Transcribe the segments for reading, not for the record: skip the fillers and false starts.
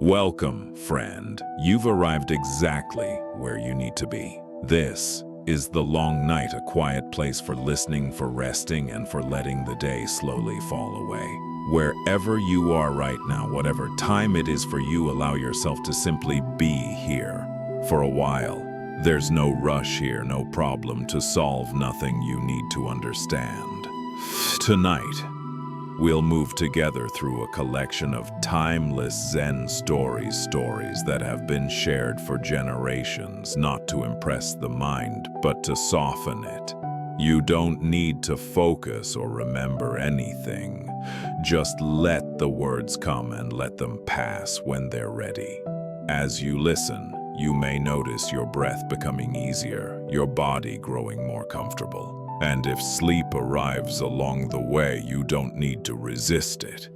Welcome, friend. You've arrived exactly where you need to be. This is the long night, a quiet place for listening, for resting, and for letting the day slowly fall away. Wherever you are right now, whatever time it is for you, allow yourself to simply be here for a while. There's no rush here, no problem to solve, nothing you need to understand. Tonight, we'll move together through a collection of timeless Zen stories that have been shared for generations, not to impress the mind, but to soften it. You don't need to focus or remember anything. Just let the words come and let them pass when they're ready. As you listen, you may notice your breath becoming easier, your body growing more comfortable. And if sleep arrives along the way, you don't need to resist it.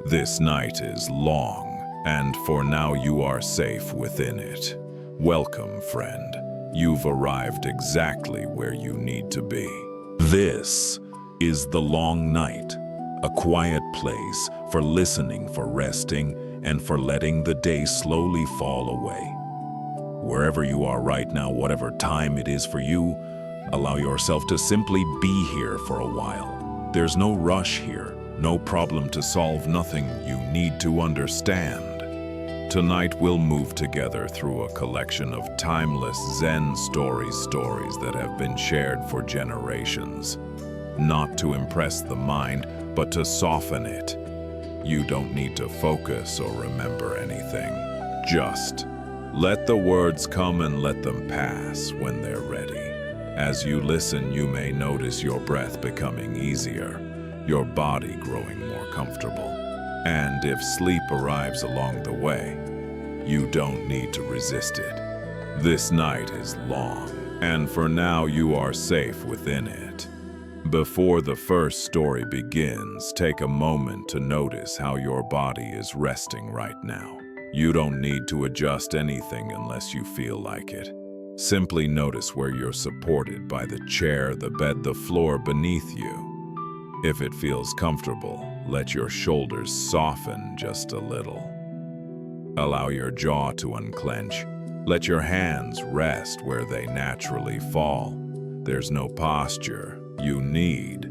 This night is long, and for now you are safe within it. Welcome, friend. You've arrived exactly where you need to be. This is the long night, a quiet place for listening, for resting, and for letting the day slowly fall away. Wherever you are right now, whatever time it is for you, allow yourself to simply be here for a while. There's no rush here, no problem to solve, nothing you need to understand. Tonight we'll move together through a collection of timeless Zen stories that have been shared for generations. Not to impress the mind, but to soften it. You don't need to focus or remember anything. Just let the words come and let them pass when they're ready. As you listen, you may notice your breath becoming easier, your body growing more comfortable. And if sleep arrives along the way, you don't need to resist it. This night is long, and for now you are safe within it. Before the first story begins, take a moment to notice how your body is resting right now. You don't need to adjust anything unless you feel like it. Simply notice where you're supported by the chair, the bed, the floor beneath you. If it feels comfortable, let your shoulders soften just a little. Allow your jaw to unclench. Let your hands rest where they naturally fall. There's no posture you need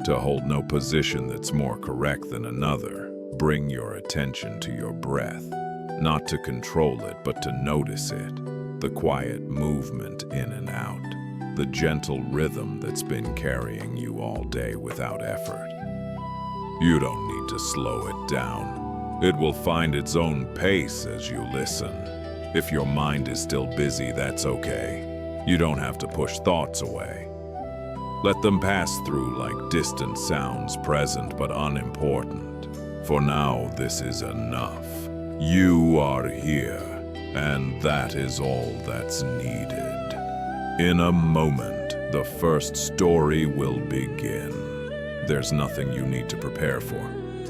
to hold, no position that's more correct than another. Bring your attention to your breath, not to control it, but to notice it. The quiet movement in and out, the gentle rhythm that's been carrying you all day without effort. You don't need to slow it down. It will find its own pace as you listen. If your mind is still busy, that's okay. You don't have to push thoughts away. Let them pass through like distant sounds, present but unimportant. For now, this is enough. You are here. And that is all that's needed. In a moment, the first story will begin. There's nothing you need to prepare for.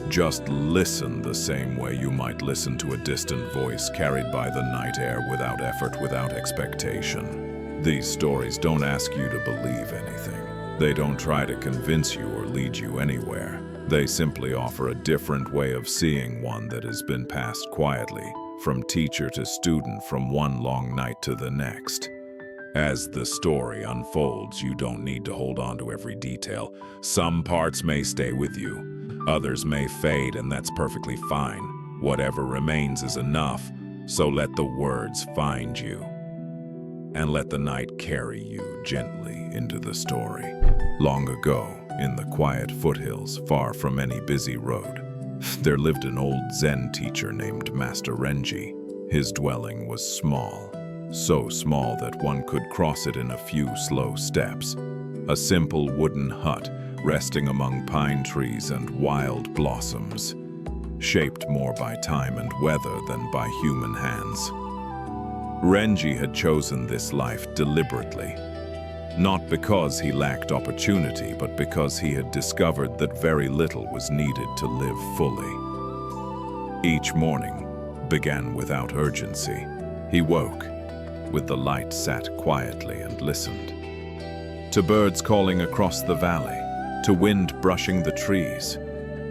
Just listen the same way you might listen to a distant voice carried by the night air, without effort, without expectation. These stories don't ask you to believe anything. They don't try to convince you or lead you anywhere. They simply offer a different way of seeing one that has been passed quietly, from teacher to student, from one long night to the next. As the story unfolds, you don't need to hold on to every detail. Some parts may stay with you, others may fade, and that's perfectly fine. Whatever remains is enough, so let the words find you. And let the night carry you gently into the story. Long ago, in the quiet foothills, far from any busy road, there lived an old Zen teacher named Master Renji. His dwelling was small, so small that one could cross it in a few slow steps. A simple wooden hut resting among pine trees and wild blossoms, shaped more by time and weather than by human hands. Renji had chosen this life deliberately, not because he lacked opportunity, but because he had discovered that very little was needed to live fully. Each morning began without urgency. He woke, with the light, sat quietly and listened. To birds calling across the valley, to wind brushing the trees,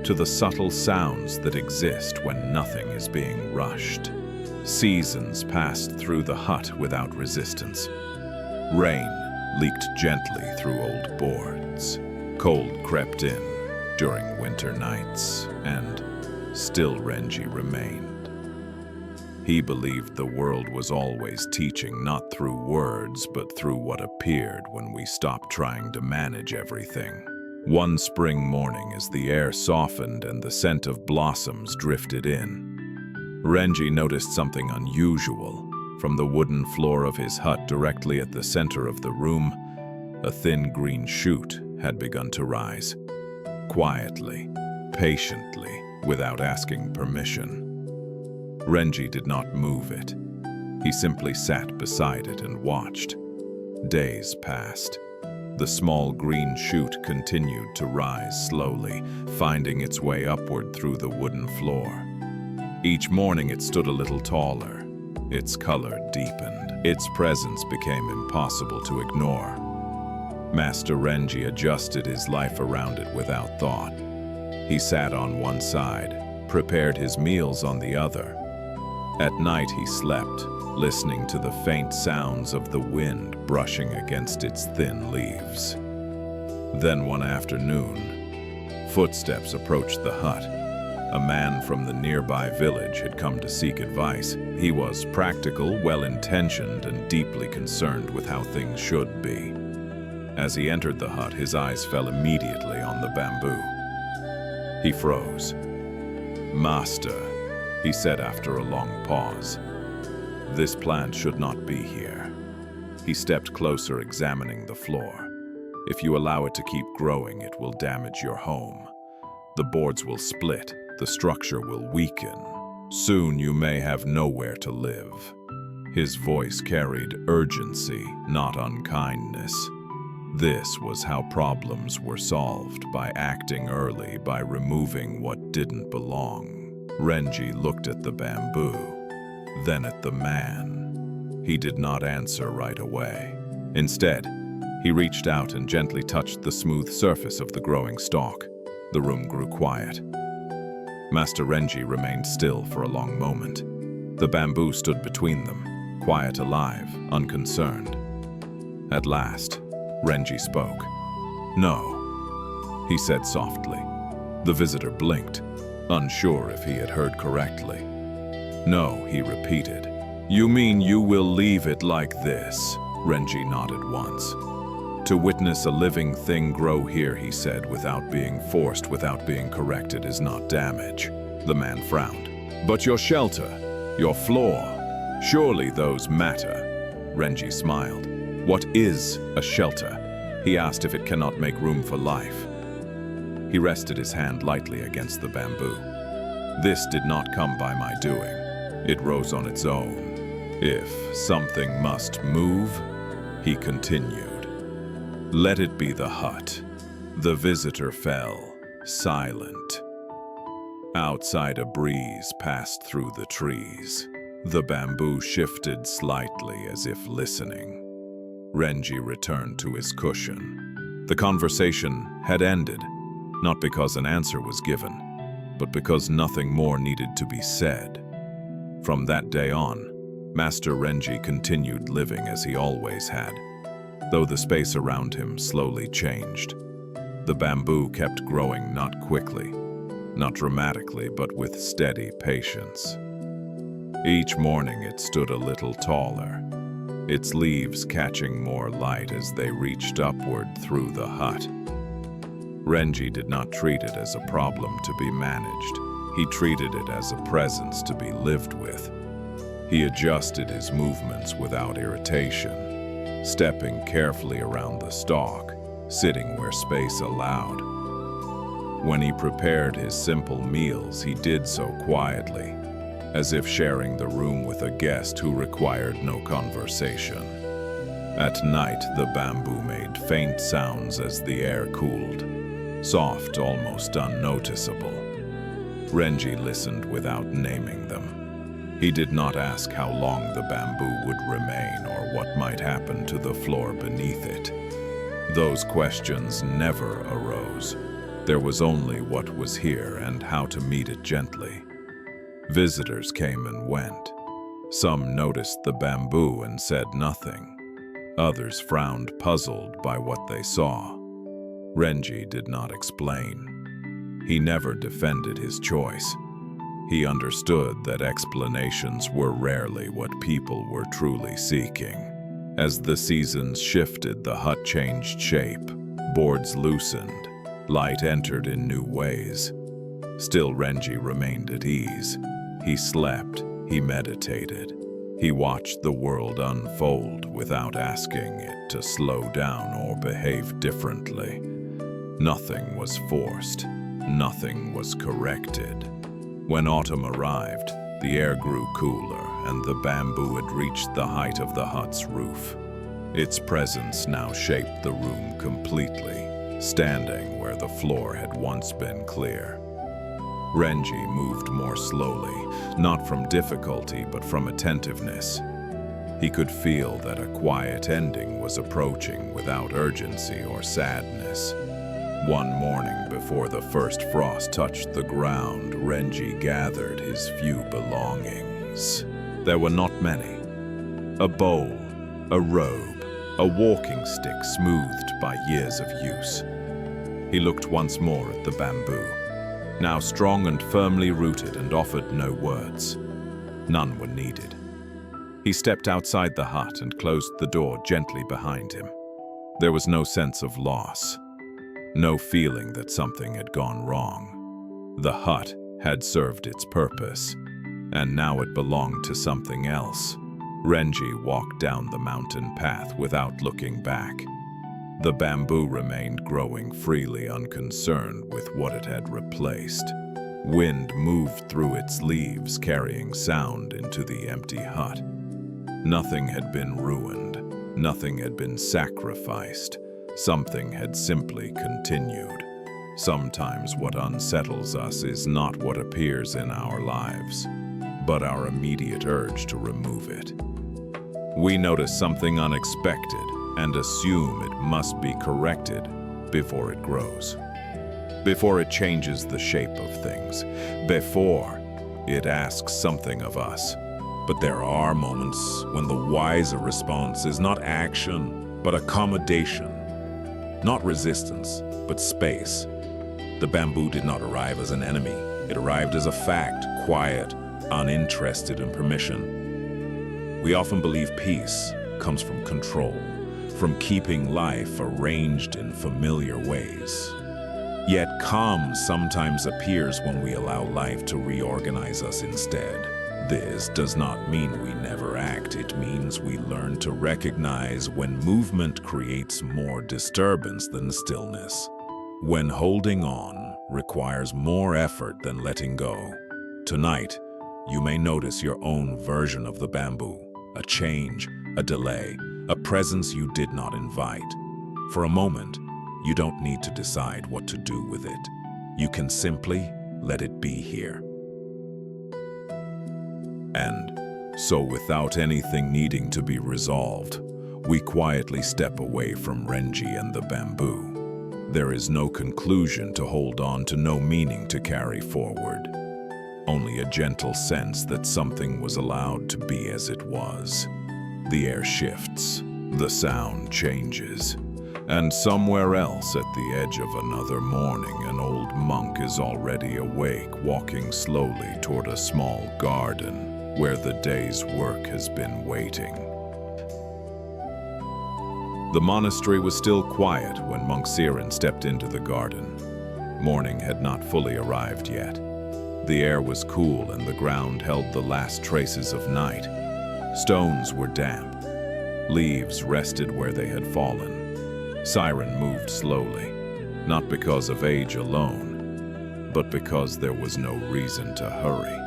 to the subtle sounds that exist when nothing is being rushed. Seasons passed through the hut without resistance. Rain leaked gently through old boards. Cold crept in during winter nights, and still Renji remained. He believed the world was always teaching not through words but through what appeared when we stopped trying to manage everything. One spring morning, as the air softened and the scent of blossoms drifted in, Renji noticed something unusual. From the wooden floor of his hut directly at the center of the room, a thin green shoot had begun to rise. Quietly, patiently, without asking permission. Renji did not move it. He simply sat beside it and watched. Days passed. The small green shoot continued to rise slowly, finding its way upward through the wooden floor. Each morning it stood a little taller. Its color deepened. Its presence became impossible to ignore. Master Renji adjusted his life around it without thought. He sat on one side, prepared his meals on the other. At night he slept, listening to the faint sounds of the wind brushing against its thin leaves. Then one afternoon, footsteps approached the hut. A man from the nearby village had come to seek advice. He was practical, well-intentioned, and deeply concerned with how things should be. As he entered the hut, his eyes fell immediately on the bamboo. He froze. "Master," he said after a long pause, "this plant should not be here." He stepped closer, examining the floor. "If you allow it to keep growing, it will damage your home. The boards will split, the structure will weaken. Soon you may have nowhere to live." His voice carried urgency, not unkindness. This was how problems were solved, by acting early, by removing what didn't belong. Renji looked at the bamboo, then at the man. He did not answer right away. Instead, he reached out and gently touched the smooth surface of the growing stalk. The room grew quiet. Master Renji remained still for a long moment. The bamboo stood between them, quiet, alive, unconcerned. At last, Renji spoke. "No," he said softly. The visitor blinked, unsure if he had heard correctly. "No," he repeated. "You mean you will leave it like this?" Renji nodded once. "To witness a living thing grow here," he said, "without being forced, without being corrected, is not damage." The man frowned. "But your shelter, your floor, surely those matter." Renji smiled. "What is a shelter?" he asked. "If it cannot make room for life." He rested his hand lightly against the bamboo. "This did not come by my doing. It rose on its own. If something must move," he continued, "let it be the hut." The visitor fell, silent. Outside, a breeze passed through the trees. The bamboo shifted slightly as if listening. Renji returned to his cushion. The conversation had ended, not because an answer was given, but because nothing more needed to be said. From that day on, Master Renji continued living as he always had, though the space around him slowly changed. The bamboo kept growing, not quickly, not dramatically, but with steady patience. Each morning it stood a little taller, its leaves catching more light as they reached upward through the hut. Renji did not treat it as a problem to be managed. He treated it as a presence to be lived with. He adjusted his movements without irritation, stepping carefully around the stalk, sitting where space allowed. When he prepared his simple meals, he did so quietly, as if sharing the room with a guest who required no conversation. At night, the bamboo made faint sounds as the air cooled, soft, almost unnoticeable. Renji listened without naming them. He did not ask how long the bamboo would remain or what might happen to the floor beneath it. Those questions never arose. There was only what was here and how to meet it gently. Visitors came and went. Some noticed the bamboo and said nothing. Others frowned, puzzled by what they saw. Renji did not explain. He never defended his choice. He understood that explanations were rarely what people were truly seeking. As the seasons shifted, the hut changed shape. Boards loosened. Light entered in new ways. Still, Renji remained at ease. He slept. He meditated. He watched the world unfold without asking it to slow down or behave differently. Nothing was forced. Nothing was corrected. When autumn arrived, the air grew cooler and the bamboo had reached the height of the hut's roof. Its presence now shaped the room completely, standing where the floor had once been clear. Renji moved more slowly, not from difficulty but from attentiveness. He could feel that a quiet ending was approaching without urgency or sadness. One morning before the first frost touched the ground, Renji gathered his few belongings. There were not many. A bowl, a robe, a walking stick smoothed by years of use. He looked once more at the bamboo, now strong and firmly rooted, and offered no words. None were needed. He stepped outside the hut and closed the door gently behind him. There was no sense of loss. No feeling that something had gone wrong. The hut had served its purpose, and now it belonged to something else. Renji walked down the mountain path without looking back. The bamboo remained growing freely, unconcerned with what it had replaced. Wind moved through its leaves, carrying sound into the empty hut. Nothing had been ruined. Nothing had been sacrificed. Something had simply continued. Sometimes what unsettles us is not what appears in our lives, but our immediate urge to remove it. We notice something unexpected and assume it must be corrected before it grows, before it changes the shape of things, before it asks something of us. But there are moments when the wiser response is not action, but accommodation. Not resistance, but space. The bamboo did not arrive as an enemy. It arrived as a fact, quiet, uninterested in permission. We often believe peace comes from control, from keeping life arranged in familiar ways. Yet calm sometimes appears when we allow life to reorganize us instead. This does not mean we never act. It means we learn to recognize when movement creates more disturbance than stillness. When holding on requires more effort than letting go. Tonight, you may notice your own version of the bamboo, a change, a delay, a presence you did not invite. For a moment, you don't need to decide what to do with it. You can simply let it be here. And so, without anything needing to be resolved, we quietly step away from Renji and the bamboo. There is no conclusion to hold on to, no meaning to carry forward. Only a gentle sense that something was allowed to be as it was. The air shifts, the sound changes, and somewhere else at the edge of another morning, an old monk is already awake, walking slowly toward a small garden where the day's work has been waiting. The monastery was still quiet when Monk Siren stepped into the garden. Morning had not fully arrived yet. The air was cool and the ground held the last traces of night. Stones were damp. Leaves rested where they had fallen. Siren moved slowly, not because of age alone, but because there was no reason to hurry.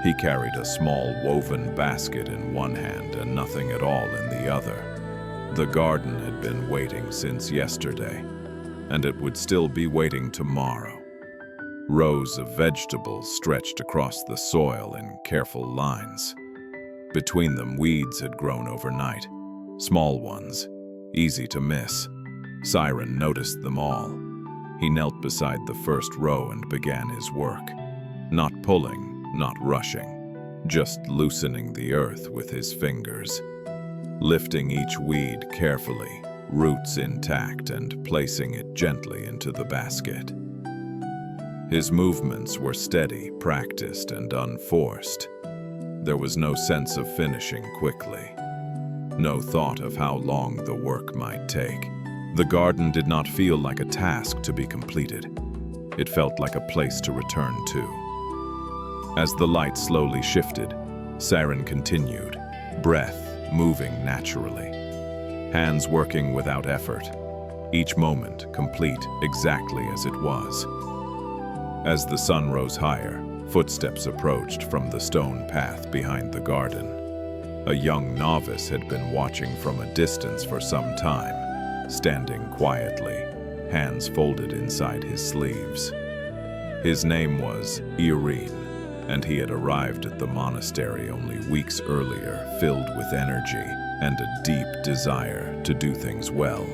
He carried a small woven basket in one hand and nothing at all in the other. The garden had been waiting since yesterday, and it would still be waiting tomorrow. Rows of vegetables stretched across the soil in careful lines. Between them, weeds had grown overnight, small ones, easy to miss. Siren noticed them all. He knelt beside the first row and began his work. Not pulling, not rushing, just loosening the earth with his fingers. Lifting each weed carefully, roots intact, and placing it gently into the basket. His movements were steady, practiced, and unforced. There was no sense of finishing quickly. No thought of how long the work might take. The garden did not feel like a task to be completed. It felt like a place to return to. As the light slowly shifted, Siren continued, breath moving naturally, hands working without effort, each moment complete exactly as it was. As the sun rose higher, footsteps approached from the stone path behind the garden. A young novice had been watching from a distance for some time, standing quietly, hands folded inside his sleeves. His name was Yunmen, and he had arrived at the monastery only weeks earlier, filled with energy and a deep desire to do things well.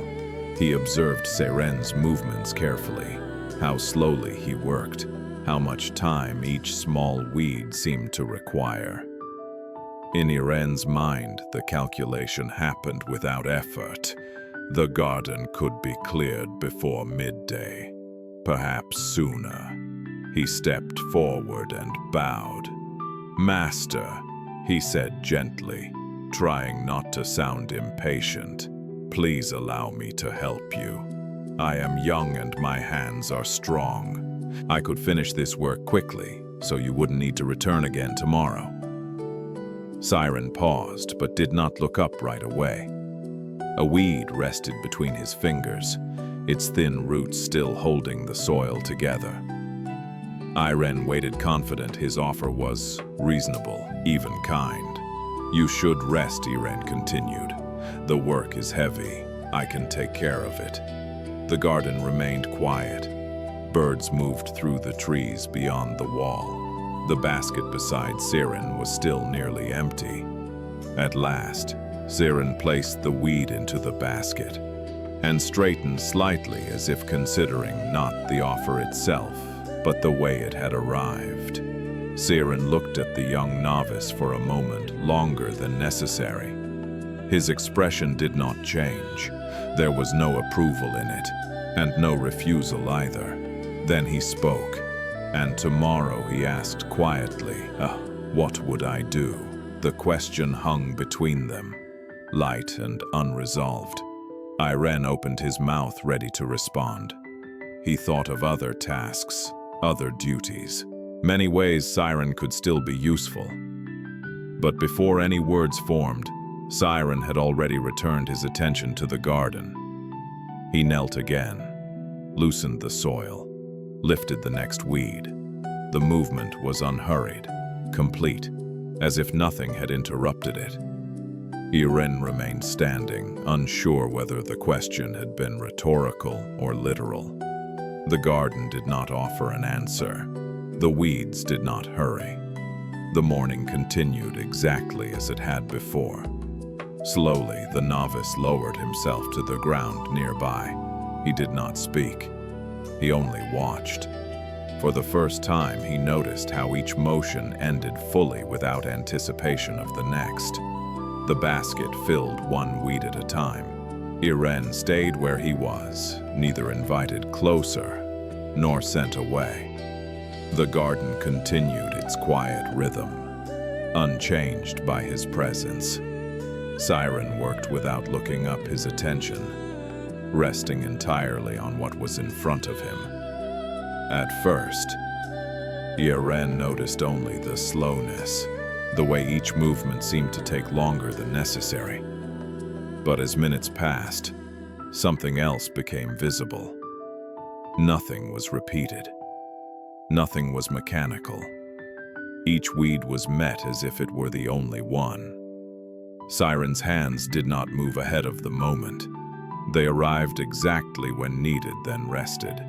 He observed Siren's movements carefully, how slowly he worked, how much time each small weed seemed to require. In Yunmen's mind, the calculation happened without effort. The garden could be cleared before midday, perhaps sooner. He stepped forward and bowed. "Master," he said gently, trying not to sound impatient, "please allow me to help you. I am young and my hands are strong. I could finish this work quickly, so you wouldn't need to return again tomorrow." Siren paused, but did not look up right away. A weed rested between his fingers, its thin roots still holding the soil together. Yunmen waited confident his offer was reasonable, even kind. "You should rest," Yunmen continued. "The work is heavy. I can take care of it." The garden remained quiet. Birds moved through the trees beyond the wall. The basket beside Siren was still nearly empty. At last, Siren placed the weed into the basket and straightened slightly as if considering not the offer itself, but the way it had arrived. Siren looked at the young novice for a moment longer than necessary. His expression did not change. There was no approval in it, and no refusal either. Then he spoke, and tomorrow he asked quietly, "What would I do?" The question hung between them, light and unresolved. Yunmen opened his mouth ready to respond. He thought of other tasks, other duties. Many ways Siren could still be useful. But before any words formed, Siren had already returned his attention to the garden. He knelt again, loosened the soil, lifted the next weed. The movement was unhurried, complete, as if nothing had interrupted it. Yunmen remained standing, unsure whether the question had been rhetorical or literal. The garden did not offer an answer. The weeds did not hurry. The morning continued exactly as it had before. Slowly, the novice lowered himself to the ground nearby. He did not speak. He only watched. For the first time, he noticed how each motion ended fully without anticipation of the next. The basket filled one weed at a time. Yunmen stayed where he was, neither invited closer nor sent away. The garden continued its quiet rhythm, unchanged by his presence. Siren worked without looking up his attention, resting entirely on what was in front of him. At first, Yunmen noticed only the slowness, the way each movement seemed to take longer than necessary. But as minutes passed, something else became visible. Nothing was repeated. Nothing was mechanical. Each weed was met as if it were the only one. Siren's hands did not move ahead of the moment. They arrived exactly when needed, then rested.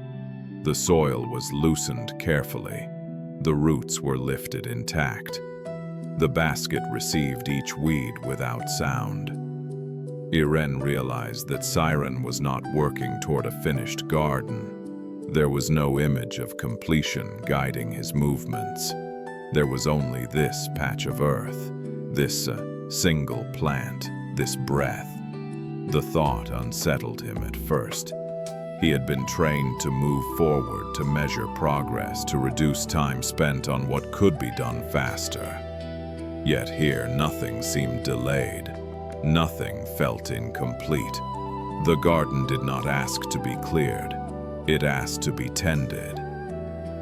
The soil was loosened carefully. The roots were lifted intact. The basket received each weed without sound. Yunmen realized that Siren was not working toward a finished garden. There was no image of completion guiding his movements. There was only this patch of earth, this single plant, this breath. The thought unsettled him at first. He had been trained to move forward, to measure progress, to reduce time spent on what could be done faster. Yet here nothing seemed delayed. Nothing felt incomplete. The garden did not ask to be cleared. It asked to be tended.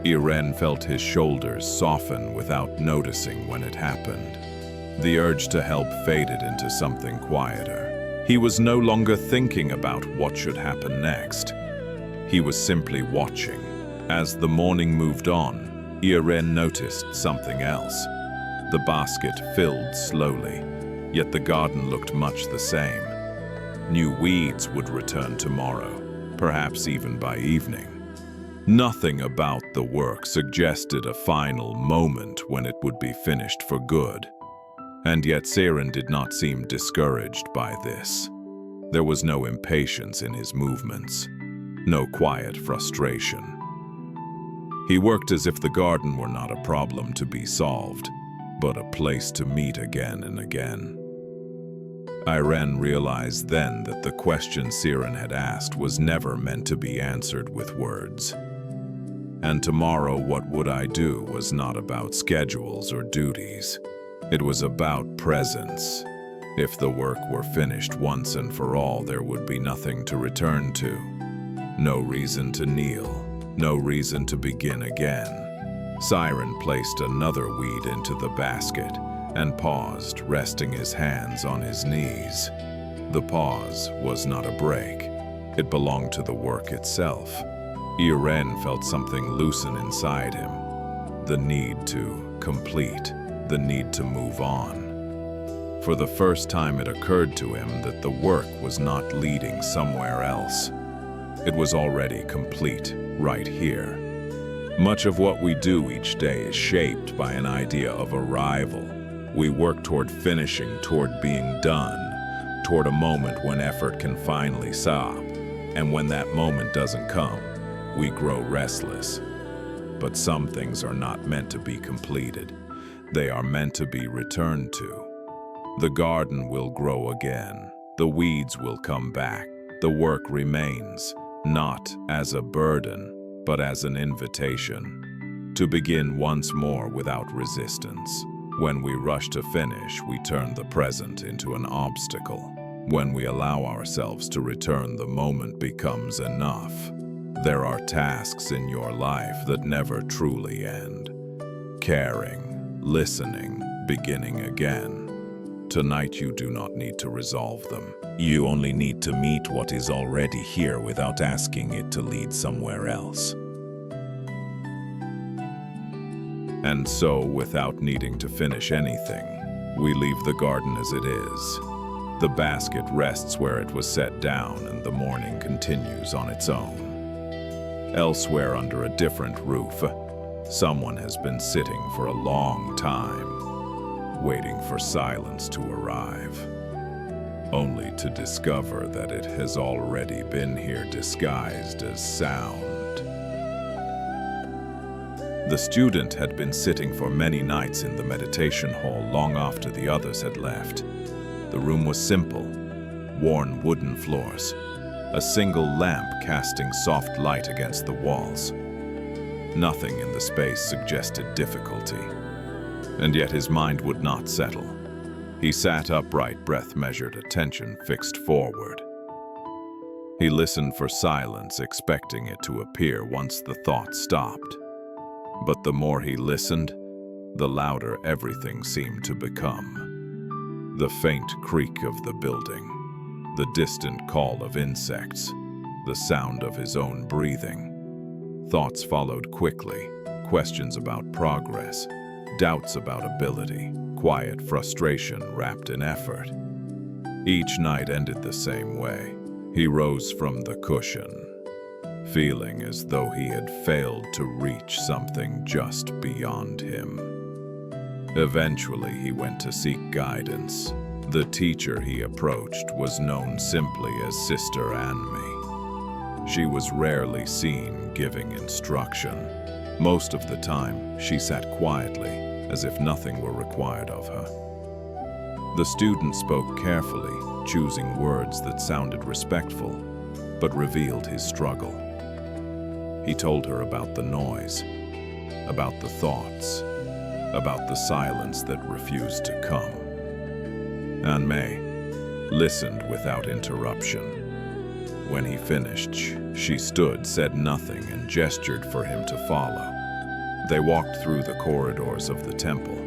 Yunmen felt his shoulders soften without noticing when it happened. The urge to help faded into something quieter. He was no longer thinking about what should happen next. He was simply watching. As the morning moved on, Yunmen noticed something else. The basket filled slowly, yet the garden looked much the same. New weeds would return tomorrow, perhaps even by evening. Nothing about the work suggested a final moment when it would be finished for good. And yet Siren did not seem discouraged by this. There was no impatience in his movements, no quiet frustration. He worked as if the garden were not a problem to be solved, but a place to meet again and again. Yunmen realized then that the question Siren had asked was never meant to be answered with words. And tomorrow, what would I do was not about schedules or duties. It was about presence. If the work were finished once and for all, there would be nothing to return to. No reason to kneel, no reason to begin again. Siren placed another weed into the basket and paused, resting his hands on his knees. The pause was not a break. It belonged to the work itself. Yunmen felt something loosen inside him. The need to complete, the need to move on. For the first time it occurred to him that the work was not leading somewhere else. It was already complete, right here. Much of what we do each day is shaped by an idea of arrival. We work toward finishing, toward being done, toward a moment when effort can finally stop. And when that moment doesn't come, we grow restless. But some things are not meant to be completed. They are meant to be returned to. The garden will grow again. The weeds will come back. The work remains, not as a burden, but as an invitation to begin once more without resistance. When we rush to finish, we turn the present into an obstacle. When we allow ourselves to return, the moment becomes enough. There are tasks in your life that never truly end. Caring, listening, beginning again. Tonight you do not need to resolve them. You only need to meet what is already here without asking it to lead somewhere else. And so, without needing to finish anything, we leave the garden as it is. The basket rests where it was set down, and the morning continues on its own. Elsewhere, under a different roof, someone has been sitting for a long time, waiting for silence to arrive, only to discover that it has already been here disguised as sound. The student had been sitting for many nights in the meditation hall long after the others had left. The room was simple, worn wooden floors, a single lamp casting soft light against the walls. Nothing in the space suggested difficulty, and yet his mind would not settle. He sat upright, breath measured, attention fixed forward. He listened for silence, expecting it to appear once the thought stopped. But the more he listened, the louder everything seemed to become. The faint creak of the building, the distant call of insects, the sound of his own breathing. Thoughts followed quickly, questions about progress, doubts about ability, quiet frustration wrapped in effort. Each night ended the same way. He rose from the cushion, feeling as though he had failed to reach something just beyond him. Eventually, he went to seek guidance. The teacher he approached was known simply as Sister Anmi. She was rarely seen giving instruction. Most of the time, she sat quietly, as if nothing were required of her. The student spoke carefully, choosing words that sounded respectful, but revealed his struggle. He told her about the noise, about the thoughts, about the silence that refused to come. Anne May listened without interruption. When he finished, she stood, said nothing, and gestured for him to follow. They walked through the corridors of the temple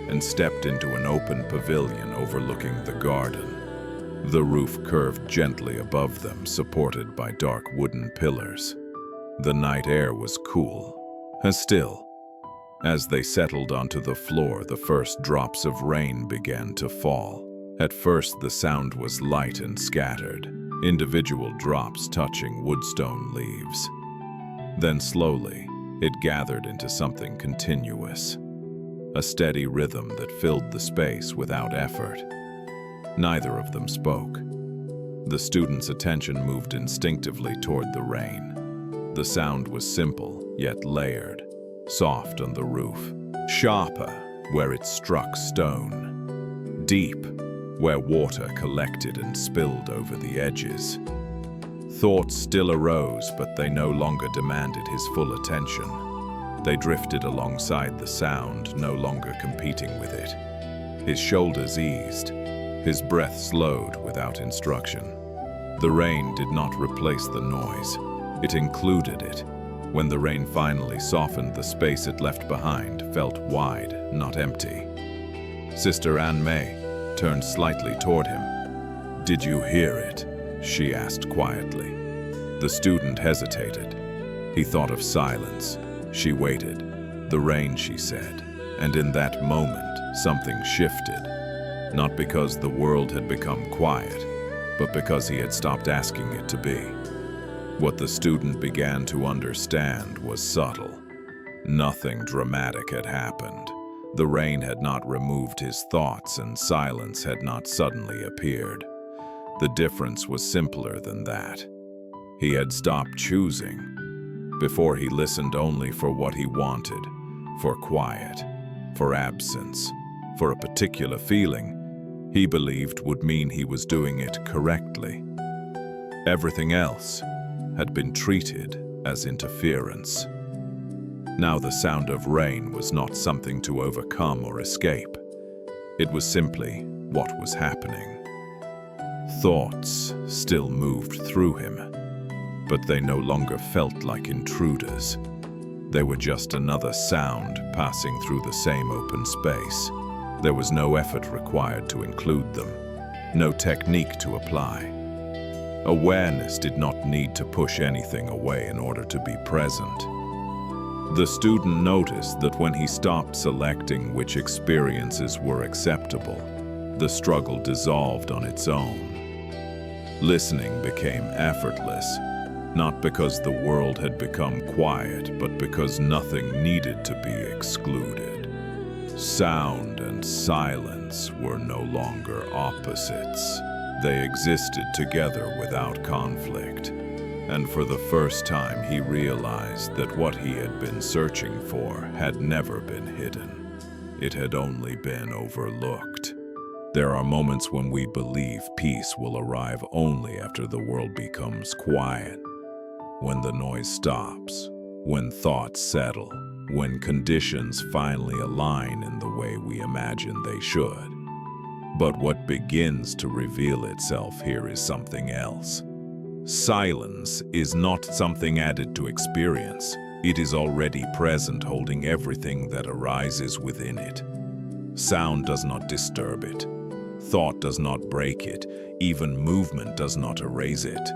and stepped into an open pavilion overlooking the garden. The roof curved gently above them, supported by dark wooden pillars. The night air was cool, and still. As they settled onto the floor, the first drops of rain began to fall. At first, the sound was light and scattered, individual drops touching woodstone leaves. Then slowly, it gathered into something continuous, a steady rhythm that filled the space without effort. Neither of them spoke. The student's attention moved instinctively toward the rain. The sound was simple, yet layered, soft on the roof, sharper where it struck stone, deep where water collected and spilled over the edges. Thoughts still arose, but they no longer demanded his full attention. They drifted alongside the sound, no longer competing with it. His shoulders eased, his breath slowed without instruction. The rain did not replace the noise, it included it. When the rain finally softened, the space it left behind felt wide, not empty. Sister Anne May turned slightly toward him. "Did you hear it?" she asked quietly. The student hesitated. He thought of silence. She waited. "The rain," she said. And in that moment, something shifted. Not because the world had become quiet, but because he had stopped asking it to be. What the student began to understand was subtle. Nothing dramatic had happened. The rain had not removed his thoughts, and silence had not suddenly appeared. The difference was simpler than that. He had stopped choosing. Before, he listened only for what he wanted, for quiet, for absence, for a particular feeling he believed would mean he was doing it correctly. Everything else had been treated as interference. Now the sound of rain was not something to overcome or escape. It was simply what was happening. Thoughts still moved through him, but they no longer felt like intruders. They were just another sound passing through the same open space. There was no effort required to include them, no technique to apply. Awareness did not need to push anything away in order to be present. The student noticed that when he stopped selecting which experiences were acceptable, the struggle dissolved on its own. Listening became effortless, not because the world had become quiet, but because nothing needed to be excluded. Sound and silence were no longer opposites. They existed together without conflict. And for the first time, he realized that what he had been searching for had never been hidden. It had only been overlooked. There are moments when we believe peace will arrive only after the world becomes quiet, when the noise stops, when thoughts settle, when conditions finally align in the way we imagine they should. But what begins to reveal itself here is something else. Silence is not something added to experience. It is already present, holding everything that arises within it. Sound does not disturb it. Thought does not break it. Even movement does not erase it.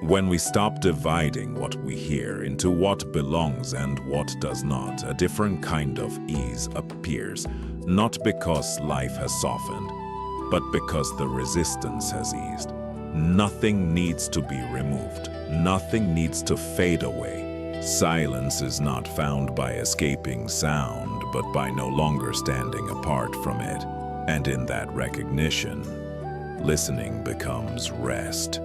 When we stop dividing what we hear into what belongs and what does not, a different kind of ease appears, not because life has softened, but because the resistance has eased. Nothing needs to be removed. Nothing needs to fade away. Silence is not found by escaping sound, but by no longer standing apart from it. And in that recognition, listening becomes rest.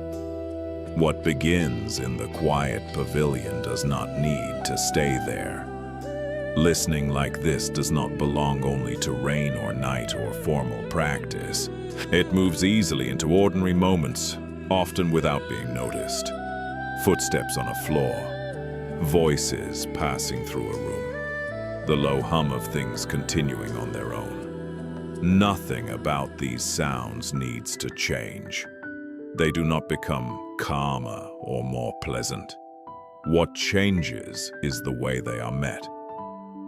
What begins in the quiet pavilion does not need to stay there. Listening like this does not belong only to rain or night or formal practice. It moves easily into ordinary moments, often without being noticed. Footsteps on a floor, voices passing through a room, the low hum of things continuing on their own. Nothing about these sounds needs to change. They do not become calmer or more pleasant. What changes is the way they are met.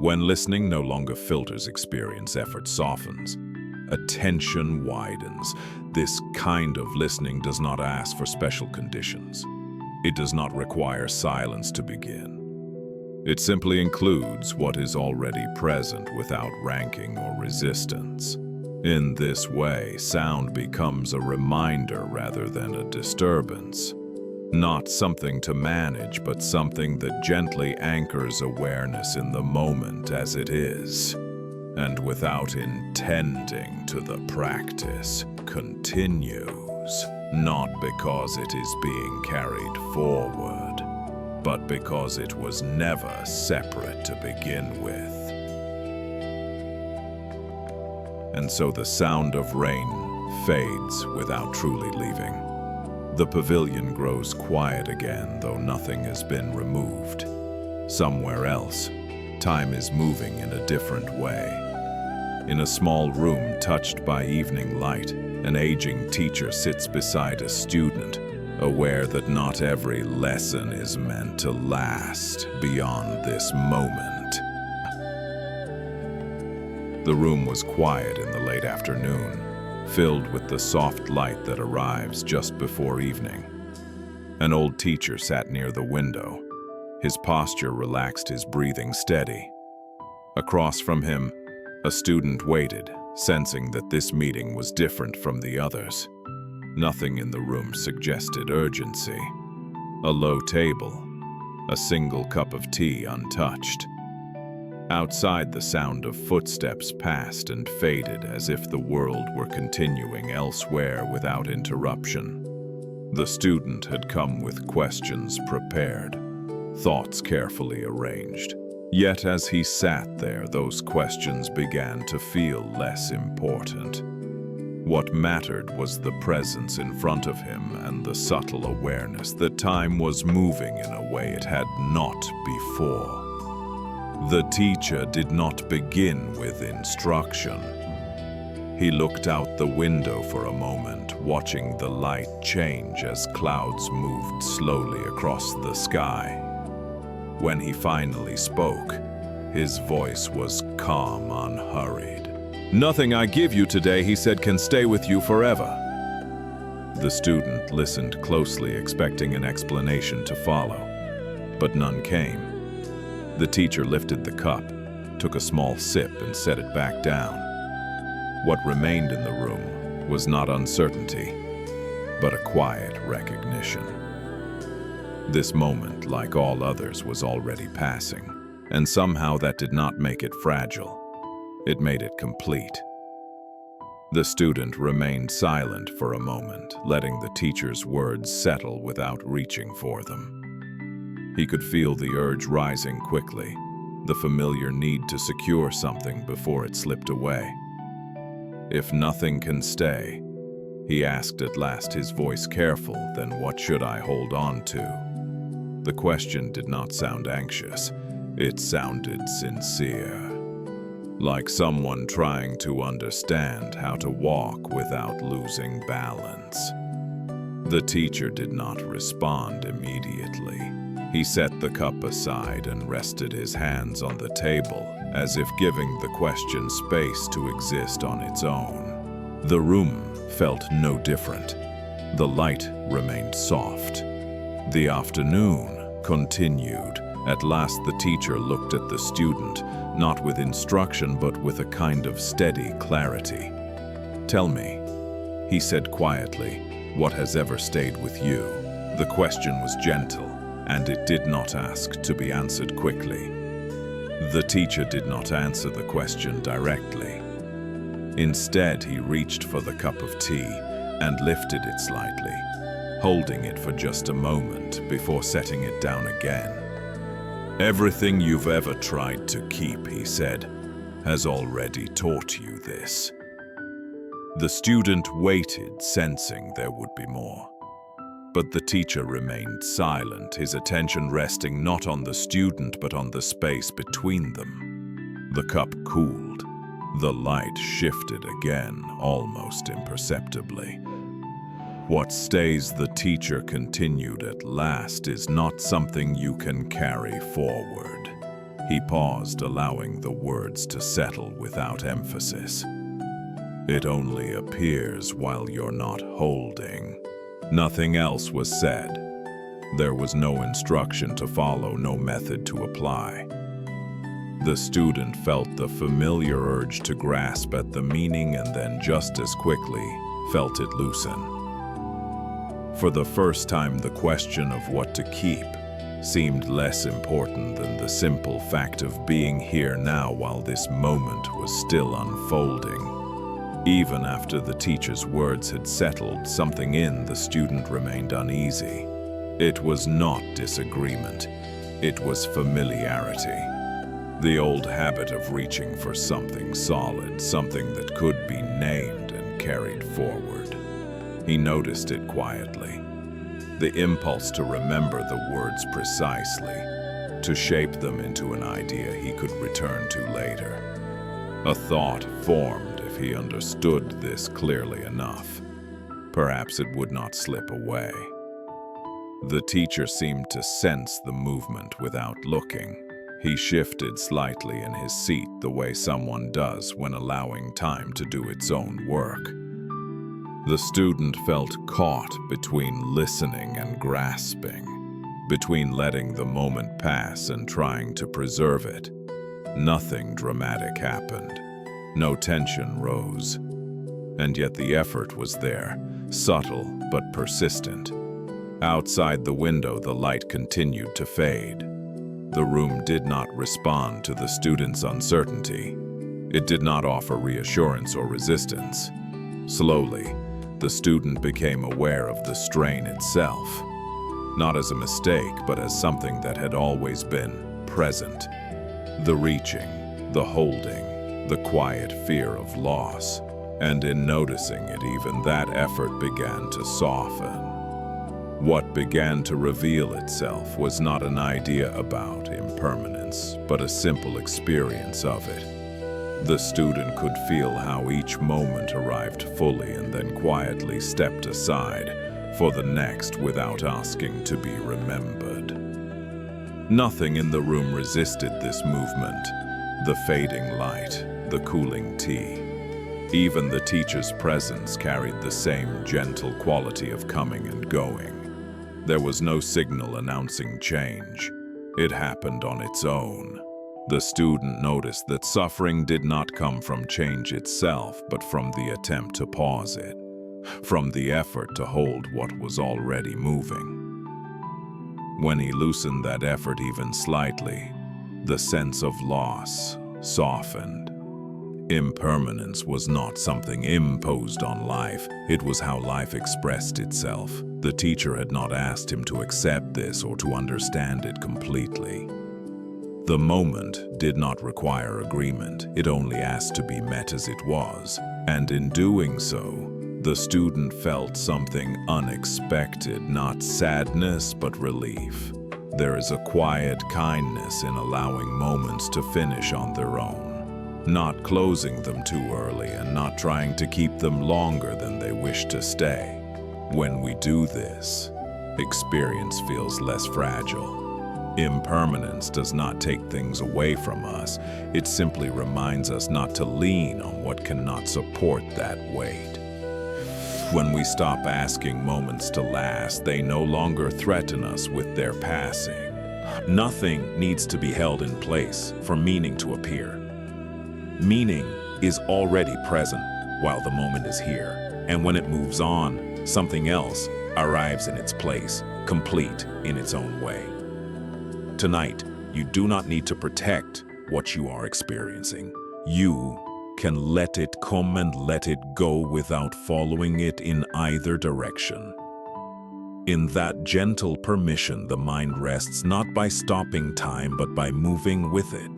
When listening no longer filters experience, effort softens. Attention widens. This kind of listening does not ask for special conditions. It does not require silence to begin. It simply includes what is already present without ranking or resistance. In this way, sound becomes a reminder rather than a disturbance. Not something to manage, but something that gently anchors awareness in the moment as it is, and without intending to the practice, continues, not because it is being carried forward, but because it was never separate to begin with. And so the sound of rain fades without truly leaving. The pavilion grows quiet again, though nothing has been removed. Somewhere else, time is moving in a different way. In a small room touched by evening light, an aging teacher sits beside a student, aware that not every lesson is meant to last beyond this moment. The room was quiet in the late afternoon, filled with the soft light that arrives just before evening. An old teacher sat near the window, his posture relaxed, his breathing steady. Across from him, a student waited, sensing that this meeting was different from the others. Nothing in the room suggested urgency. A low table, a single cup of tea untouched. Outside, the sound of footsteps passed and faded as if the world were continuing elsewhere without interruption. The student had come with questions prepared, thoughts carefully arranged. Yet as he sat there, those questions began to feel less important. What mattered was the presence in front of him and the subtle awareness that time was moving in a way it had not before. The teacher did not begin with instruction. He looked out the window for a moment, watching the light change as clouds moved slowly across the sky. When he finally spoke, his voice was calm, unhurried. "Nothing I give you today," he said, "can stay with you forever." The student listened closely, expecting an explanation to follow, but none came. The teacher lifted the cup, took a small sip, and set it back down. What remained in the room was not uncertainty, but a quiet recognition. This moment, like all others, was already passing, and somehow that did not make it fragile. It made it complete. The student remained silent for a moment, letting the teacher's words settle without reaching for them. He could feel the urge rising quickly, the familiar need to secure something before it slipped away. "If nothing can stay," he asked at last, his voice careful, "then what should I hold on to?" The question did not sound anxious. It sounded sincere, like someone trying to understand how to walk without losing balance. The teacher did not respond immediately. He set the cup aside and rested his hands on the table, as if giving the question space to exist on its own. The room felt no different. The light remained soft. The afternoon continued. At last the teacher looked at the student, not with instruction but with a kind of steady clarity. "Tell me," he said quietly, "what has ever stayed with you?" The question was gentle, and it did not ask to be answered quickly. The teacher did not answer the question directly. Instead, he reached for the cup of tea and lifted it slightly. holding it for just a moment before setting it down again. "Everything you've ever tried to keep," he said, "has already taught you this." The student waited, sensing there would be more. But the teacher remained silent, his attention resting not on the student but on the space between them. The cup cooled. The light shifted again, almost imperceptibly. "What stays," the teacher continued at last, "is not something you can carry forward." He paused, allowing the words to settle without emphasis. "It only appears while you're not holding." Nothing else was said. There was no instruction to follow, no method to apply. The student felt the familiar urge to grasp at the meaning and then just as quickly felt it loosen. For the first time, the question of what to keep seemed less important than the simple fact of being here now while this moment was still unfolding. Even after the teacher's words had settled something in, the student remained uneasy. It was not disagreement, it was familiarity. The old habit of reaching for something solid, something that could be named and carried forward. He noticed it quietly. The impulse to remember the words precisely, to shape them into an idea he could return to later. A thought formed if he understood this clearly enough. Perhaps it would not slip away. The teacher seemed to sense the movement without looking. He shifted slightly in his seat the way someone does when allowing time to do its own work. The student felt caught between listening and grasping, between letting the moment pass and trying to preserve it. Nothing dramatic happened. No tension rose. And yet the effort was there, subtle but persistent. Outside the window, the light continued to fade. The room did not respond to the student's uncertainty. It did not offer reassurance or resistance. Slowly, the student became aware of the strain itself, not as a mistake, but as something that had always been present. The reaching, the holding, the quiet fear of loss. And in noticing it, even that effort began to soften. What began to reveal itself was not an idea about impermanence, but a simple experience of it. The student could feel how each moment arrived fully and then quietly stepped aside for the next without asking to be remembered. Nothing in the room resisted this movement. The fading light, the cooling tea. Even the teacher's presence carried the same gentle quality of coming and going. There was no signal announcing change. It happened on its own. The student noticed that suffering did not come from change itself, but from the attempt to pause it, from the effort to hold what was already moving. When he loosened that effort even slightly, the sense of loss softened. Impermanence was not something imposed on life. It was how life expressed itself. The teacher had not asked him to accept this or to understand it completely. The moment did not require agreement. It only asked to be met as it was. And in doing so, the student felt something unexpected, not sadness, but relief. There is a quiet kindness in allowing moments to finish on their own. Not closing them too early and not trying to keep them longer than they wish to stay. When we do this, experience feels less fragile. Impermanence does not take things away from us. It simply reminds us not to lean on what cannot support that weight. When we stop asking moments to last, they no longer threaten us with their passing. Nothing needs to be held in place for meaning to appear. Meaning is already present while the moment is here, and when it moves on, something else arrives in its place, complete in its own way. Tonight, you do not need to protect what you are experiencing. You can let it come and let it go without following it in either direction. In that gentle permission, the mind rests not by stopping time, but by moving with it.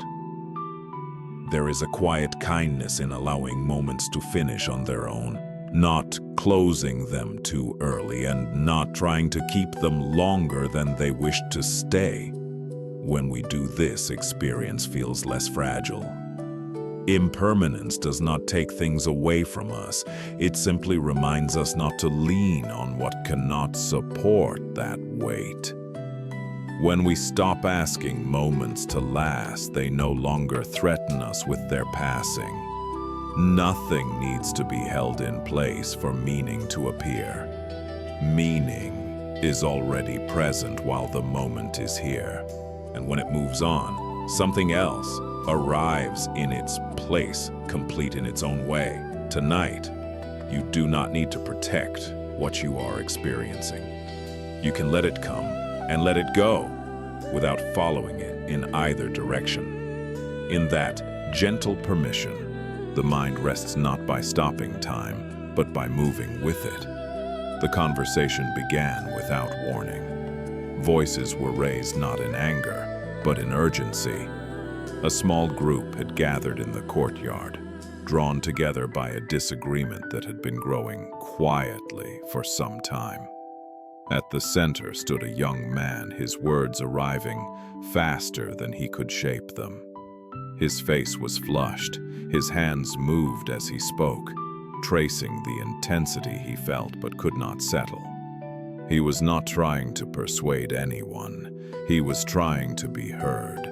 There is a quiet kindness in allowing moments to finish on their own, not closing them too early and not trying to keep them longer than they wish to stay. When we do this, experience feels less fragile. Impermanence does not take things away from us. It simply reminds us not to lean on what cannot support that weight. When we stop asking moments to last, they no longer threaten us with their passing. Nothing needs to be held in place for meaning to appear. Meaning is already present while the moment is here. And when it moves on, something else arrives in its place, complete in its own way. Tonight, you do not need to protect what you are experiencing. You can let it come and let it go without following it in either direction. In that gentle permission, the mind rests not by stopping time, but by moving with it. The conversation began without warning. Voices were raised not in anger, but in urgency. A small group had gathered in the courtyard, drawn together by a disagreement that had been growing quietly for some time. At the center stood a young man, his words arriving faster than he could shape them. His face was flushed, his hands moved as he spoke, tracing the intensity he felt but could not settle. He was not trying to persuade anyone, he was trying to be heard.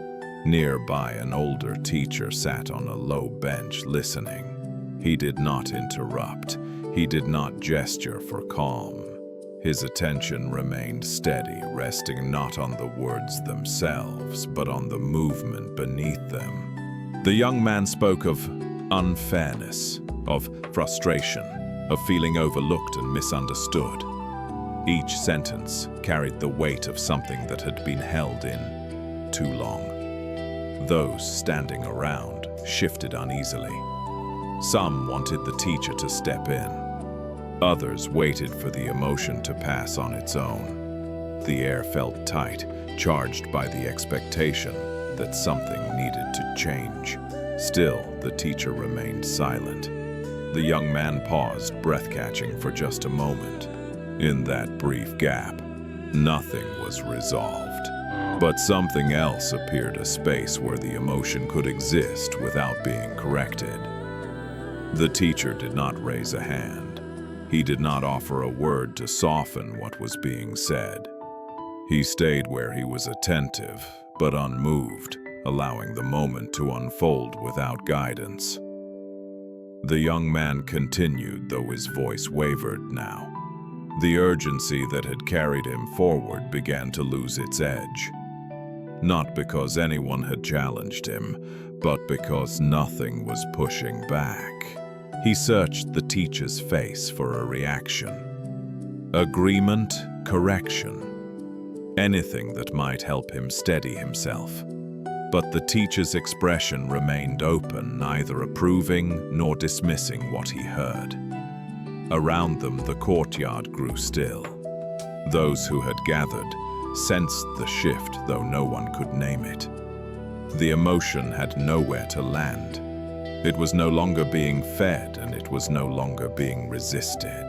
Nearby, an older teacher sat on a low bench listening. He did not interrupt, he did not gesture for calm. His attention remained steady, resting not on the words themselves, but on the movement beneath them. The young man spoke of unfairness, of frustration, of feeling overlooked and misunderstood. Each sentence carried the weight of something that had been held in too long. Those standing around shifted uneasily. Some wanted the teacher to step in. Others waited for the emotion to pass on its own. The air felt tight, charged by the expectation that something needed to change. Still, the teacher remained silent. The young man paused, breath-catching for just a moment. In that brief gap, nothing was resolved. But something else appeared, a space where the emotion could exist without being corrected. The teacher did not raise a hand. He did not offer a word to soften what was being said. He stayed where he was attentive, but unmoved, allowing the moment to unfold without guidance. The young man continued, though his voice wavered now. The urgency that had carried him forward began to lose its edge. Not because anyone had challenged him, but because nothing was pushing back. He searched the teacher's face for a reaction. Agreement, correction. Anything that might help him steady himself. But the teacher's expression remained open, neither approving nor dismissing what he heard. Around them, the courtyard grew still. Those who had gathered sensed the shift, though no one could name it. The emotion had nowhere to land. It was no longer being fed, and it was no longer being resisted.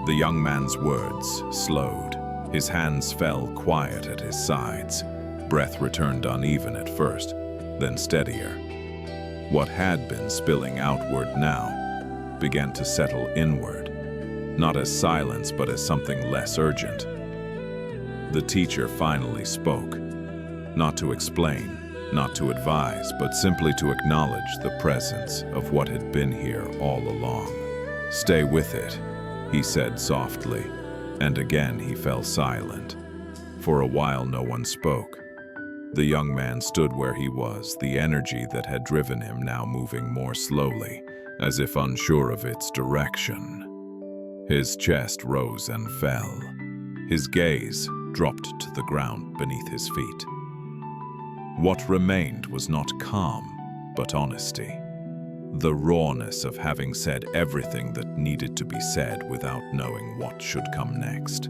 The young man's words slowed. His hands fell quiet at his sides. Breath returned uneven at first, then steadier. What had been spilling outward now began to settle inward, not as silence but as something less urgent. The teacher finally spoke, not to explain, not to advise, but simply to acknowledge the presence of what had been here all along. "Stay with it," he said softly, and again he fell silent. For a while no one spoke. The young man stood where he was, the energy that had driven him now moving more slowly, as if unsure of its direction. His chest rose and fell. His gaze dropped to the ground beneath his feet. What remained was not calm, but honesty. The rawness of having said everything that needed to be said without knowing what should come next.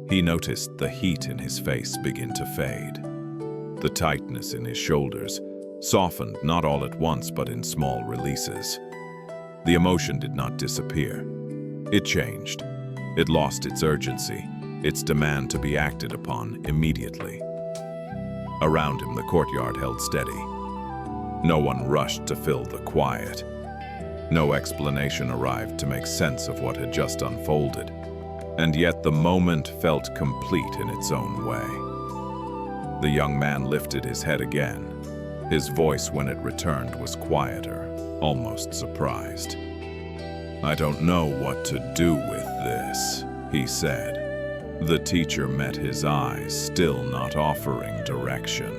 He noticed the heat in his face begin to fade. The tightness in his shoulders softened not all at once but in small releases. The emotion did not disappear. It changed. It lost its urgency, its demand to be acted upon immediately. Around him, the courtyard held steady. No one rushed to fill the quiet. No explanation arrived to make sense of what had just unfolded. And yet the moment felt complete in its own way. The young man lifted his head again. His voice, when it returned, was quieter, almost surprised. "I don't know what to do with this," he said. The teacher met his eyes, still not offering direction.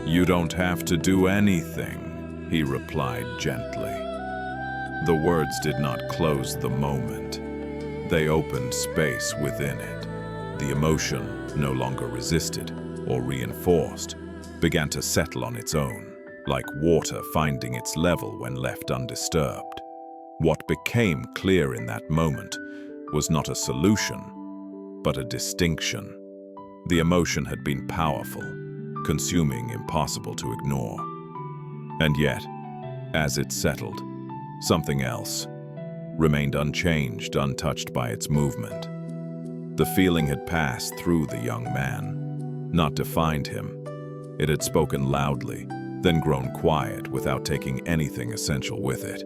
"You don't have to do anything," he replied gently. The words did not close the moment. They opened space within it. The emotion, no longer resisted or reinforced, began to settle on its own, like water finding its level when left undisturbed. What became clear in that moment was not a solution, but a distinction. The emotion had been powerful, consuming, impossible to ignore. And yet, as it settled, something else remained unchanged, untouched by its movement. The feeling had passed through the young man, not defined him. It had spoken loudly, then grown quiet without taking anything essential with it.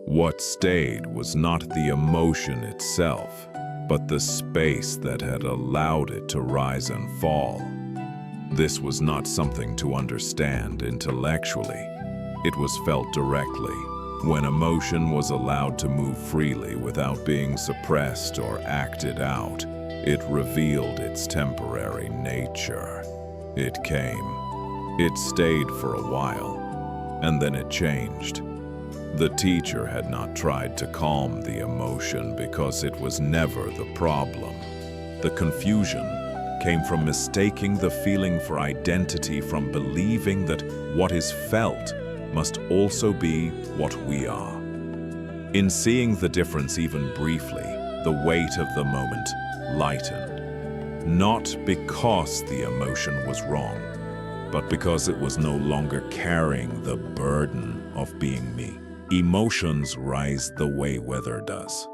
What stayed was not the emotion itself, but the space that had allowed it to rise and fall. This was not something to understand intellectually. It was felt directly. When emotion was allowed to move freely without being suppressed or acted out, it revealed its temporary nature. It came. It stayed for a while, and then it changed. The teacher had not tried to calm the emotion because it was never the problem. The confusion came from mistaking the feeling for identity, from believing that what is felt must also be what we are. In seeing the difference even briefly, the weight of the moment lightened, not because the emotion was wrong, but because it was no longer carrying the burden of being me. Emotions rise the way weather does.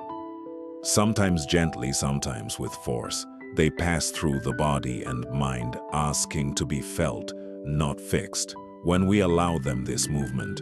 Sometimes gently, sometimes with force. They pass through the body and mind, asking to be felt, not fixed. When we allow them this movement,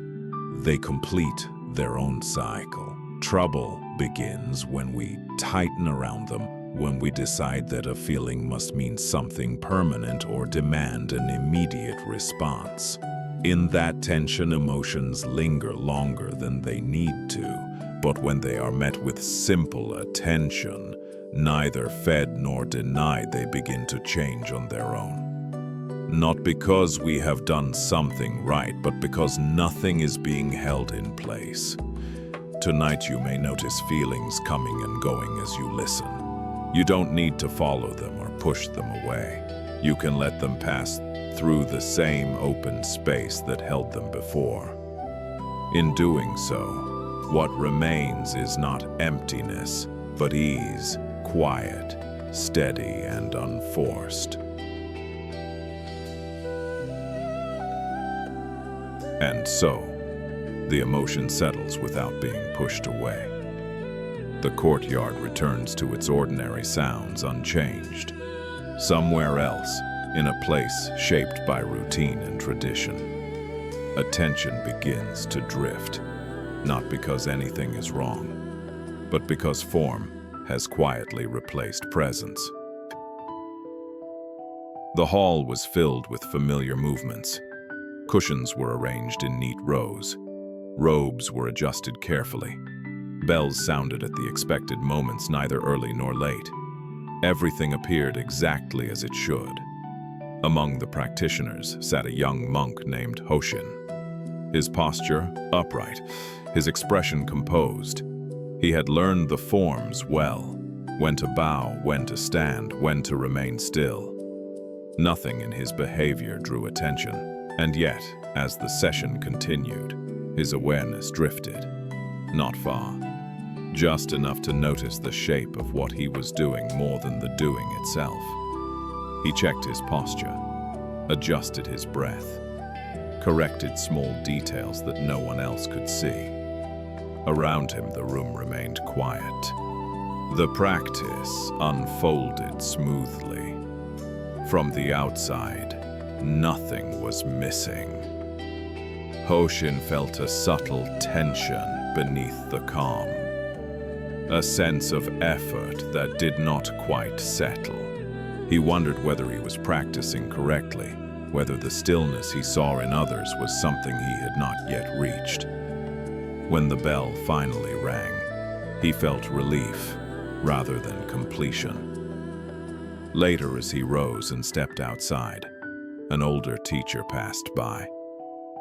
they complete their own cycle. Trouble begins when we tighten around them, when we decide that a feeling must mean something permanent or demand an immediate response. In that tension, emotions linger longer than they need to, but when they are met with simple attention, neither fed nor denied, they begin to change on their own. Not because we have done something right, but because nothing is being held in place. Tonight you may notice feelings coming and going as you listen. You don't need to follow them or push them away. You can let them pass through the same open space that held them before. In doing so, what remains is not emptiness, but ease, quiet, steady, and unforced. And so, the emotion settles without being pushed away. The courtyard returns to its ordinary sounds unchanged. Somewhere else, in a place shaped by routine and tradition, attention begins to drift, not because anything is wrong, but because form has quietly replaced presence. The hall was filled with familiar movements. Cushions were arranged in neat rows. Robes were adjusted carefully. Bells sounded at the expected moments, neither early nor late. Everything appeared exactly as it should. Among the practitioners sat a young monk named Hoshin. His posture upright, his expression composed. He had learned the forms well, when to bow, when to stand, when to remain still. Nothing in his behavior drew attention, and yet, as the session continued, his awareness drifted. Not far, just enough to notice the shape of what he was doing more than the doing itself. He checked his posture, adjusted his breath, corrected small details that no one else could see. Around him, the room remained quiet. The practice unfolded smoothly. From the outside, nothing was missing. Hoshin felt a subtle tension beneath the calm, a sense of effort that did not quite settle. He wondered whether he was practicing correctly, whether the stillness he saw in others was something he had not yet reached. When the bell finally rang, he felt relief rather than completion. Later, as he rose and stepped outside, an older teacher passed by.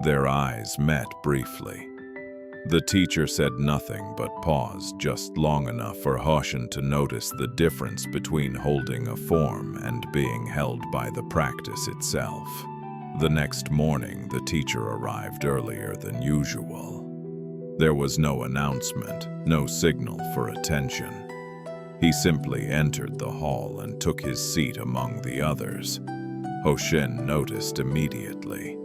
Their eyes met briefly. The teacher said nothing but paused just long enough for Hoshin to notice the difference between holding a form and being held by the practice itself. The next morning, the teacher arrived earlier than usual. There was no announcement, no signal for attention. He simply entered the hall and took his seat among the others. Hoshin noticed immediately.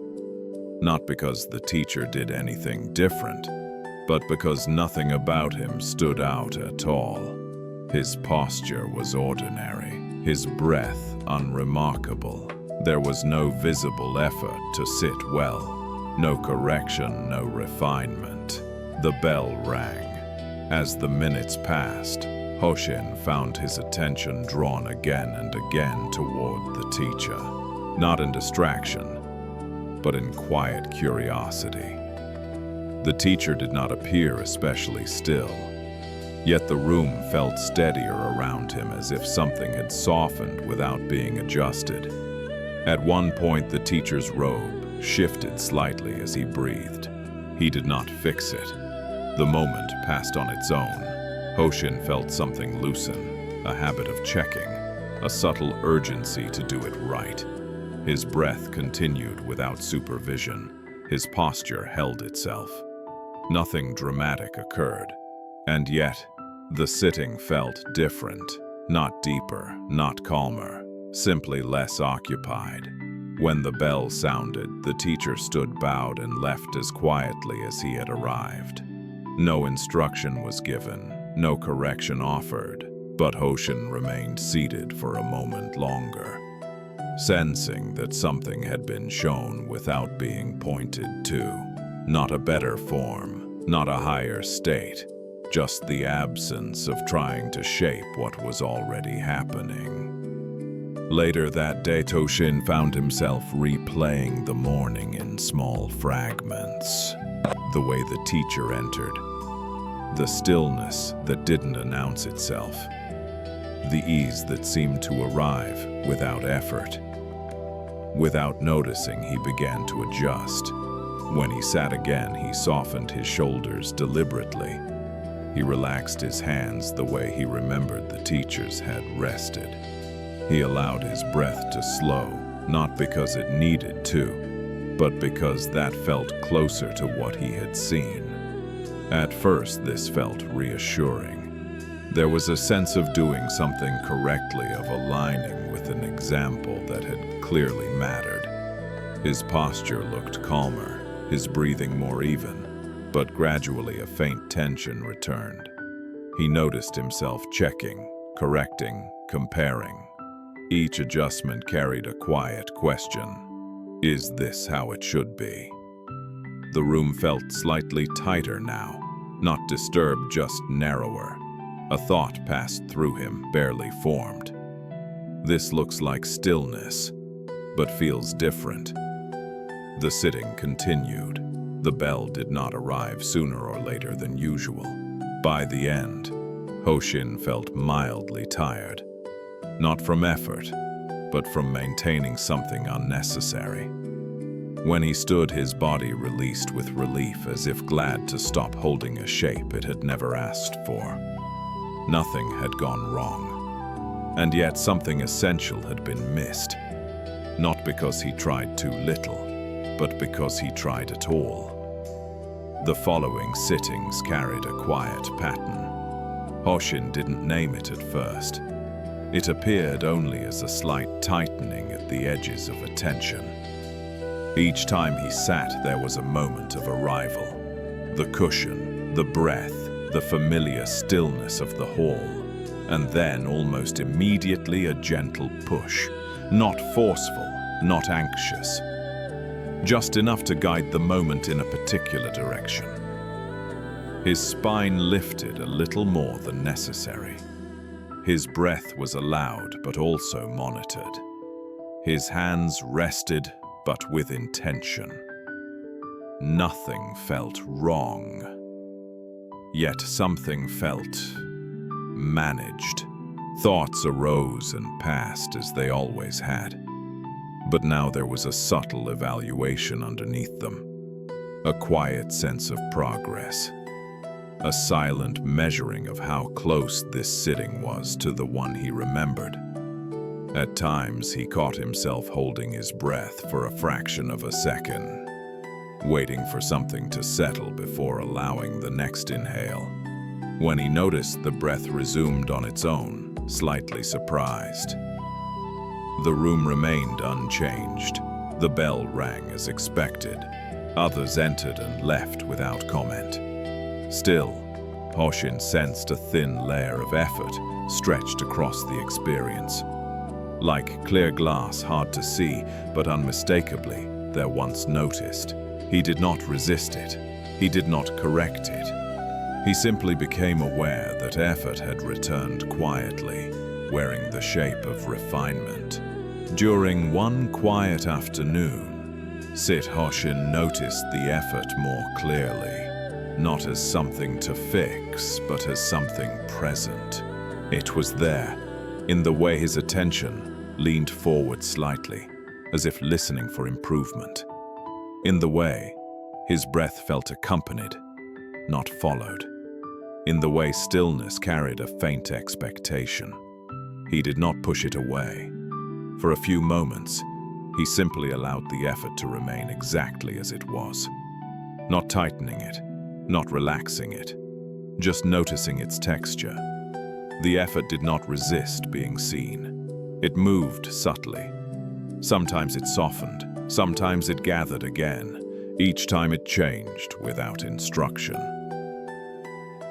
Not because the teacher did anything different, but because nothing about him stood out at all. His posture was ordinary, his breath unremarkable. There was no visible effort to sit well, no correction, no refinement. The bell rang. As the minutes passed, Hoshin found his attention drawn again and again toward the teacher, not in distraction, but in quiet curiosity. The teacher did not appear especially still, yet the room felt steadier around him as if something had softened without being adjusted. At one point, the teacher's robe shifted slightly as he breathed. He did not fix it. The moment passed on its own. Hoshin felt something loosen, a habit of checking, a subtle urgency to do it right. His breath continued without supervision. His posture held itself. Nothing dramatic occurred, and yet the sitting felt different, not deeper, not calmer, simply less occupied. When the bell sounded, the teacher stood bowed and left as quietly as he had arrived. No instruction was given, no correction offered, but Hoshin remained seated for a moment longer, sensing that something had been shown without being pointed to. Not a better form, not a higher state, just the absence of trying to shape what was already happening. Later that day, Hoshin found himself replaying the morning in small fragments. The way the teacher entered, the stillness that didn't announce itself, the ease that seemed to arrive without effort. Without noticing, he began to adjust. When he sat again, he softened his shoulders deliberately. He relaxed his hands the way he remembered the teachers had rested. He allowed his breath to slow, not because it needed to, but because that felt closer to what he had seen. At first, this felt reassuring. There was a sense of doing something correctly, of aligning with an example that had clearly mattered. His posture looked calmer, his breathing more even, but gradually a faint tension returned. He noticed himself checking, correcting, comparing. Each adjustment carried a quiet question. Is this how it should be? The room felt slightly tighter now, not disturbed, just narrower. A thought passed through him, barely formed. This looks like stillness, but feels different. The sitting continued. The bell did not arrive sooner or later than usual. By the end, Hoshin felt mildly tired. Not from effort, but from maintaining something unnecessary. When he stood, his body released with relief, as if glad to stop holding a shape it had never asked for. Nothing had gone wrong, and yet something essential had been missed. Not because he tried too little, but because he tried at all. The following sittings carried a quiet pattern. Hoshin didn't name it at first. It appeared only as a slight tightening at the edges of attention. Each time he sat, there was a moment of arrival. The cushion, the breath, the familiar stillness of the hall, and then almost immediately a gentle push, not forceful, not anxious, just enough to guide the moment in a particular direction. His spine lifted a little more than necessary. His breath was allowed but also monitored. His hands rested but with intention. Nothing felt wrong. Yet something felt managed. Thoughts arose and passed as they always had. But now there was a subtle evaluation underneath them. A quiet sense of progress. A silent measuring of how close this sitting was to the one he remembered. At times, he caught himself holding his breath for a fraction of a second, waiting for something to settle before allowing the next inhale. When he noticed the breath resumed on its own, slightly surprised. The room remained unchanged. The bell rang as expected. Others entered and left without comment. Still, Hoshin sensed a thin layer of effort stretched across the experience. Like clear glass, hard to see, but unmistakably, there once noticed. He did not resist it. He did not correct it. He simply became aware that effort had returned quietly, wearing the shape of refinement. During one quiet afternoon, Hoshin noticed the effort more clearly. Not as something to fix, but as something present. It was there, in the way his attention leaned forward slightly, as if listening for improvement. In the way, his breath felt accompanied, not followed. In the way stillness carried a faint expectation. He did not push it away. For a few moments, he simply allowed the effort to remain exactly as it was, not tightening it, not relaxing it, just noticing its texture. The effort did not resist being seen. It moved subtly. Sometimes it softened, sometimes it gathered again. Each time it changed without instruction.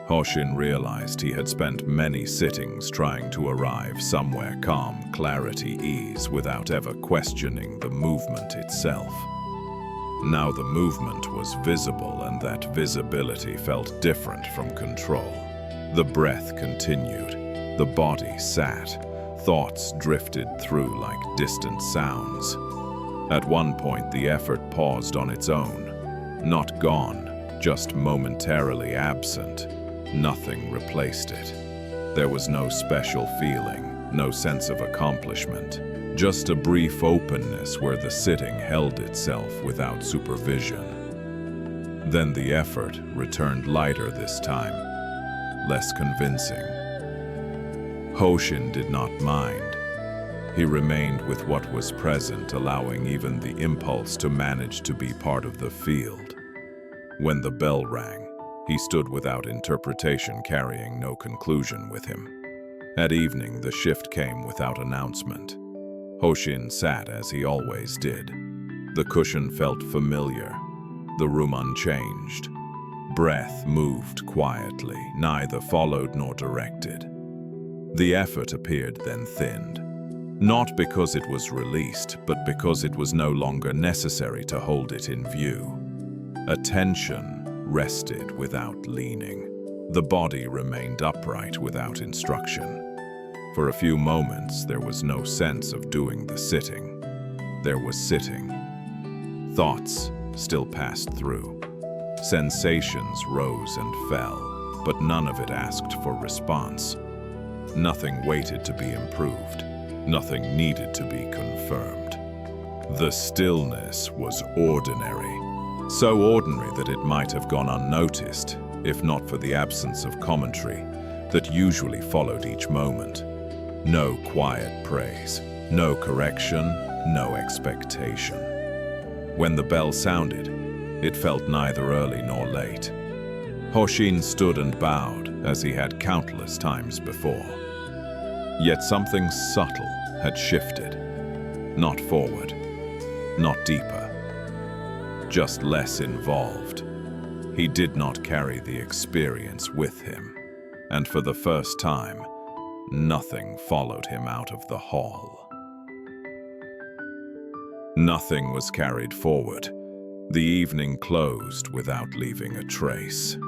Hoshin realized he had spent many sittings trying to arrive somewhere calm, clarity, ease, without ever questioning the movement itself. Now the movement was visible, and that visibility felt different from control. The breath continued. The body sat. Thoughts drifted through like distant sounds. At one point, the effort paused on its own. Not gone, just momentarily absent. Nothing replaced it. There was no special feeling, no sense of accomplishment. Just a brief openness where the sitting held itself without supervision. Then the effort returned lighter this time, less convincing. Hoshin did not mind. He remained with what was present, allowing even the impulse to manage to be part of the field. When the bell rang, he stood without interpretation, carrying no conclusion with him. At evening, the shift came without announcement. Hoshin sat as he always did. The cushion felt familiar, the room unchanged. Breath moved quietly, neither followed nor directed. The effort appeared then thinned, not because it was released, but because it was no longer necessary to hold it in view. Attention rested without leaning. The body remained upright without instruction. For a few moments, there was no sense of doing the sitting. There was sitting. Thoughts still passed through. Sensations rose and fell, but none of it asked for response. Nothing waited to be improved. Nothing needed to be confirmed. The stillness was ordinary. So ordinary that it might have gone unnoticed, if not for the absence of commentary that usually followed each moment. No quiet praise, no correction, no expectation. When the bell sounded, it felt neither early nor late. Hoshin stood and bowed as he had countless times before. Yet something subtle had shifted. Not forward, not deeper, just less involved. He did not carry the experience with him, and for the first time, nothing followed him out of the hall. Nothing was carried forward. The evening closed without leaving a trace.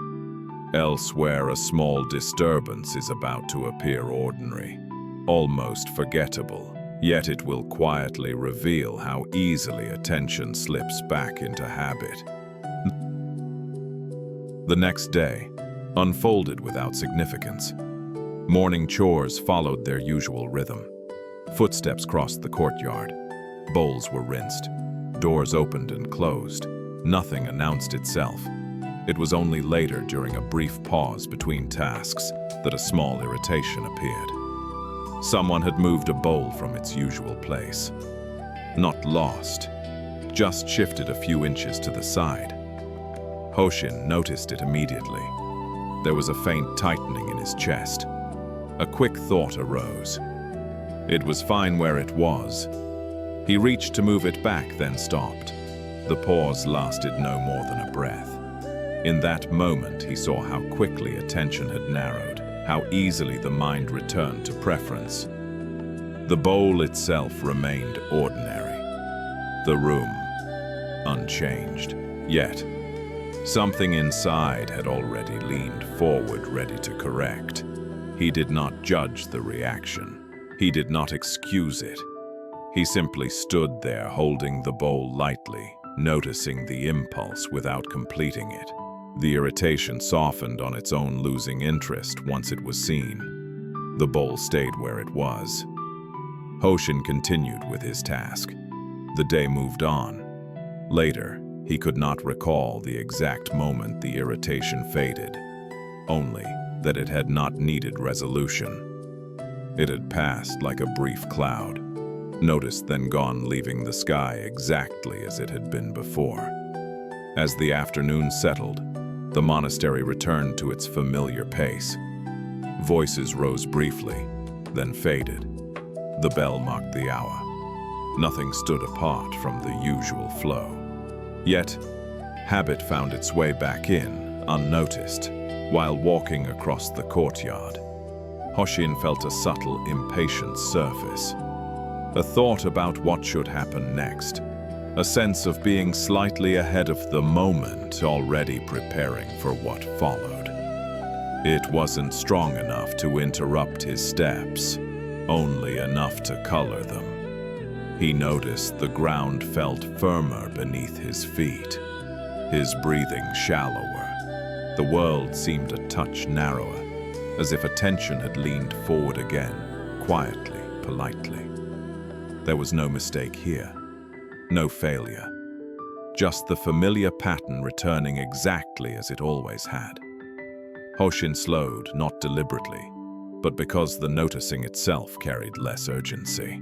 Elsewhere, a small disturbance is about to appear ordinary, almost forgettable, yet it will quietly reveal how easily attention slips back into habit. The next day unfolded without significance. Morning chores followed their usual rhythm. Footsteps crossed the courtyard. Bowls were rinsed. Doors opened and closed. Nothing announced itself. It was only later, during a brief pause between tasks, that a small irritation appeared. Someone had moved a bowl from its usual place. Not lost, just shifted a few inches to the side. Hoshin noticed it immediately. There was a faint tightening in his chest. A quick thought arose. It was fine where it was. He reached to move it back, then stopped. The pause lasted no more than a breath. In that moment, he saw how quickly attention had narrowed, how easily the mind returned to preference. The bowl itself remained ordinary. The room, unchanged. Yet, something inside had already leaned forward, ready to correct. He did not judge the reaction. He did not excuse it. He simply stood there, holding the bowl lightly, noticing the impulse without completing it. The irritation softened on its own, losing interest once it was seen. The bowl stayed where it was. Hoshin continued with his task. The day moved on. Later, he could not recall the exact moment the irritation faded, only that it had not needed resolution. It had passed like a brief cloud, noticed then gone, leaving the sky exactly as it had been before. As the afternoon settled, the monastery returned to its familiar pace. Voices rose briefly, then faded. The bell marked the hour. Nothing stood apart from the usual flow. Yet, habit found its way back in, unnoticed. While walking across the courtyard, Hoshin felt a subtle, impatient surface. A thought about what should happen next. A sense of being slightly ahead of the moment, already preparing for what followed. It wasn't strong enough to interrupt his steps, only enough to color them. He noticed the ground felt firmer beneath his feet, his breathing shallower. The world seemed a touch narrower, as if attention had leaned forward again, quietly, politely. There was no mistake here, no failure, just the familiar pattern returning exactly as it always had. Hoshin slowed, not deliberately, but because the noticing itself carried less urgency.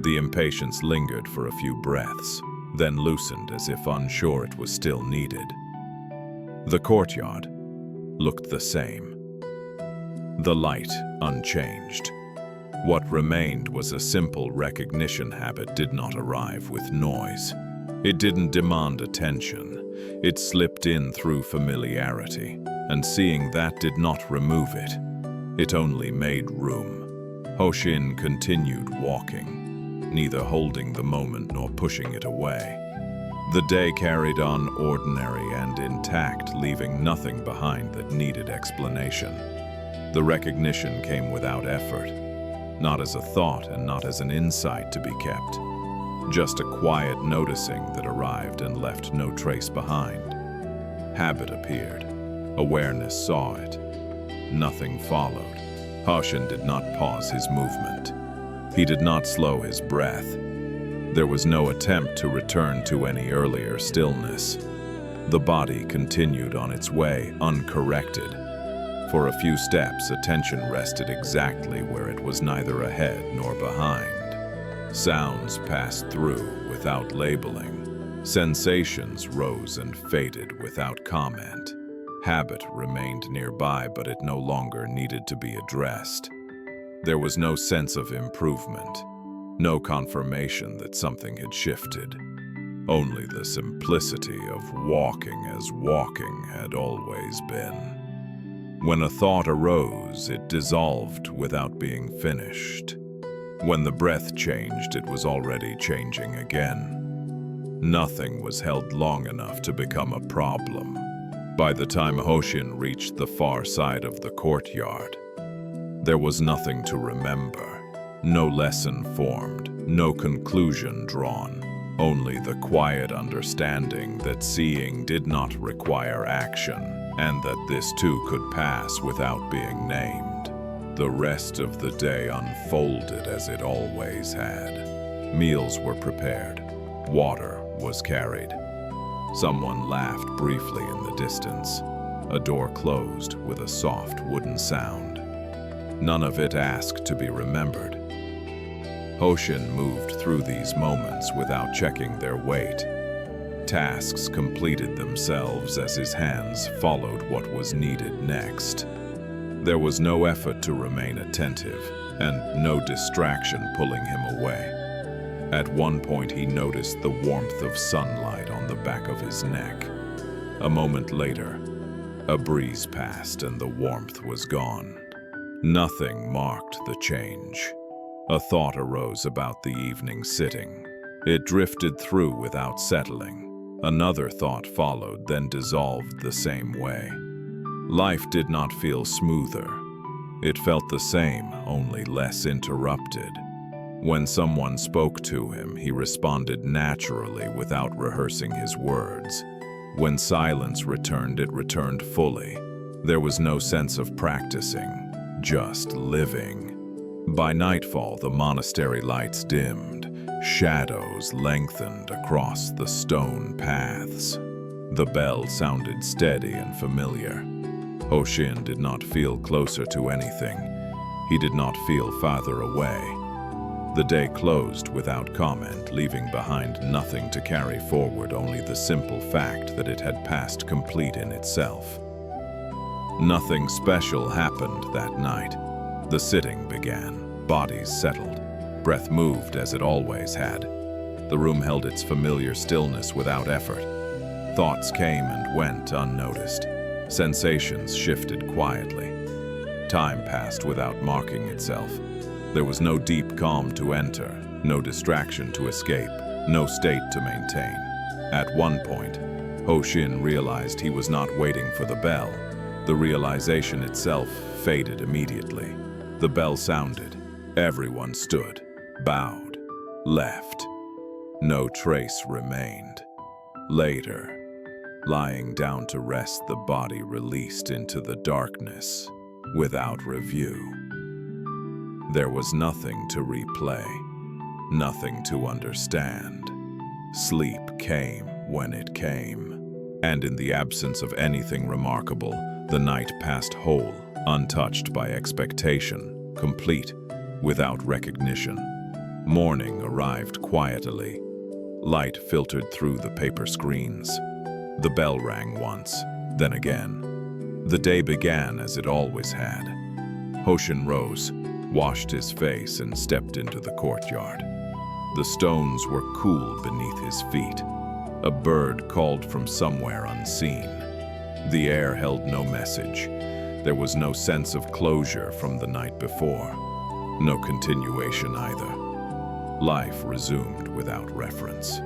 The impatience lingered for a few breaths, then loosened as if unsure it was still needed. The courtyard looked the same. The light unchanged. What remained was a simple recognition. Habit did not arrive with noise. It didn't demand attention. It slipped in through familiarity, and seeing that did not remove it. It only made room. Hoshin continued walking, neither holding the moment nor pushing it away. The day carried on ordinary and intact, leaving nothing behind that needed explanation. The recognition came without effort, not as a thought and not as an insight to be kept. Just a quiet noticing that arrived and left no trace behind. Habit appeared. Awareness saw it. Nothing followed. Hoshin did not pause his movement. He did not slow his breath. There was no attempt to return to any earlier stillness. The body continued on its way, uncorrected. For a few steps, attention rested exactly where it was, neither ahead nor behind. Sounds passed through without labeling. Sensations rose and faded without comment. Habit remained nearby, but it no longer needed to be addressed. There was no sense of improvement, no confirmation that something had shifted. Only the simplicity of walking as walking had always been. When a thought arose, it dissolved without being finished. When the breath changed, it was already changing again. Nothing was held long enough to become a problem. By the time Hoshin reached the far side of the courtyard, there was nothing to remember, no lesson formed, no conclusion drawn. Only the quiet understanding that seeing did not require action, and that this too could pass without being named. The rest of the day unfolded as it always had. Meals were prepared. Water was carried. Someone laughed briefly in the distance. A door closed with a soft wooden sound. None of it asked to be remembered. Hoshin moved through these moments without checking their weight. Tasks completed themselves as his hands followed what was needed next. There was no effort to remain attentive, and no distraction pulling him away. At one point he noticed the warmth of sunlight on the back of his neck. A moment later, a breeze passed and the warmth was gone. Nothing marked the change. A thought arose about the evening sitting. It drifted through without settling. Another thought followed, then dissolved the same way. Life did not feel smoother. It felt the same, only less interrupted. When someone spoke to him, he responded naturally without rehearsing his words. When silence returned, it returned fully. There was no sense of practicing, just living. By nightfall, the monastery lights dimmed. Shadows lengthened across the stone paths. The bell sounded steady and familiar. Hoshin did not feel closer to anything. He did not feel farther away. The day closed without comment, leaving behind nothing to carry forward, only the simple fact that it had passed complete in itself. Nothing special happened that night. The sitting began. Bodies settled. Breath moved as it always had. The room held its familiar stillness without effort. Thoughts came and went unnoticed. Sensations shifted quietly. Time passed without marking itself. There was no deep calm to enter, no distraction to escape, no state to maintain. At one point, Hoshin realized he was not waiting for the bell. The realization itself faded immediately. The bell sounded. Everyone stood, bowed, left. No trace remained. Later, lying down to rest, the body released into the darkness without review. There was nothing to replay, nothing to understand. Sleep came when it came, and in the absence of anything remarkable, the night passed whole, untouched by expectation, complete, without recognition. Morning arrived quietly. Light filtered through the paper screens. The bell rang once, then again. The day began as it always had. Hoshin rose, washed his face, and stepped into the courtyard. The stones were cool beneath his feet. A bird called from somewhere unseen. The air held no message. There was no sense of closure from the night before. No continuation either. Life resumed without reference.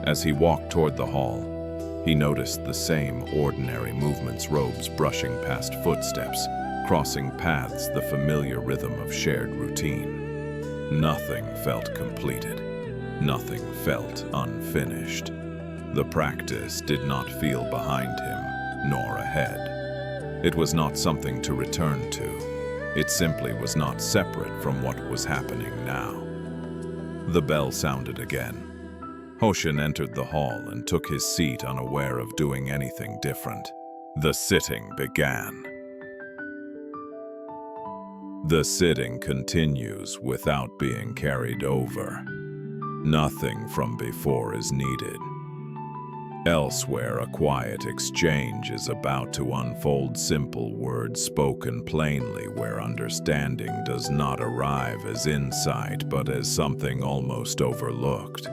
As he walked toward the hall, he noticed the same ordinary movements, robes brushing past footsteps, crossing paths, the familiar rhythm of shared routine. Nothing felt completed. Nothing felt unfinished. The practice did not feel behind him, nor ahead. It was not something to return to. It simply was not separate from what was happening now. The bell sounded again. Hoshin entered the hall and took his seat, unaware of doing anything different. The sitting began. The sitting continues without being carried over. Nothing from before is needed. Elsewhere, a quiet exchange is about to unfold, simple words spoken plainly, where understanding does not arrive as insight but as something almost overlooked.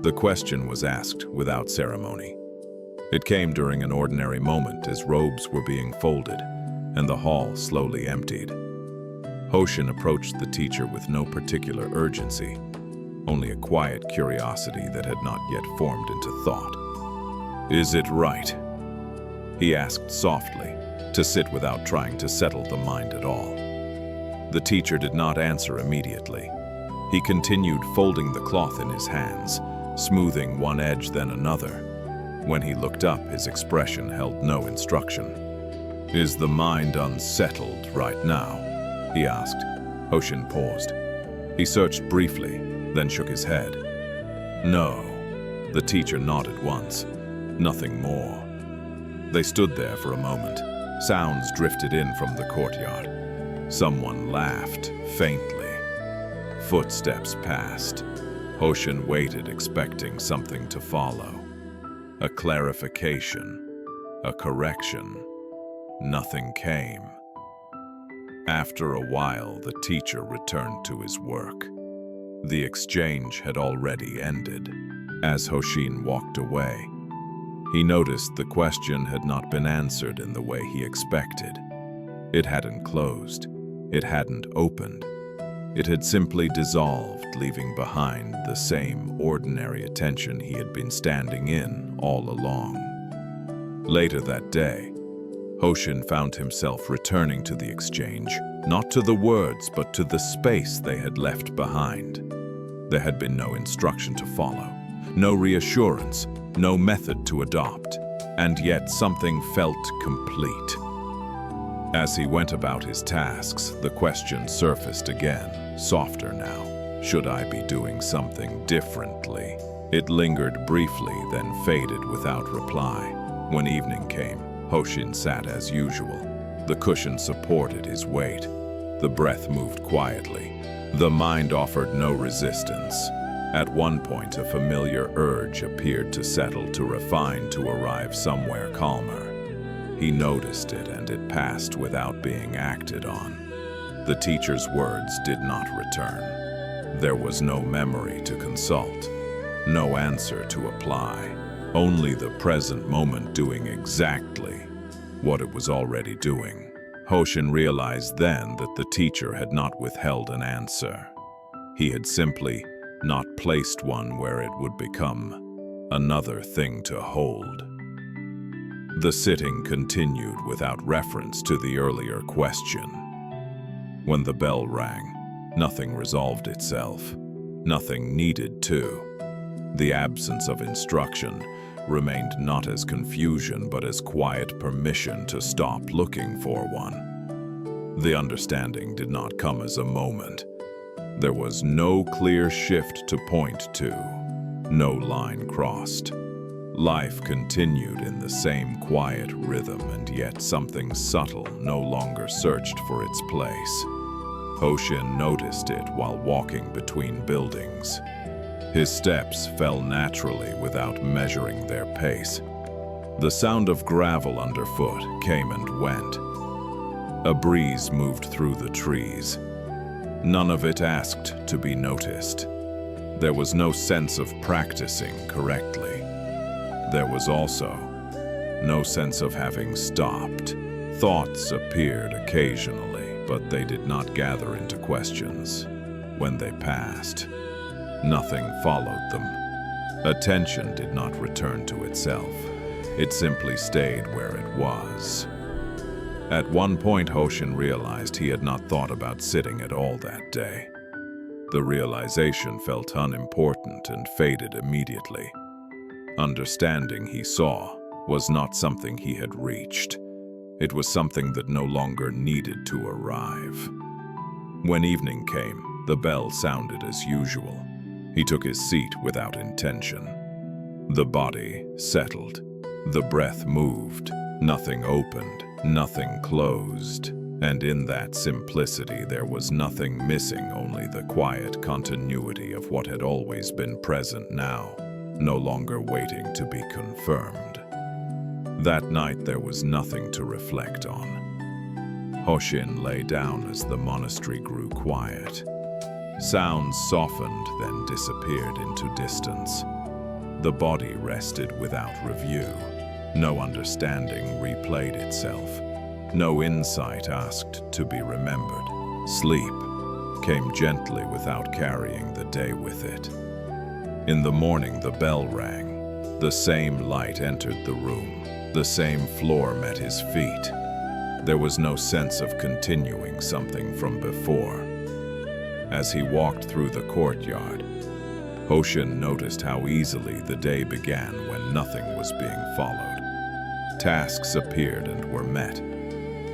The question was asked without ceremony. It came during an ordinary moment as robes were being folded and the hall slowly emptied. Hoshin approached the teacher with no particular urgency, only a quiet curiosity that had not yet formed into thought. "Is it right?" he asked softly, to sit without trying to settle the mind at all. The teacher did not answer immediately. He continued folding the cloth in his hands, smoothing one edge then another. When he looked up, his expression held no instruction. "Is the mind unsettled right now?" he asked. Hoshin paused. He searched briefly, then shook his head. "No." The teacher nodded once. Nothing more. They stood there for a moment. Sounds drifted in from the courtyard. Someone laughed, faintly. Footsteps passed. Hoshin waited, expecting something to follow. A clarification, a correction. Nothing came. After a while, the teacher returned to his work. The exchange had already ended. As Hoshin walked away, he noticed the question had not been answered in the way he expected. It hadn't closed. It hadn't opened. It had simply dissolved, leaving behind the same ordinary attention he had been standing in all along. Later that day, Hoshin found himself returning to the exchange, not to the words, but to the space they had left behind. There had been no instruction to follow, no reassurance, no method to adopt, and yet something felt complete. As he went about his tasks, the question surfaced again, softer now. Should I be doing something differently? It lingered briefly, then faded without reply. When evening came, Hoshin sat as usual. The cushion supported his weight. The breath moved quietly. The mind offered no resistance. At one point, a familiar urge appeared to settle, to refine, to arrive somewhere calmer. He noticed it, and it passed without being acted on. The teacher's words did not return. There was no memory to consult, no answer to apply, only the present moment doing exactly what it was already doing. Hoshin realized then that the teacher had not withheld an answer. He had simply not placed one where it would become another thing to hold. The sitting continued without reference to the earlier question. When the bell rang, nothing resolved itself. Nothing needed to. The absence of instruction remained not as confusion but as quiet permission to stop looking for one. The understanding did not come as a moment. There was no clear shift to point to, no line crossed. Life continued in the same quiet rhythm, and yet something subtle no longer searched for its place. Hoshin noticed it while walking between buildings. His steps fell naturally without measuring their pace. The sound of gravel underfoot came and went. A breeze moved through the trees. None of it asked to be noticed. There was no sense of practicing correctly. There was also no sense of having stopped. Thoughts appeared occasionally, but they did not gather into questions. When they passed, nothing followed them. Attention did not return to itself. It simply stayed where it was. At one point, Hoshin realized he had not thought about sitting at all that day. The realization felt unimportant and faded immediately. Understanding, he saw, was not something he had reached. It was something that no longer needed to arrive. When evening came, the bell sounded as usual. He took his seat without intention. The body settled. The breath moved. Nothing opened. Nothing closed. And in that simplicity there was nothing missing, only the quiet continuity of what had always been present now. no longer waiting to be confirmed. That night there was nothing to reflect on. Hoshin lay down as the monastery grew quiet. Sounds softened, then disappeared into distance. The body rested without review. No understanding replayed itself. No insight asked to be remembered. Sleep came gently without carrying the day with it. In the morning the bell rang. The same light entered the room. The same floor met his feet. There was no sense of continuing something from before. As he walked through the courtyard, Hoshin noticed how easily the day began when nothing was being followed. Tasks appeared and were met.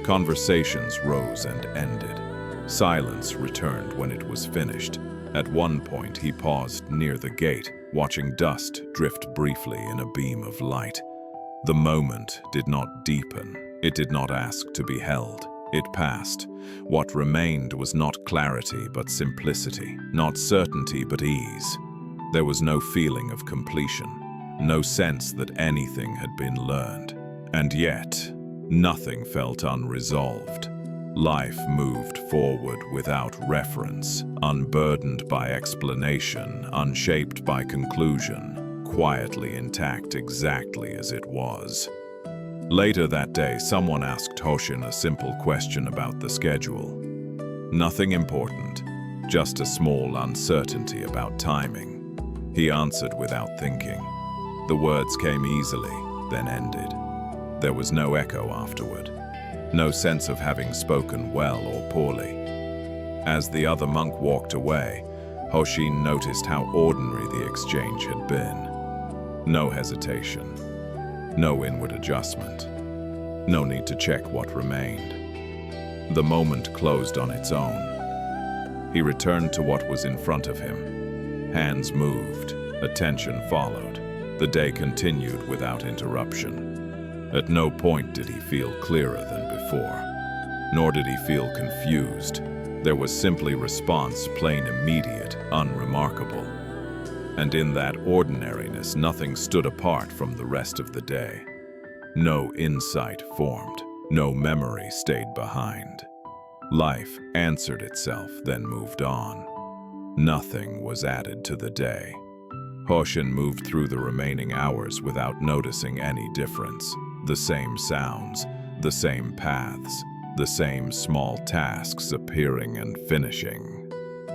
Conversations rose and ended. Silence returned when it was finished. At one point he paused near the gate, watching dust drift briefly in a beam of light. The moment did not deepen. It did not ask to be held. It passed. What remained was not clarity but simplicity, not certainty but ease. There was no feeling of completion, no sense that anything had been learned. And yet, nothing felt unresolved. Life moved forward without reference, unburdened by explanation, unshaped by conclusion, quietly intact exactly as it was. Later that day, someone asked Hoshin a simple question about the schedule. Nothing important, just a small uncertainty about timing. He answered without thinking. The words came easily, then ended. There was no echo afterward, no sense of having spoken well or poorly. As the other monk walked away, Hoshin noticed how ordinary the exchange had been. No hesitation, no inward adjustment, no need to check what remained. The moment closed on its own. He returned to what was in front of him. Hands moved, attention followed. The day continued without interruption. At no point did he feel clearer than before, nor did he feel confused. There was simply response, plain, immediate, unremarkable. And in that ordinariness, nothing stood apart from the rest of the day. No insight formed, no memory stayed behind. Life answered itself, then moved on. Nothing was added to the day. Hoshin moved through the remaining hours without noticing any difference. The same sounds, the same paths, the same small tasks appearing and finishing.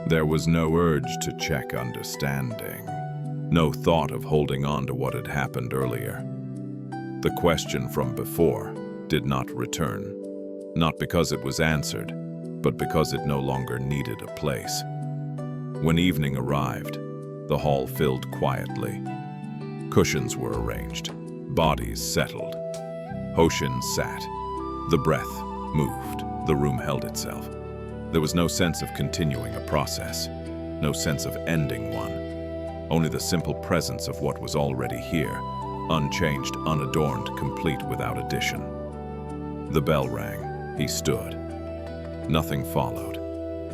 There was no urge to check understanding, no thought of holding on to what had happened earlier. The question from before did not return, not because it was answered, but because it no longer needed a place. When evening arrived, the hall filled quietly. Cushions were arranged, bodies settled. Hoshin sat. The breath moved. The room held itself. There was no sense of continuing a process, no sense of ending one. Only the simple presence of what was already here, unchanged, unadorned, complete without addition. The bell rang. He stood. Nothing followed.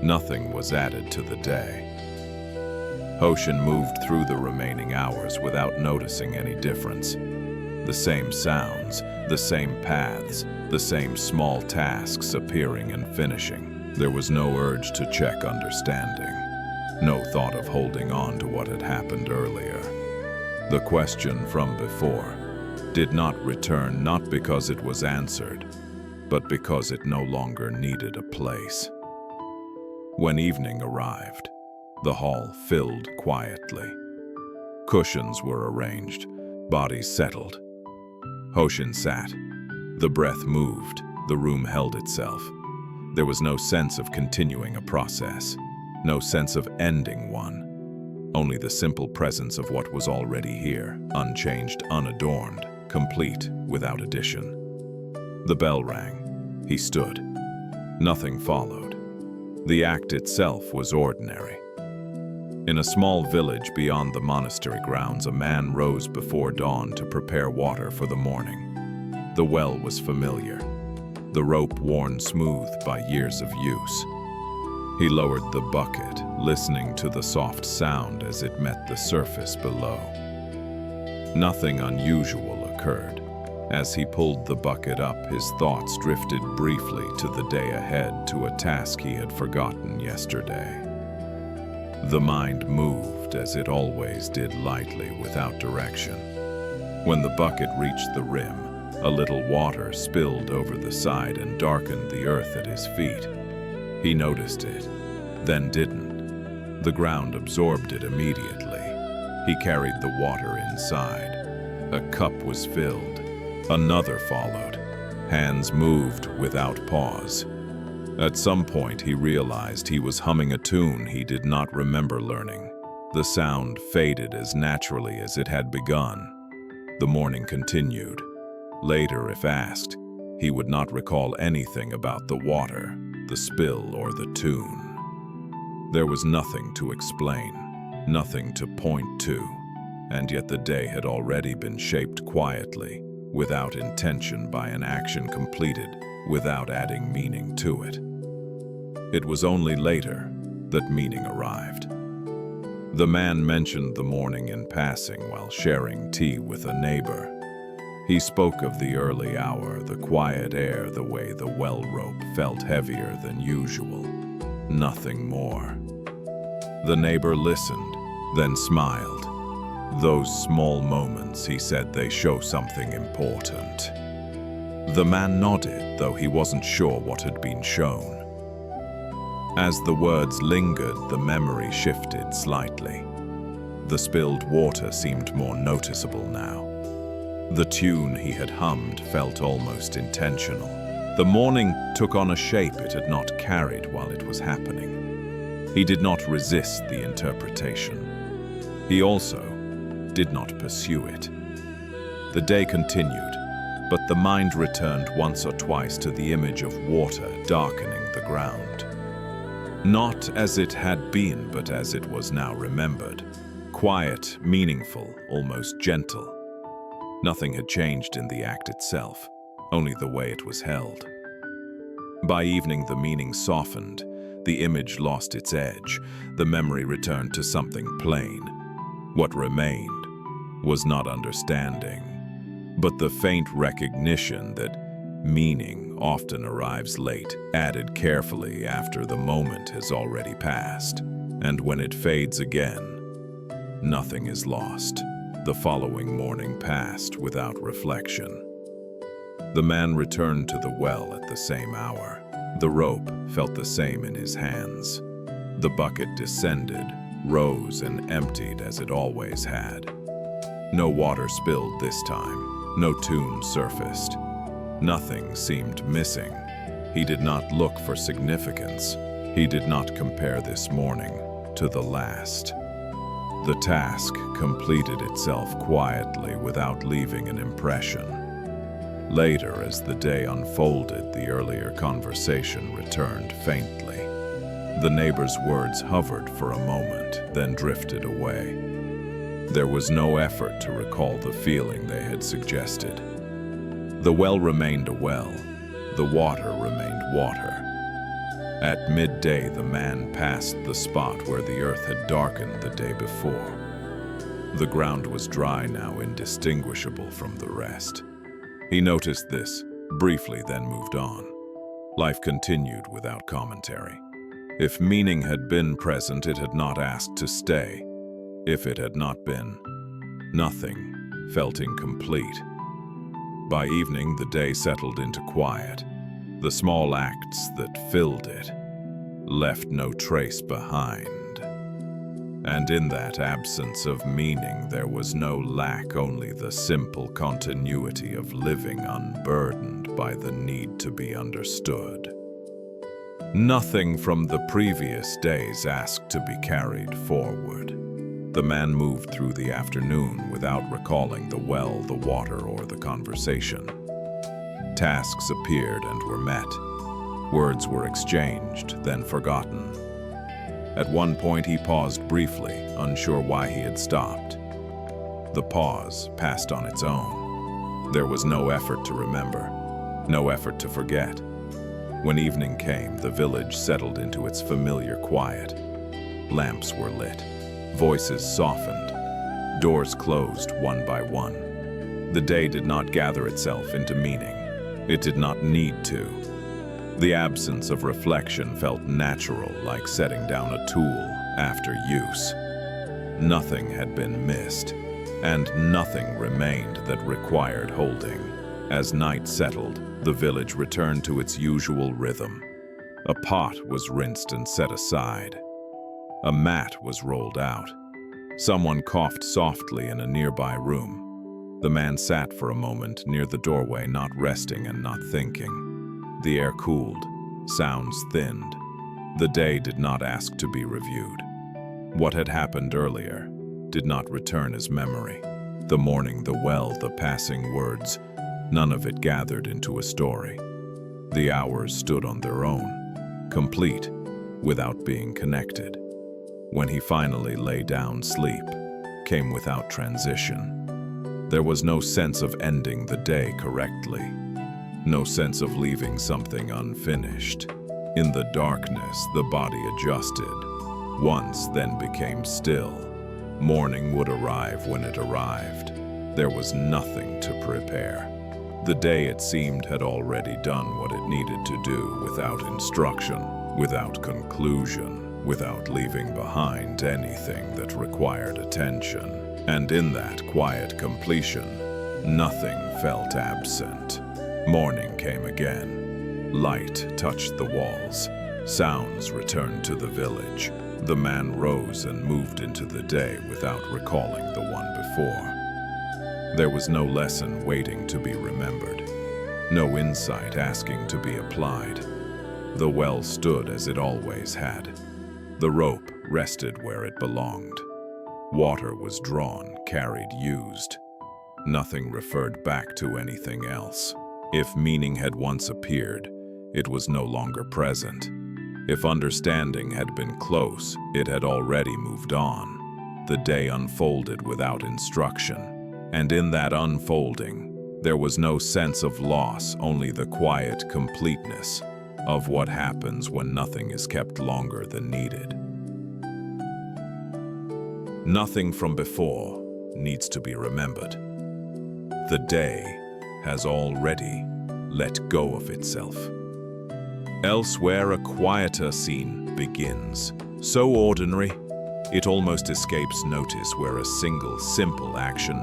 Nothing was added to the day. Hoshin moved through the remaining hours without noticing any difference. The same sounds, the same paths, the same small tasks appearing and finishing. There was no urge to check understanding, no thought of holding on to what had happened earlier. The question from before did not return, not because it was answered, but because it no longer needed a place. When evening arrived, the hall filled quietly. Cushions were arranged, bodies settled. Hoshin sat. The breath moved, the room held itself. There was no sense of continuing a process, no sense of ending one. Only the simple presence of what was already here, unchanged, unadorned, complete, without addition. The bell rang. He stood. Nothing followed. The act itself was ordinary. In a small village beyond the monastery grounds, a man rose before dawn to prepare water for the morning. The well was familiar, the rope worn smooth by years of use. He lowered the bucket, listening to the soft sound as it met the surface below. Nothing unusual occurred. As he pulled the bucket up, his thoughts drifted briefly to the day ahead, to a task he had forgotten yesterday. The mind moved as it always did, lightly, without direction. When the bucket reached the rim, a little water spilled over the side and darkened the earth at his feet. He noticed it, then didn't. The ground absorbed it immediately. He carried the water inside. A cup was filled. Another followed. Hands moved without pause. At some point, he realized he was humming a tune he did not remember learning. The sound faded as naturally as it had begun. The morning continued. Later, if asked, he would not recall anything about the water, the spill, or the tune. There was nothing to explain, nothing to point to, and yet the day had already been shaped quietly, without intention, by an action completed, without adding meaning to it. It was only later that meaning arrived. The man mentioned the morning in passing while sharing tea with a neighbor. He spoke of the early hour, the quiet air, the way the well rope felt heavier than usual. Nothing more. The neighbor listened, then smiled. Those small moments, he said, they show something important. The man nodded, though he wasn't sure what had been shown. As the words lingered, the memory shifted slightly. The spilled water seemed more noticeable now. The tune he had hummed felt almost intentional. The morning took on a shape it had not carried while it was happening. He did not resist the interpretation. He also did not pursue it. The day continued, but the mind returned once or twice to the image of water darkening the ground. Not as it had been, but as it was now remembered. Quiet, meaningful, almost gentle. Nothing had changed in the act itself, only the way it was held. By evening, the meaning softened, the image lost its edge, the memory returned to something plain. What remained was not understanding, but the faint recognition that meaning often arrives late, added carefully after the moment has already passed. And when it fades again, nothing is lost. The following morning passed without reflection. The man returned to the well at the same hour. The rope felt the same in his hands. The bucket descended, rose, and emptied as it always had. No water spilled this time. No tune surfaced. Nothing seemed missing. He did not look for significance. He did not compare this morning to the last. The task completed itself quietly without leaving an impression. Later, as the day unfolded, the earlier conversation returned faintly. The neighbor's words hovered for a moment, then drifted away. There was no effort to recall the feeling they had suggested. The well remained a well. The water remained water. At midday, the man passed the spot where the earth had darkened the day before. The ground was dry now, indistinguishable from the rest. He noticed this briefly, then moved on. Life continued without commentary. If meaning had been present, it had not asked to stay. If it had not been, nothing felt incomplete. By evening, the day settled into quiet. The small acts that filled it left no trace behind. And in that absence of meaning, there was no lack, only the simple continuity of living unburdened by the need to be understood. Nothing from the previous days asked to be carried forward. The man moved through the afternoon without recalling the well, the water, or the conversation. Tasks appeared and were met. Words were exchanged, then forgotten. At one point he paused briefly, unsure why he had stopped. The pause passed on its own. There was no effort to remember, no effort to forget. When evening came, the village settled into its familiar quiet. Lamps were lit. Voices softened. Doors closed one by one. The day did not gather itself into meaning. It did not need to. The absence of reflection felt natural, like setting down a tool after use. Nothing had been missed, and nothing remained that required holding. As night settled, the village returned to its usual rhythm. A pot was rinsed and set aside. A mat was rolled out. Someone coughed softly in a nearby room. The man sat for a moment near the doorway, not resting and not thinking. The air cooled, sounds thinned. The day did not ask to be reviewed. What had happened earlier did not return as memory. The morning, the well, the passing words, none of it gathered into a story. The hours stood on their own, complete, without being connected. When he finally lay down, sleep came without transition. There was no sense of ending the day correctly, no sense of leaving something unfinished. In the darkness, the body adjusted, once then became still. Morning would arrive when it arrived. There was nothing to prepare. The day, it seemed, had already done what it needed to do without instruction, without conclusion, without leaving behind anything that required attention. And in that quiet completion, nothing felt absent. Morning came again. Light touched the walls. Sounds returned to the village. The man rose and moved into the day without recalling the one before. There was no lesson waiting to be remembered, no insight asking to be applied. The well stood as it always had. The rope rested where it belonged. Water was drawn, carried, used. Nothing referred back to anything else. If meaning had once appeared, it was no longer present. If understanding had been close, it had already moved on. The day unfolded without instruction, and in that unfolding, there was no sense of loss, only the quiet completeness of what happens when nothing is kept longer than needed. Nothing from before needs to be remembered. The day has already let go of itself. Elsewhere, a quieter scene begins. So ordinary, it almost escapes notice, where a single, simple action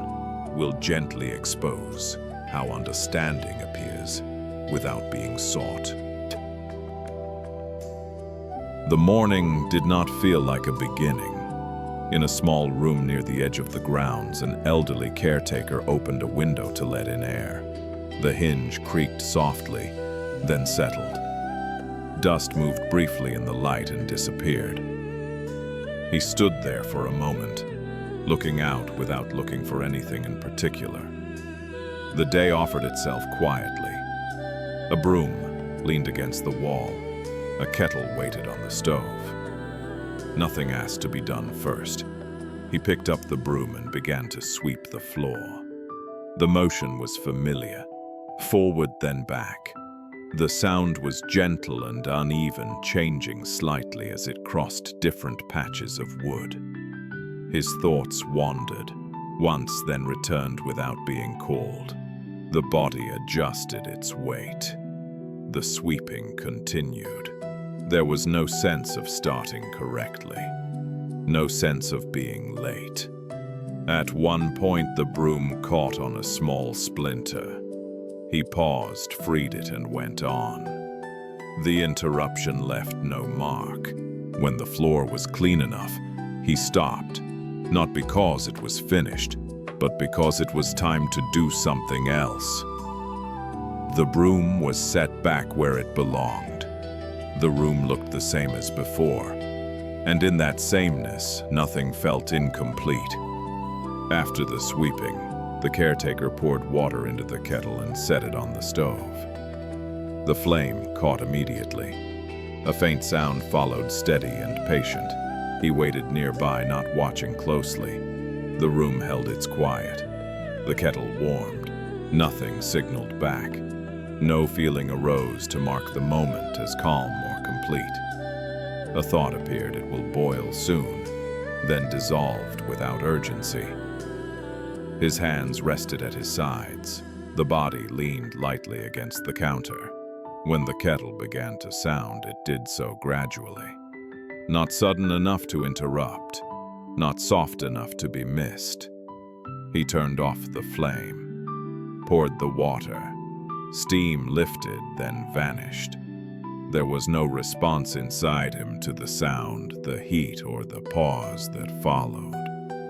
will gently expose how understanding appears without being sought. The morning did not feel like a beginning. In a small room near the edge of the grounds, an elderly caretaker opened a window to let in air. The hinge creaked softly, then settled. Dust moved briefly in the light and disappeared. He stood there for a moment, looking out without looking for anything in particular. The day offered itself quietly. A broom leaned against the wall. A kettle waited on the stove. Nothing asked to be done first. He picked up the broom and began to sweep the floor. The motion was familiar, forward then back. The sound was gentle and uneven, changing slightly as it crossed different patches of wood. His thoughts wandered, once then returned without being called. The body adjusted its weight. The sweeping continued. There was no sense of starting correctly, no sense of being late. At one point, the broom caught on a small splinter. He paused, freed it, and went on. The interruption left no mark. When the floor was clean enough, he stopped, not because it was finished, but because it was time to do something else. The broom was set back where it belonged. The room looked the same as before, and in that sameness, nothing felt incomplete. After the sweeping, the caretaker poured water into the kettle and set it on the stove. The flame caught immediately. A faint sound followed, steady and patient. He waited nearby, not watching closely. The room held its quiet. The kettle warmed. Nothing signaled back. No feeling arose to mark the moment as calm or complete. A thought appeared, it will boil soon, then dissolved without urgency. His hands rested at his sides. The body leaned lightly against the counter. When the kettle began to sound, it did so gradually. Not sudden enough to interrupt, not soft enough to be missed. He turned off the flame, poured the water. Steam lifted, then vanished. There was no response inside him to the sound, the heat, or the pause that followed.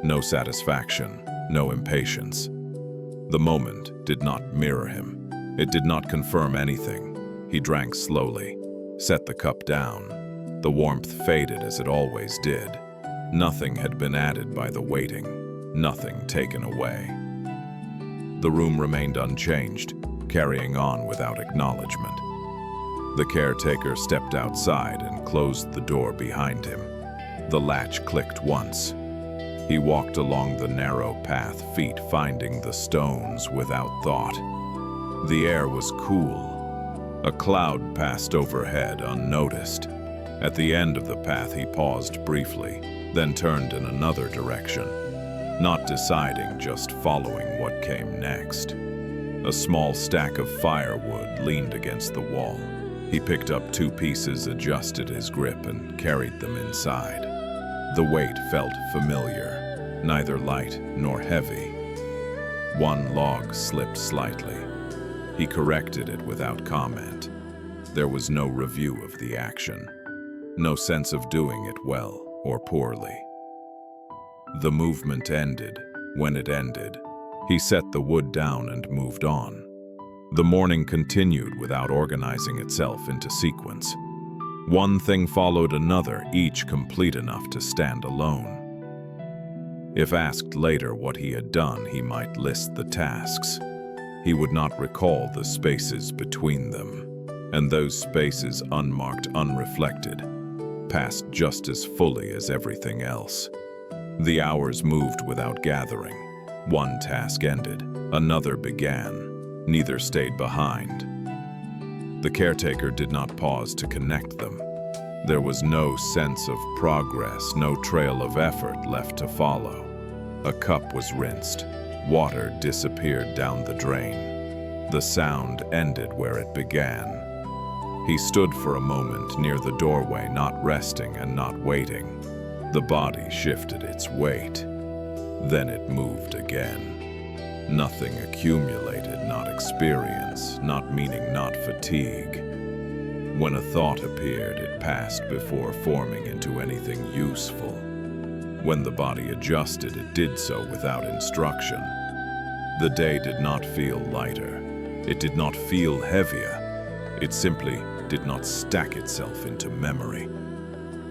No satisfaction, no impatience. The moment did not mirror him. It did not confirm anything. He drank slowly, set the cup down. The warmth faded as it always did. Nothing had been added by the waiting, nothing taken away. The room remained unchanged, carrying on without acknowledgement. The caretaker stepped outside and closed the door behind him. The latch clicked once. He walked along the narrow path, feet finding the stones without thought. The air was cool. A cloud passed overhead unnoticed. At the end of the path, he paused briefly, then turned in another direction, not deciding, just following what came next. A small stack of firewood leaned against the wall. He picked up 2 pieces, adjusted his grip, and carried them inside. The weight felt familiar, neither light nor heavy. One log slipped slightly. He corrected it without comment. There was no review of the action, no sense of doing it well or poorly. The movement ended. When it ended, he set the wood down and moved on. The morning continued without organizing itself into sequence. One thing followed another, each complete enough to stand alone. If asked later what he had done, he might list the tasks. He would not recall the spaces between them, and those spaces, unmarked, unreflected, passed just as fully as everything else. The hours moved without gathering. One task ended, another began. Neither stayed behind. The caretaker did not pause to connect them. There was no sense of progress, no trail of effort left to follow. A cup was rinsed. Water disappeared down the drain. The sound ended where it began. He stood for a moment near the doorway, not resting and not waiting. The body shifted its weight. Then it moved again. Nothing accumulated, not experience, not meaning, not fatigue. When a thought appeared, it passed before forming into anything useful. When the body adjusted, it did so without instruction. The day did not feel lighter. It did not feel heavier. It simply did not stack itself into memory.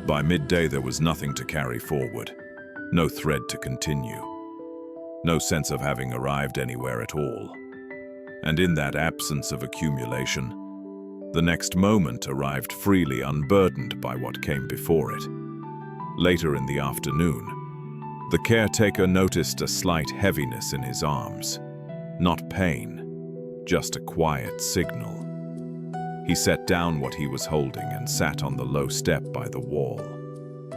By midday, there was nothing to carry forward, no thread to continue, no sense of having arrived anywhere at all. And in that absence of accumulation, the next moment arrived freely, unburdened by what came before it. Later in the afternoon, the caretaker noticed a slight heaviness in his arms. Not pain, just a quiet signal. He set down what he was holding and sat on the low step by the wall.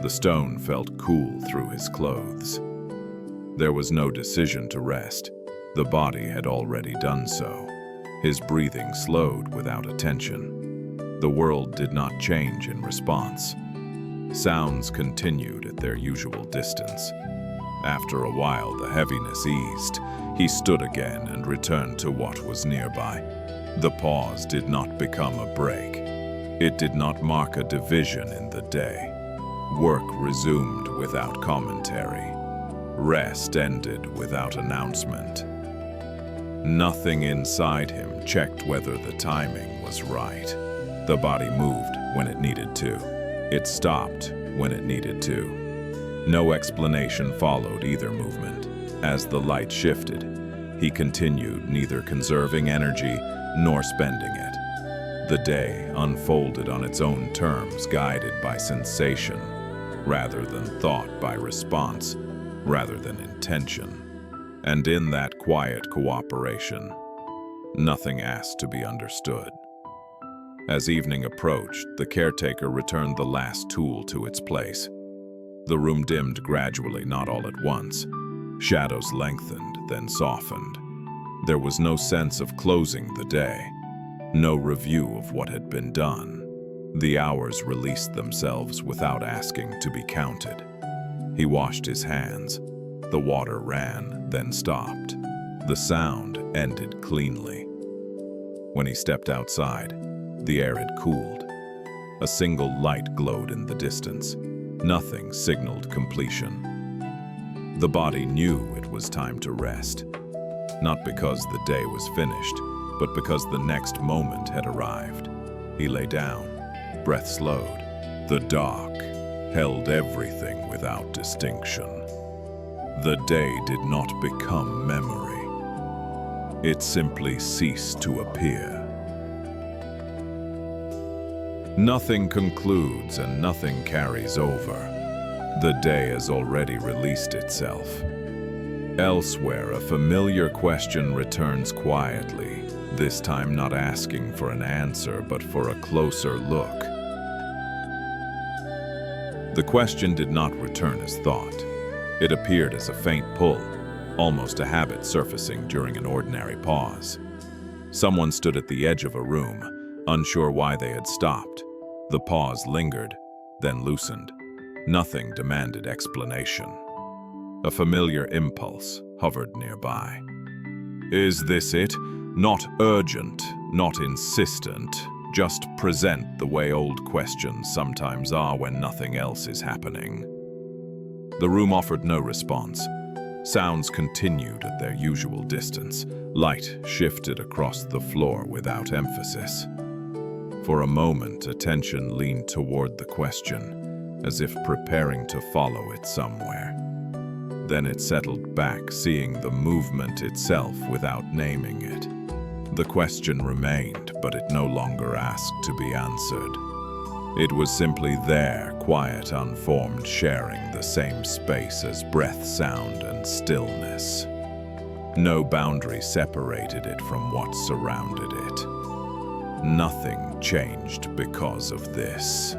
The stone felt cool through his clothes. There was no decision to rest. The body had already done so. His breathing slowed without attention. The world did not change in response. Sounds continued at their usual distance. After a while, the heaviness eased. He stood again and returned to what was nearby. The pause did not become a break. It did not mark a division in the day. Work resumed without commentary. Rest ended without announcement. Nothing inside him checked whether the timing was right. The body moved when it needed to. It stopped when it needed to. No explanation followed either movement. As the light shifted, he continued, neither conserving energy nor spending it. The day unfolded on its own terms, guided by sensation, rather than thought, by response, rather than intention. And in that quiet cooperation, nothing asked to be understood. As evening approached, the caretaker returned the last tool to its place. The room dimmed gradually, not all at once. Shadows lengthened, then softened. There was no sense of closing the day, no review of what had been done. The hours released themselves without asking to be counted. He washed his hands. The water ran, then stopped. The sound ended cleanly. When he stepped outside, the air had cooled. A single light glowed in the distance. Nothing signaled completion. The body knew it was time to rest, not because the day was finished, but because the next moment had arrived. He lay down, breath slowed. The dark held everything without distinction. The day did not become memory. It simply ceased to appear. Nothing concludes and nothing carries over. The day has already released itself. Elsewhere, a familiar question returns quietly, this time not asking for an answer, but for a closer look. The question did not return as thought. It appeared as a faint pull, almost a habit surfacing during an ordinary pause. Someone stood at the edge of a room, unsure why they had stopped. The pause lingered, then loosened. Nothing demanded explanation. A familiar impulse hovered nearby. Is this it? Not urgent, not insistent. Just present the way old questions sometimes are when nothing else is happening. The room offered no response. Sounds continued at their usual distance. Light shifted across the floor without emphasis. For a moment, attention leaned toward the question, as if preparing to follow it somewhere. Then it settled back, seeing the movement itself without naming it. The question remained, but it no longer asked to be answered. It was simply there, quiet, unformed, sharing the same space as breath, sound, and stillness. No boundary separated it from what surrounded it. Nothing changed because of this.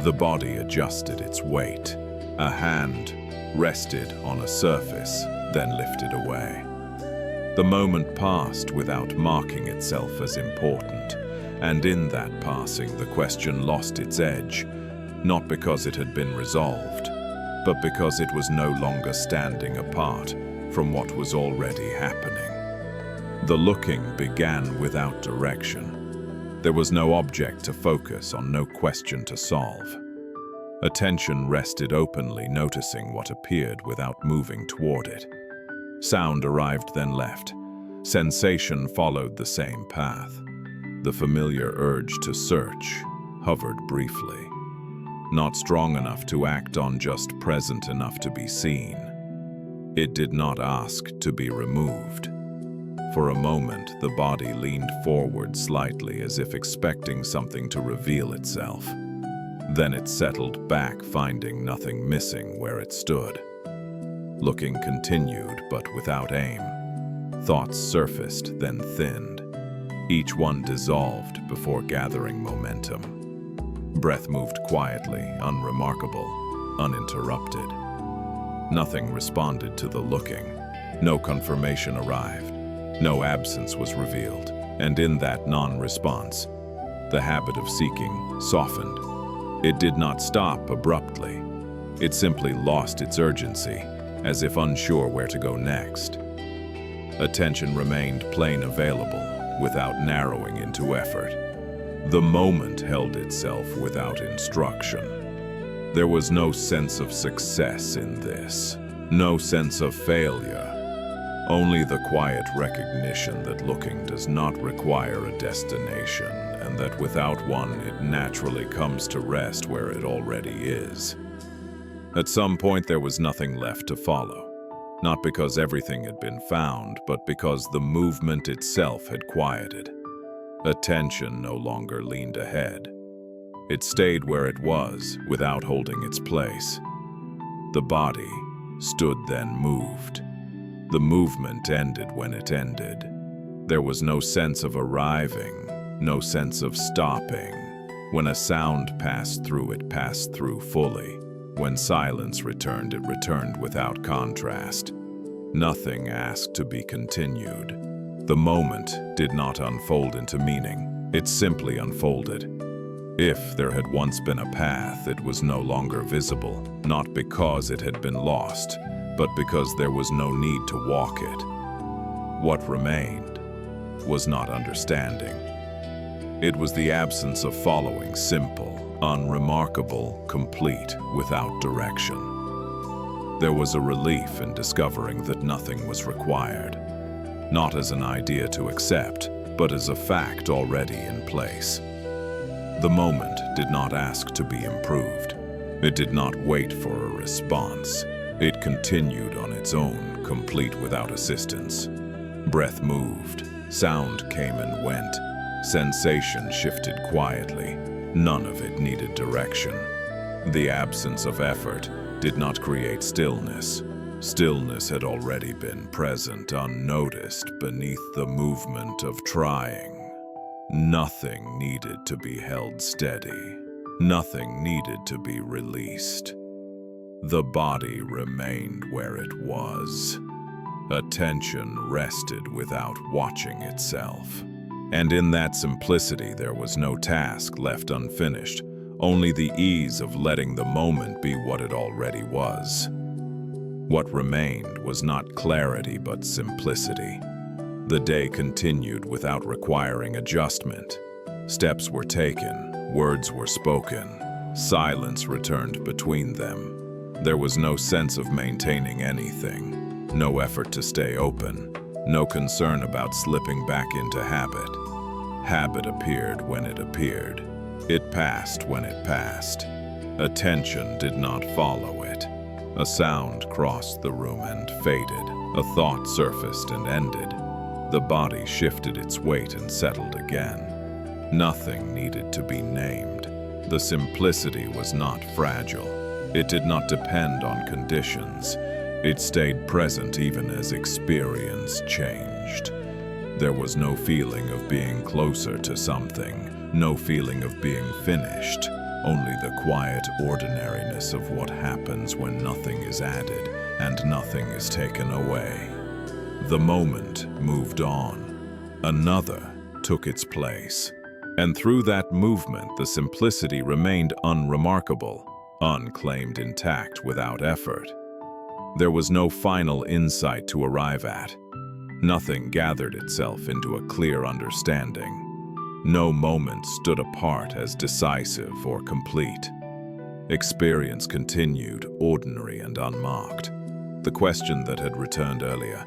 The body adjusted its weight. A hand rested on a surface, then lifted away. The moment passed without marking itself as important, and in that passing the question lost its edge, not because it had been resolved, but because it was no longer standing apart from what was already happening. The looking began without direction. There was no object to focus on, no question to solve. Attention rested openly, noticing what appeared without moving toward it. Sound arrived, then left. Sensation followed the same path. The familiar urge to search hovered briefly. Not strong enough to act on, just present enough to be seen. It did not ask to be removed. For a moment, the body leaned forward slightly, as if expecting something to reveal itself. Then it settled back, finding nothing missing where it stood. Looking continued, but without aim. Thoughts surfaced, then thinned. Each one dissolved before gathering momentum. Breath moved quietly, unremarkable, uninterrupted. Nothing responded to the looking. No confirmation arrived. No absence was revealed. And in that non-response, the habit of seeking softened. It did not stop abruptly. It simply lost its urgency, as if unsure where to go next. Attention remained plain available, without narrowing into effort. The moment held itself without instruction. There was no sense of success in this, no sense of failure. Only the quiet recognition that looking does not require a destination, and that without one it naturally comes to rest where it already is. At some point there was nothing left to follow. Not because everything had been found, but because the movement itself had quieted. Attention no longer leaned ahead. It stayed where it was, without holding its place. The body stood, then moved. The movement ended when it ended. There was no sense of arriving, no sense of stopping. When a sound passed through, it passed through fully. When silence returned, it returned without contrast. Nothing asked to be continued. The moment did not unfold into meaning, it simply unfolded. If there had once been a path, it was no longer visible, not because it had been lost, but because there was no need to walk it. What remained was not understanding. It was the absence of following, simple, unremarkable, complete, without direction. There was a relief in discovering that nothing was required, not as an idea to accept, but as a fact already in place. The moment did not ask to be improved. It did not wait for a response. It continued on its own, complete without assistance. Breath moved, sound came and went, sensation shifted quietly. None of it needed direction. The absence of effort did not create stillness. Stillness had already been present, unnoticed beneath the movement of trying. Nothing needed to be held steady. Nothing needed to be released. The body remained where it was. Attention rested without watching itself. And in that simplicity there was no task left unfinished, only the ease of letting the moment be what it already was. What remained was not clarity but simplicity. The day continued without requiring adjustment. Steps were taken, words were spoken, silence returned between them. There was no sense of maintaining anything, no effort to stay open, no concern about slipping back into habit. Habit appeared when it appeared. It passed when it passed. Attention did not follow it. A sound crossed the room and faded. A thought surfaced and ended. The body shifted its weight and settled again. Nothing needed to be named. The simplicity was not fragile. It did not depend on conditions. It stayed present even as experience changed. There was no feeling of being closer to something, no feeling of being finished, only the quiet ordinariness of what happens when nothing is added and nothing is taken away. The moment moved on. Another took its place. And through that movement, the simplicity remained unremarkable, unclaimed, intact, without effort. There was no final insight to arrive at. Nothing gathered itself into a clear understanding. No moment stood apart as decisive or complete. Experience continued, ordinary and unmarked. The question that had returned earlier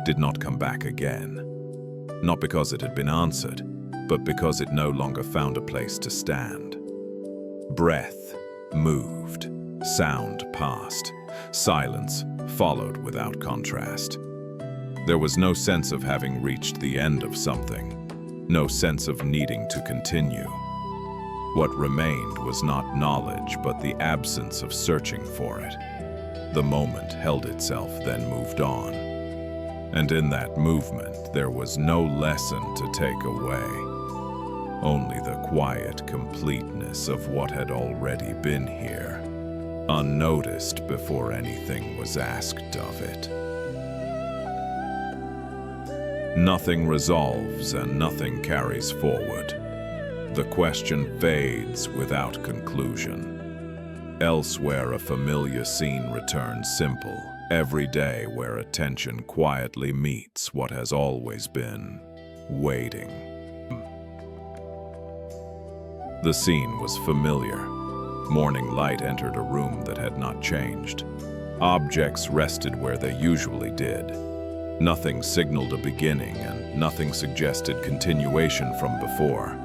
did not come back again. Not because it had been answered, but because it no longer found a place to stand. Breath moved, sound passed, silence followed without contrast. There was no sense of having reached the end of something, no sense of needing to continue. What remained was not knowledge, but the absence of searching for it. The moment held itself, then moved on. And in that movement, there was no lesson to take away, only the quiet completeness of what had already been here, unnoticed before anything was asked of it. Nothing resolves and nothing carries forward. The question fades without conclusion. Elsewhere, a familiar scene returns, simple, every day, where attention quietly meets what has always been waiting. The scene was familiar. Morning light entered a room that had not changed. Objects rested where they usually did. Nothing signaled a beginning, and nothing suggested continuation from before.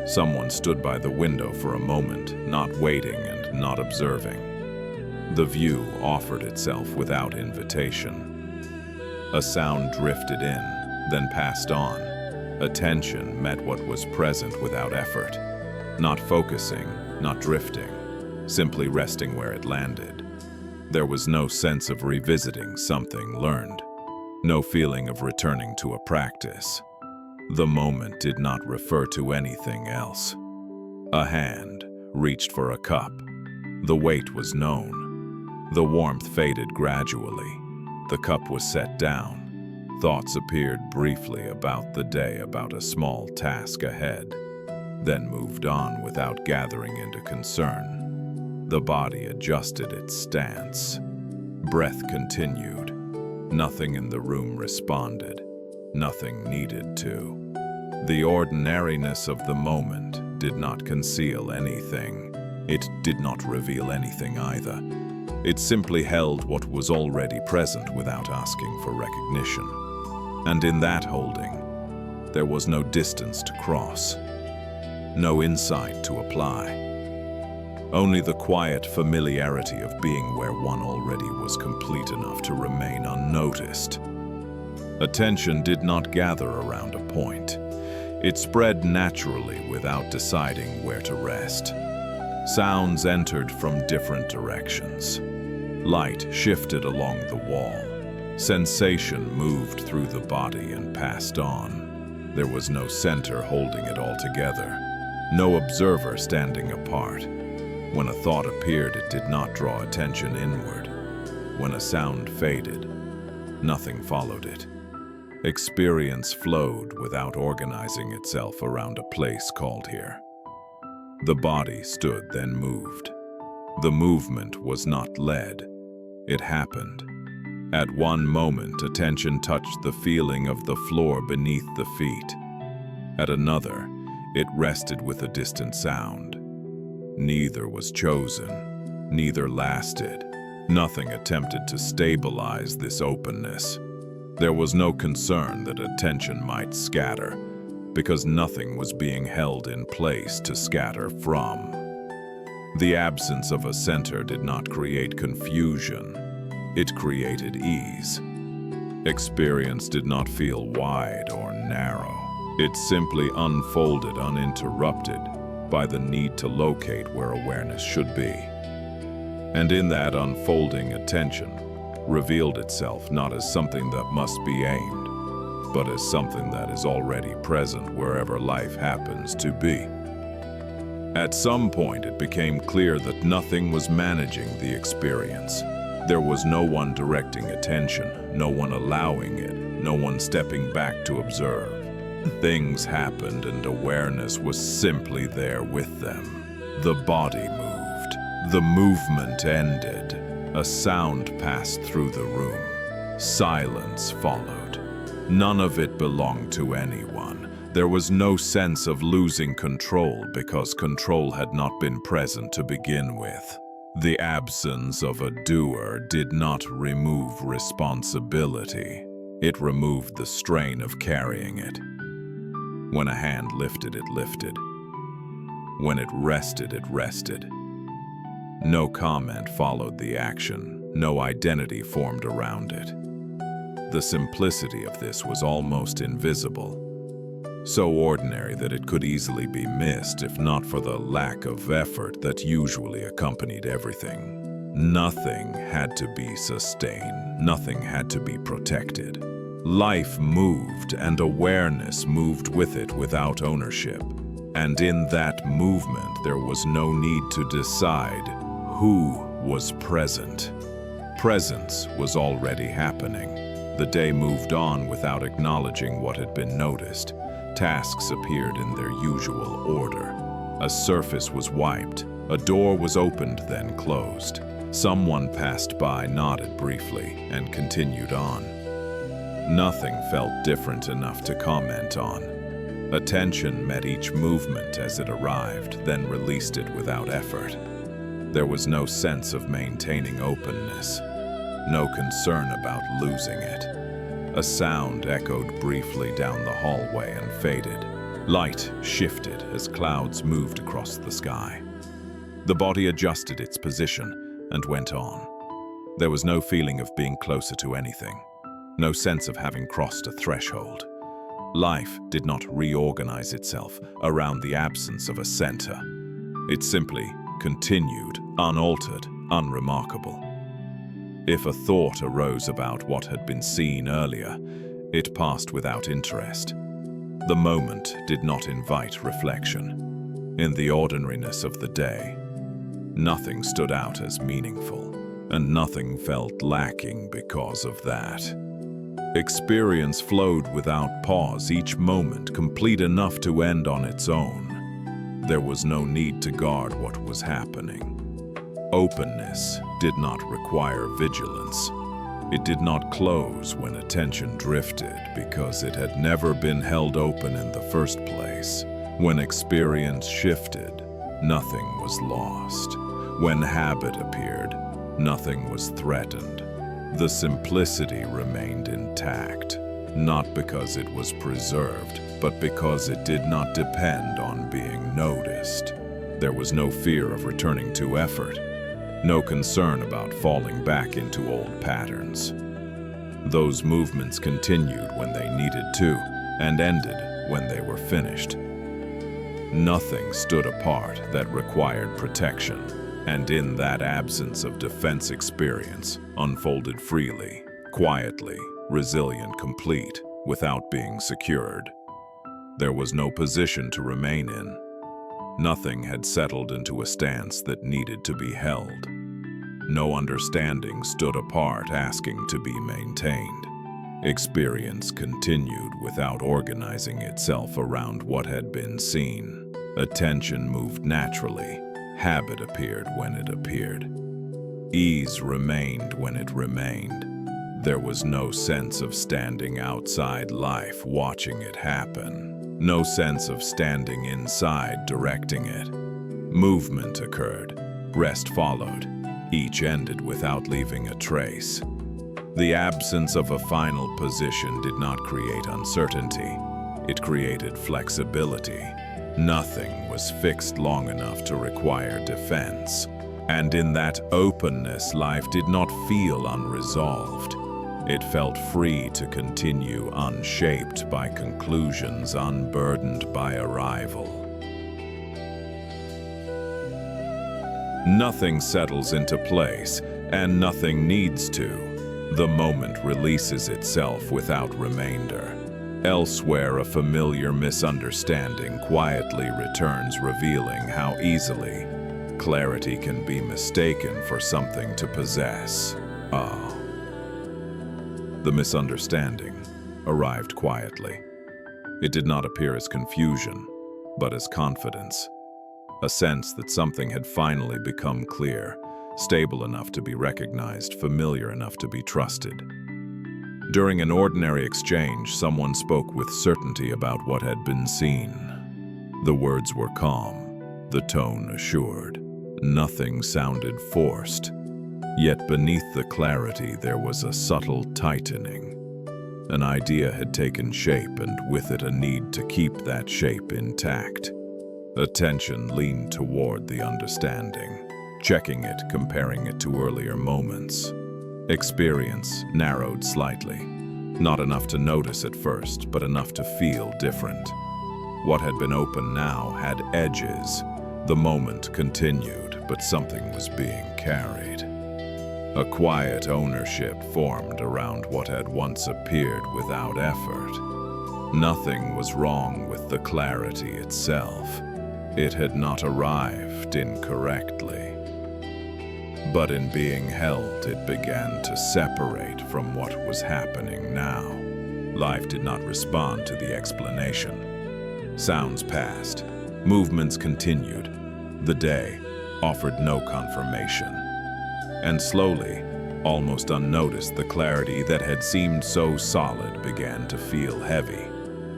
Someone stood by the window for a moment, not waiting and not observing. The view offered itself without invitation. A sound drifted in, then passed on. Attention met what was present without effort. Not focusing, not drifting, simply resting where it landed. There was no sense of revisiting something learned, no feeling of returning to a practice. The moment did not refer to anything else. A hand reached for a cup. The weight was known. The warmth faded gradually. The cup was set down. Thoughts appeared briefly about the day, about a small task ahead, then moved on without gathering into concern. The body adjusted its stance. Breath continued. Nothing in the room responded. Nothing needed to. The ordinariness of the moment did not conceal anything. It did not reveal anything either. It simply held what was already present without asking for recognition. And in that holding, there was no distance to cross, no insight to apply. Only the quiet familiarity of being where one already was complete enough to remain unnoticed. Attention did not gather around a point. It spread naturally without deciding where to rest. Sounds entered from different directions. Light shifted along the wall. Sensation moved through the body and passed on. There was no center holding it all together, no observer standing apart. When a thought appeared, it did not draw attention inward. When a sound faded, nothing followed it. Experience flowed without organizing itself around a place called here. The body stood, then moved. The movement was not led. It happened. At one moment, attention touched the feeling of the floor beneath the feet. At another, it rested with a distant sound. Neither was chosen. Neither lasted. Nothing attempted to stabilize this openness. There was no concern that attention might scatter, because nothing was being held in place to scatter from. The absence of a center did not create confusion. It created ease. Experience did not feel wide or narrow. It simply unfolded uninterrupted by the need to locate where awareness should be. And in that unfolding, attention revealed itself not as something that must be aimed, but as something that is already present wherever life happens to be. At some point, it became clear that nothing was managing the experience. There was no one directing attention, no one allowing it, no one stepping back to observe. Things happened and awareness was simply there with them. The body moved. The movement ended. A sound passed through the room. Silence followed. None of it belonged to anyone. There was no sense of losing control because control had not been present to begin with. The absence of a doer did not remove responsibility. It removed the strain of carrying it. When a hand lifted, it lifted. When it rested, it rested. No comment followed the action. No identity formed around it. The simplicity of this was almost invisible, so ordinary that it could easily be missed if not for the lack of effort that usually accompanied everything. Nothing had to be sustained. Nothing had to be protected. Life moved, and awareness moved with it without ownership. And in that movement, there was no need to decide who was present. Presence was already happening. The day moved on without acknowledging what had been noticed. Tasks appeared in their usual order. A surface was wiped. A door was opened, then closed. Someone passed by, nodded briefly, and continued on. Nothing felt different enough to comment on. Attention met each movement as it arrived, then released it without effort. There was no sense of maintaining openness. No concern about losing it. A sound echoed briefly down the hallway and faded. Light shifted as clouds moved across the sky. The body adjusted its position and went on. There was no feeling of being closer to anything. No sense of having crossed a threshold. Life did not reorganize itself around the absence of a center. It simply continued, unaltered, unremarkable. If a thought arose about what had been seen earlier, it passed without interest. The moment did not invite reflection. In the ordinariness of the day, nothing stood out as meaningful. and nothing felt lacking because of that. Experience flowed without pause, each moment complete enough to end on its own. There was no need to guard what was happening. Openness did not require vigilance. It did not close when attention drifted because it had never been held open in the first place. When experience shifted, nothing was lost. When habit appeared, nothing was threatened. The simplicity remained intact, not because it was preserved, but because it did not depend on being noticed. There was no fear of returning to effort, no concern about falling back into old patterns. Those movements continued when they needed to, and ended when they were finished. Nothing stood apart that required protection, and in that absence of defense, experience unfolded freely, quietly, resilient, complete, without being secured. There was no position to remain in. Nothing had settled into a stance that needed to be held. No understanding stood apart asking to be maintained. Experience continued without organizing itself around what had been seen. Attention moved naturally. Habit appeared when it appeared. Ease remained when it remained. There was no sense of standing outside life watching it happen. No sense of standing inside directing it. Movement occurred. Rest followed. Each ended without leaving a trace. The absence of a final position did not create uncertainty. It created flexibility. Nothing was fixed long enough to require defense. And in that openness, life did not feel unresolved. It felt free to continue, unshaped by conclusions, unburdened by arrival. Nothing settles into place, and nothing needs to. The moment releases itself without remainder. Elsewhere, a familiar misunderstanding quietly returns, revealing how easily clarity can be mistaken for something to possess. The misunderstanding arrived quietly. It did not appear as confusion, but as confidence. A sense that something had finally become clear, stable enough to be recognized, familiar enough to be trusted. During an ordinary exchange, someone spoke with certainty about what had been seen. The words were calm, the tone assured. Nothing sounded forced. Yet beneath the clarity there was a subtle tightening. An idea had taken shape, and with it a need to keep that shape intact. Attention leaned toward the understanding, checking it, comparing it to earlier moments. Experience narrowed slightly, not enough to notice at first, but enough to feel different. What had been open now had edges. The moment continued, but something was being carried. A quiet ownership formed around what had once appeared without effort. Nothing was wrong with the clarity itself. It had not arrived incorrectly. But in being held, it began to separate from what was happening now. Life did not respond to the explanation. Sounds passed. Movements continued. The day offered no confirmation. And slowly, almost unnoticed, the clarity that had seemed so solid began to feel heavy.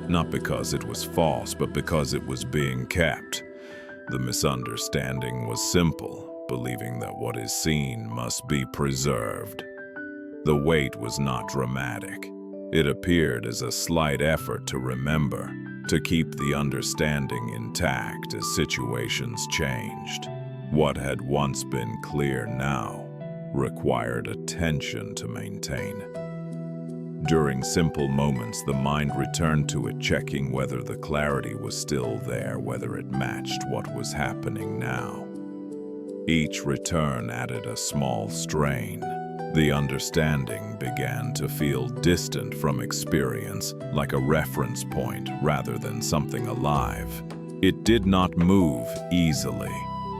Not because it was false, but because it was being kept. The misunderstanding was simple, believing that what is seen must be preserved. The weight was not dramatic. It appeared as a slight effort to remember, to keep the understanding intact as situations changed. What had once been clear now required attention to maintain. During simple moments, the mind returned to it, checking whether the clarity was still there, whether it matched what was happening now. Each return added a small strain. The understanding began to feel distant from experience, like a reference point rather than something alive. It did not move easily.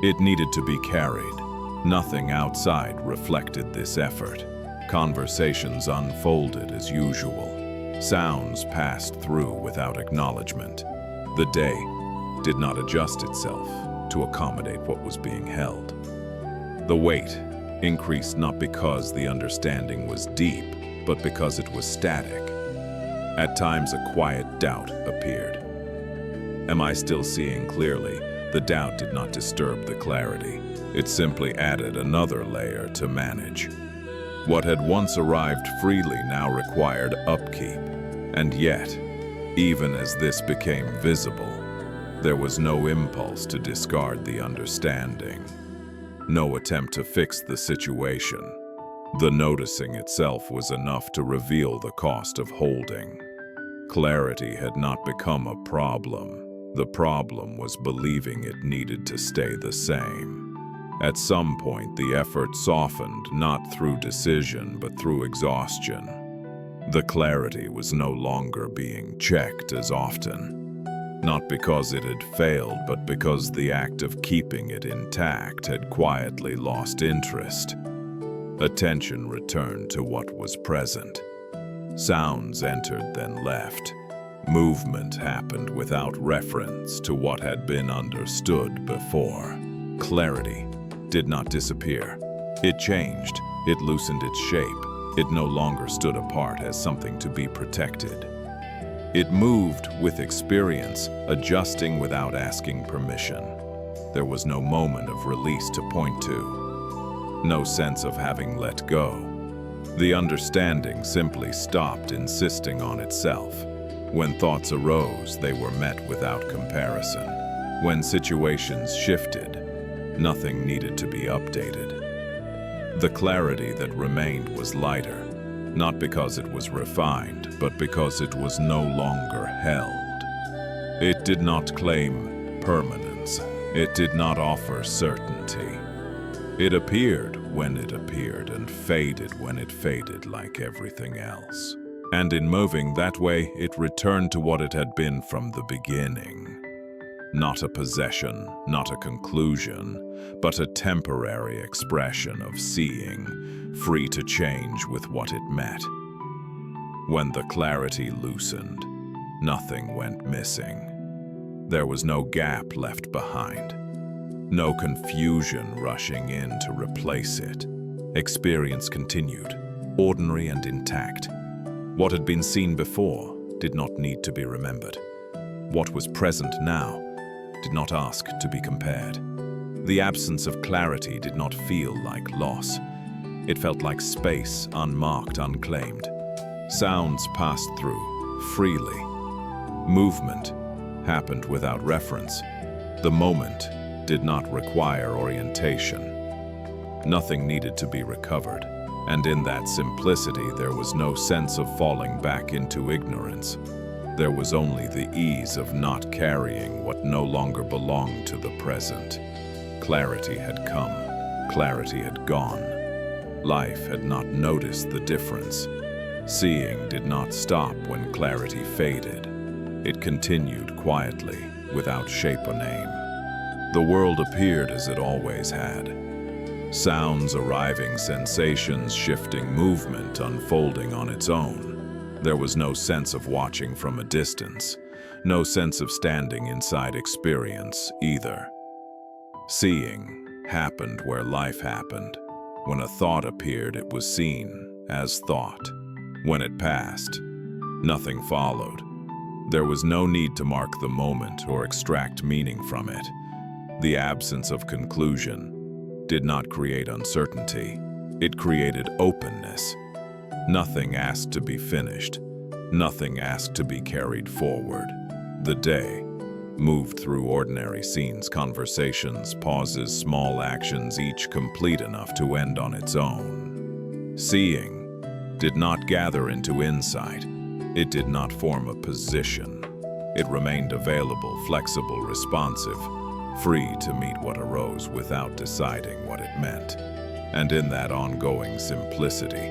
It needed to be carried. Nothing outside reflected this effort. Conversations unfolded as usual. Sounds passed through without acknowledgement. The day did not adjust itself to accommodate what was being held. The weight increased not because the understanding was deep, but because it was static. At times, a quiet doubt appeared. Am I still seeing clearly? The doubt did not disturb the clarity. It simply added another layer to manage. What had once arrived freely now required upkeep. And yet, even as this became visible, there was no impulse to discard the understanding. No attempt to fix the situation. The noticing itself was enough to reveal the cost of holding. Clarity had not become a problem. The problem was believing it needed to stay the same. At some point, the effort softened, not through decision, but through exhaustion. The clarity was no longer being checked as often. Not because it had failed, but because the act of keeping it intact had quietly lost interest. Attention returned to what was present. Sounds entered, then left. Movement happened without reference to what had been understood before. Clarity did not disappear. It changed. It loosened its shape. It no longer stood apart as something to be protected. It moved with experience, adjusting without asking permission. There was no moment of release to point to. No sense of having let go. The understanding simply stopped insisting on itself. When thoughts arose, they were met without comparison. When situations shifted, nothing needed to be updated. The clarity that remained was lighter, not because it was refined, but because it was no longer held. It did not claim permanence. It did not offer certainty. It appeared when it appeared and faded when it faded, like everything else. And in moving that way, it returned to what it had been from the beginning. Not a possession, not a conclusion, but a temporary expression of seeing, free to change with what it met. When the clarity loosened, nothing went missing. There was no gap left behind. No confusion rushing in to replace it. Experience continued, ordinary and intact. What had been seen before did not need to be remembered. What was present now did not ask to be compared. The absence of clarity did not feel like loss. It felt like space, unmarked, unclaimed. Sounds passed through, freely. Movement happened without reference. The moment did not require orientation. Nothing needed to be recovered. And in that simplicity, there was no sense of falling back into ignorance. There was only the ease of not carrying what no longer belonged to the present. Clarity had come. Clarity had gone. Life had not noticed the difference. Seeing did not stop when clarity faded. It continued quietly, without shape or name. The world appeared as it always had. Sounds arriving, sensations shifting, movement unfolding on its own. There was no sense of watching from a distance, no sense of standing inside experience either. Seeing happened where life happened. When a thought appeared, it was seen as thought. When it passed, nothing followed. There was no need to mark the moment or extract meaning from it. The absence of conclusion did not create uncertainty. It created openness. Nothing asked to be finished. Nothing asked to be carried forward. The day moved through ordinary scenes, conversations, pauses, small actions, each complete enough to end on its own. Seeing did not gather into insight. It did not form a position. It remained available, flexible, responsive, free to meet what arose without deciding what it meant. And in that ongoing simplicity,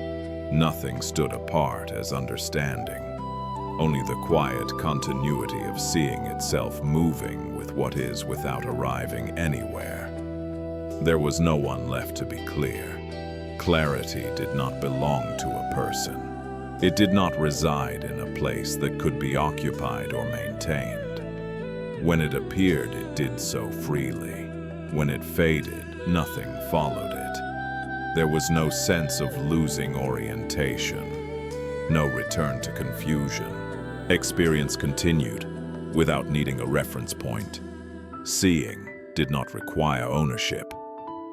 nothing stood apart as understanding. Only the quiet continuity of seeing itself moving with what is without arriving anywhere. There was no one left to be clear. Clarity did not belong to a person. It did not reside in a place that could be occupied or maintained. When it appeared, it did so freely. When it faded, nothing followed it. There was no sense of losing orientation, no return to confusion. Experience continued, without needing a reference point. Seeing did not require ownership.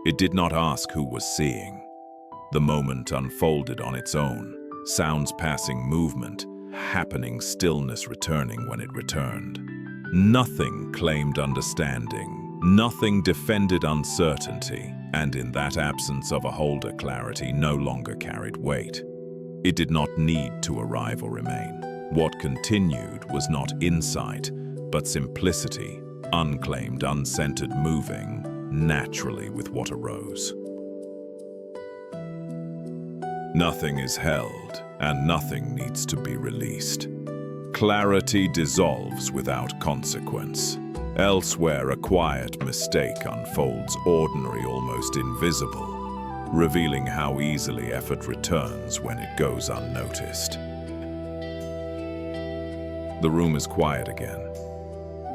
It did not ask who was seeing. The moment unfolded on its own, sounds passing movement, happening, stillness returning when it returned. Nothing claimed understanding, nothing defended uncertainty, and in that absence of a holder, clarity no longer carried weight. It did not need to arrive or remain. What continued was not insight, but simplicity, unclaimed, uncentered, moving naturally with what arose. Nothing is held, and nothing needs to be released. Clarity dissolves without consequence. Elsewhere, a quiet mistake unfolds, ordinary, almost invisible, revealing how easily effort returns when it goes unnoticed. The room is quiet again.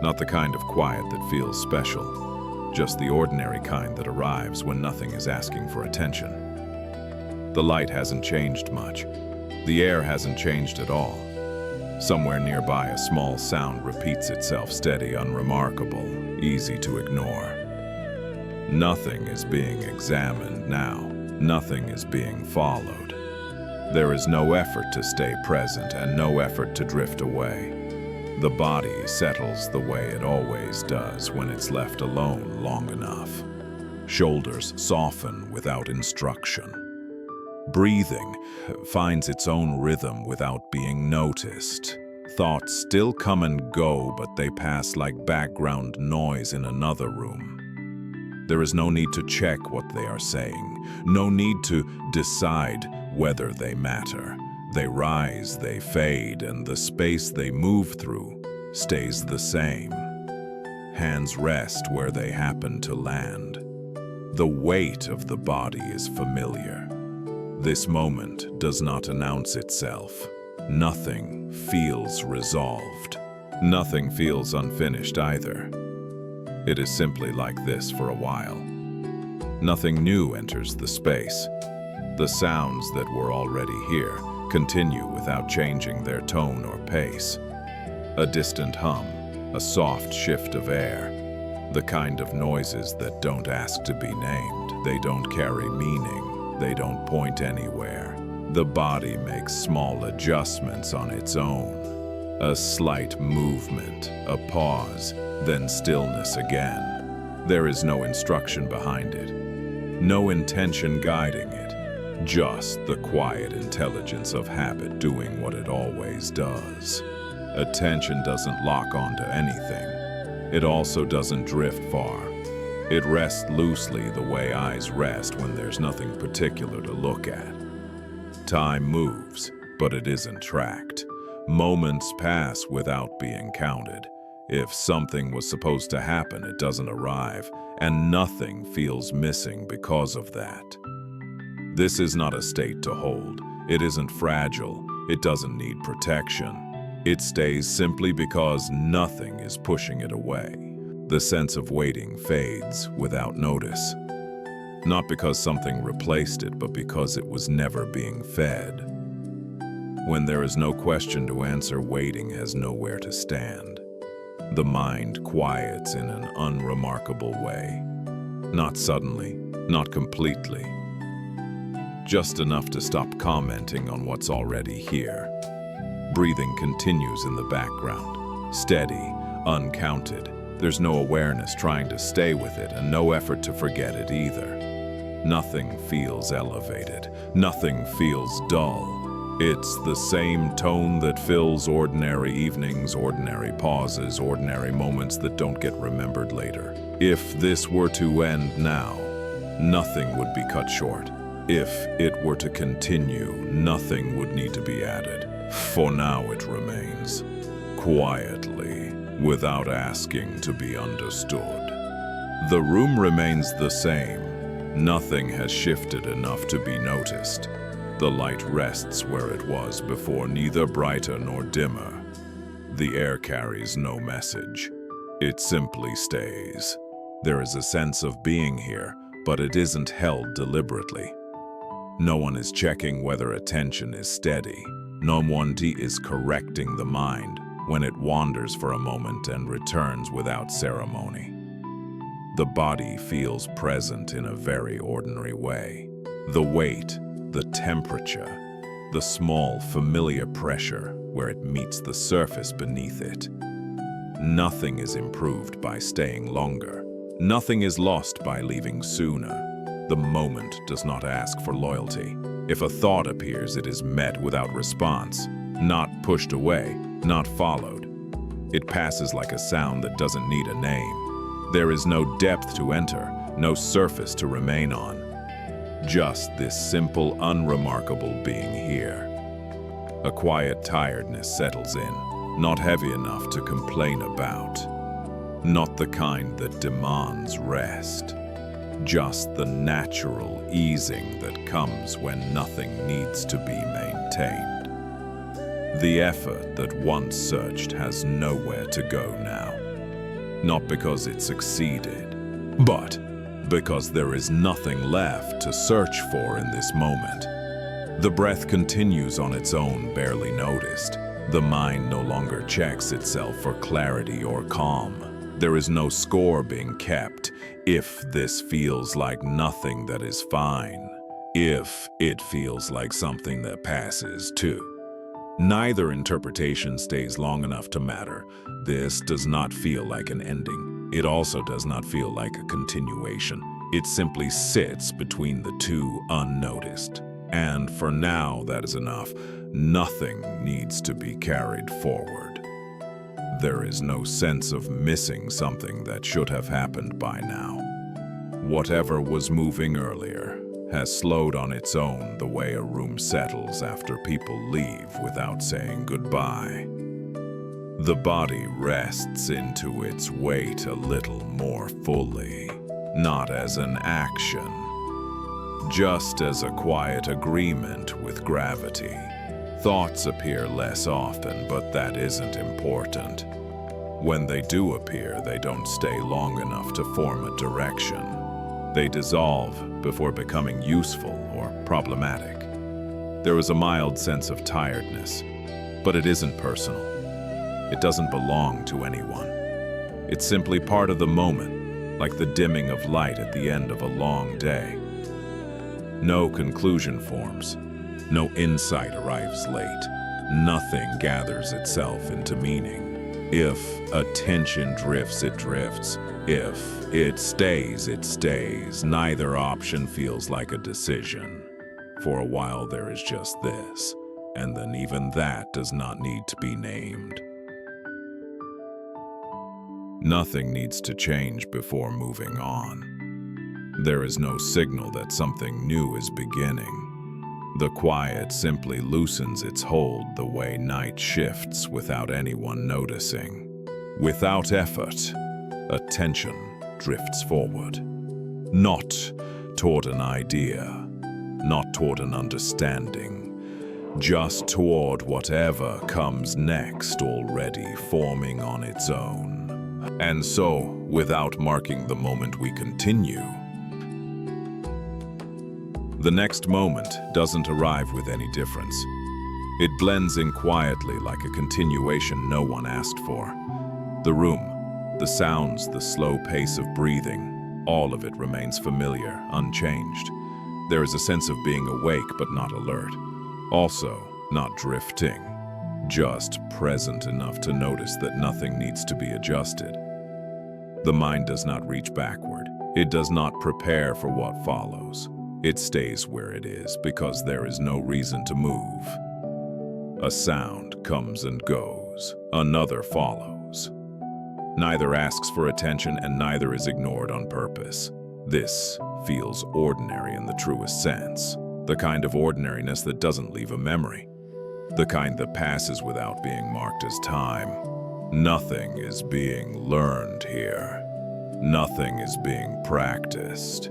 Not the kind of quiet that feels special, just the ordinary kind that arrives when nothing is asking for attention. The light hasn't changed much. The air hasn't changed at all. Somewhere nearby, a small sound repeats itself, steady, unremarkable, easy to ignore. Nothing is being examined now. Nothing is being followed. There is no effort to stay present and no effort to drift away. The body settles the way it always does when it's left alone long enough. Shoulders soften without instruction. Breathing finds its own rhythm without being noticed. Thoughts still come and go, but they pass like background noise in another room. There is no need to check what they are saying, no need to decide whether they matter. They rise, they fade, and the space they move through stays the same. Hands rest where they happen to land. The weight of the body is familiar. This moment does not announce itself. Nothing feels resolved. Nothing feels unfinished either. It is simply like this for a while. Nothing new enters the space. The sounds that were already here continue without changing their tone or pace. A distant hum, a soft shift of air, the kind of noises that don't ask to be named. They don't carry meaning. They don't point anywhere. The body makes small adjustments on its own. A slight movement, a pause, then stillness again. There is no instruction behind it, no intention guiding it. Just the quiet intelligence of habit doing what it always does. Attention doesn't lock onto anything. It also doesn't drift far. It rests loosely the way eyes rest when there's nothing particular to look at. Time moves, but it isn't tracked. Moments pass without being counted. If something was supposed to happen, it doesn't arrive, and nothing feels missing because of that. This is not a state to hold. It isn't fragile. It doesn't need protection. It stays simply because nothing is pushing it away. The sense of waiting fades without notice. Not because something replaced it, but because it was never being fed. When there is no question to answer, waiting has nowhere to stand. The mind quiets in an unremarkable way. Not suddenly, not completely. Just enough to stop commenting on what's already here. Breathing continues in the background, steady, uncounted. There's no awareness trying to stay with it, and no effort to forget it either. Nothing feels elevated. Nothing feels dull. It's the same tone that fills ordinary evenings, ordinary pauses, ordinary moments that don't get remembered later. If this were to end now, nothing would be cut short. If it were to continue, nothing would need to be added. For now it remains, quietly, without asking to be understood. The room remains the same. Nothing has shifted enough to be noticed. The light rests where it was before, neither brighter nor dimmer. The air carries no message. It simply stays. There is a sense of being here, but it isn't held deliberately. No one is checking whether attention is steady. No one is correcting the mind when it wanders for a moment and returns without ceremony. The body feels present in a very ordinary way. The weight, the temperature, the small familiar pressure where it meets the surface beneath it. Nothing is improved by staying longer. Nothing is lost by leaving sooner. The moment does not ask for loyalty. If a thought appears, it is met without response, not pushed away, not followed. It passes like a sound that doesn't need a name. There is no depth to enter, no surface to remain on. Just this simple, unremarkable being here. A quiet tiredness settles in, not heavy enough to complain about. Not the kind that demands rest. Just the natural easing that comes when nothing needs to be maintained. The effort that once searched has nowhere to go now. Not because it succeeded, but because there is nothing left to search for in this moment. The breath continues on its own, barely noticed. The mind no longer checks itself for clarity or calm. There is no score being kept. If this feels like nothing, that is fine. If it feels like something that passes too. Neither interpretation stays long enough to matter. This does not feel like an ending. It also does not feel like a continuation. It simply sits between the two, unnoticed. And for now, that is enough. Nothing needs to be carried forward. There is no sense of missing something that should have happened by now. Whatever was moving earlier has slowed on its own, the way a room settles after people leave without saying goodbye. The body rests into its weight a little more fully, not as an action, just as a quiet agreement with gravity. Thoughts appear less often, but that isn't important. When they do appear, they don't stay long enough to form a direction. They dissolve before becoming useful or problematic. There is a mild sense of tiredness, but it isn't personal. It doesn't belong to anyone. It's simply part of the moment, like the dimming of light at the end of a long day. No conclusion forms. No insight arrives late. Nothing gathers itself into meaning. If attention drifts, it drifts. If it stays, it stays. Neither option feels like a decision. For a while there is just this, and then even that does not need to be named. Nothing needs to change before moving on. There is no signal that something new is beginning. The quiet simply loosens its hold the way night shifts without anyone noticing. Without effort, attention drifts forward. Not toward an idea, not toward an understanding, just toward whatever comes next, already forming on its own. And so, without marking the moment, we continue. The next moment doesn't arrive with any difference. It blends in quietly like a continuation no one asked for. The room, the sounds, the slow pace of breathing, all of it remains familiar, unchanged. There is a sense of being awake but not alert. Also, not drifting. Just present enough to notice that nothing needs to be adjusted. The mind does not reach backward. It does not prepare for what follows. It stays where it is because there is no reason to move. A sound comes and goes. Another follows. Neither asks for attention and neither is ignored on purpose. This feels ordinary in the truest sense. The kind of ordinariness that doesn't leave a memory. The kind that passes without being marked as time. Nothing is being learned here. Nothing is being practiced.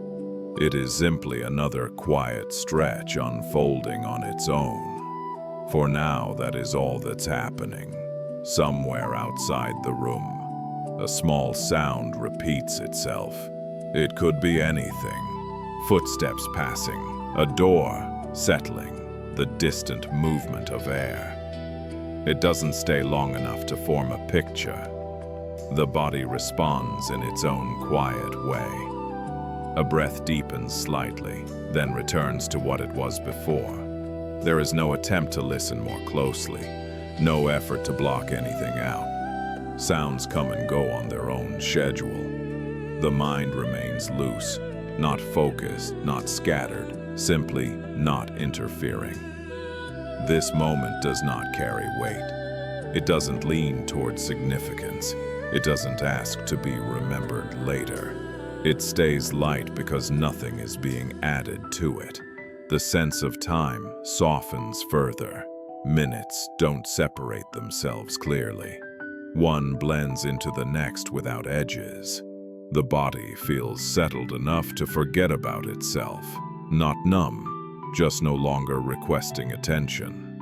It is simply another quiet stretch unfolding on its own. For now, that is all that's happening. Somewhere outside the room, a small sound repeats itself. It could be anything. Footsteps passing, a door settling, the distant movement of air. It doesn't stay long enough to form a picture. The body responds in its own quiet way. A breath deepens slightly, then returns to what it was before. There is no attempt to listen more closely, no effort to block anything out. Sounds come and go on their own schedule. The mind remains loose, not focused, not scattered, simply not interfering. This moment does not carry weight. It doesn't lean towards significance. It doesn't ask to be remembered later. It stays light because nothing is being added to it. The sense of time softens further. Minutes don't separate themselves clearly. One blends into the next without edges. The body feels settled enough to forget about itself. Not numb, just no longer requesting attention.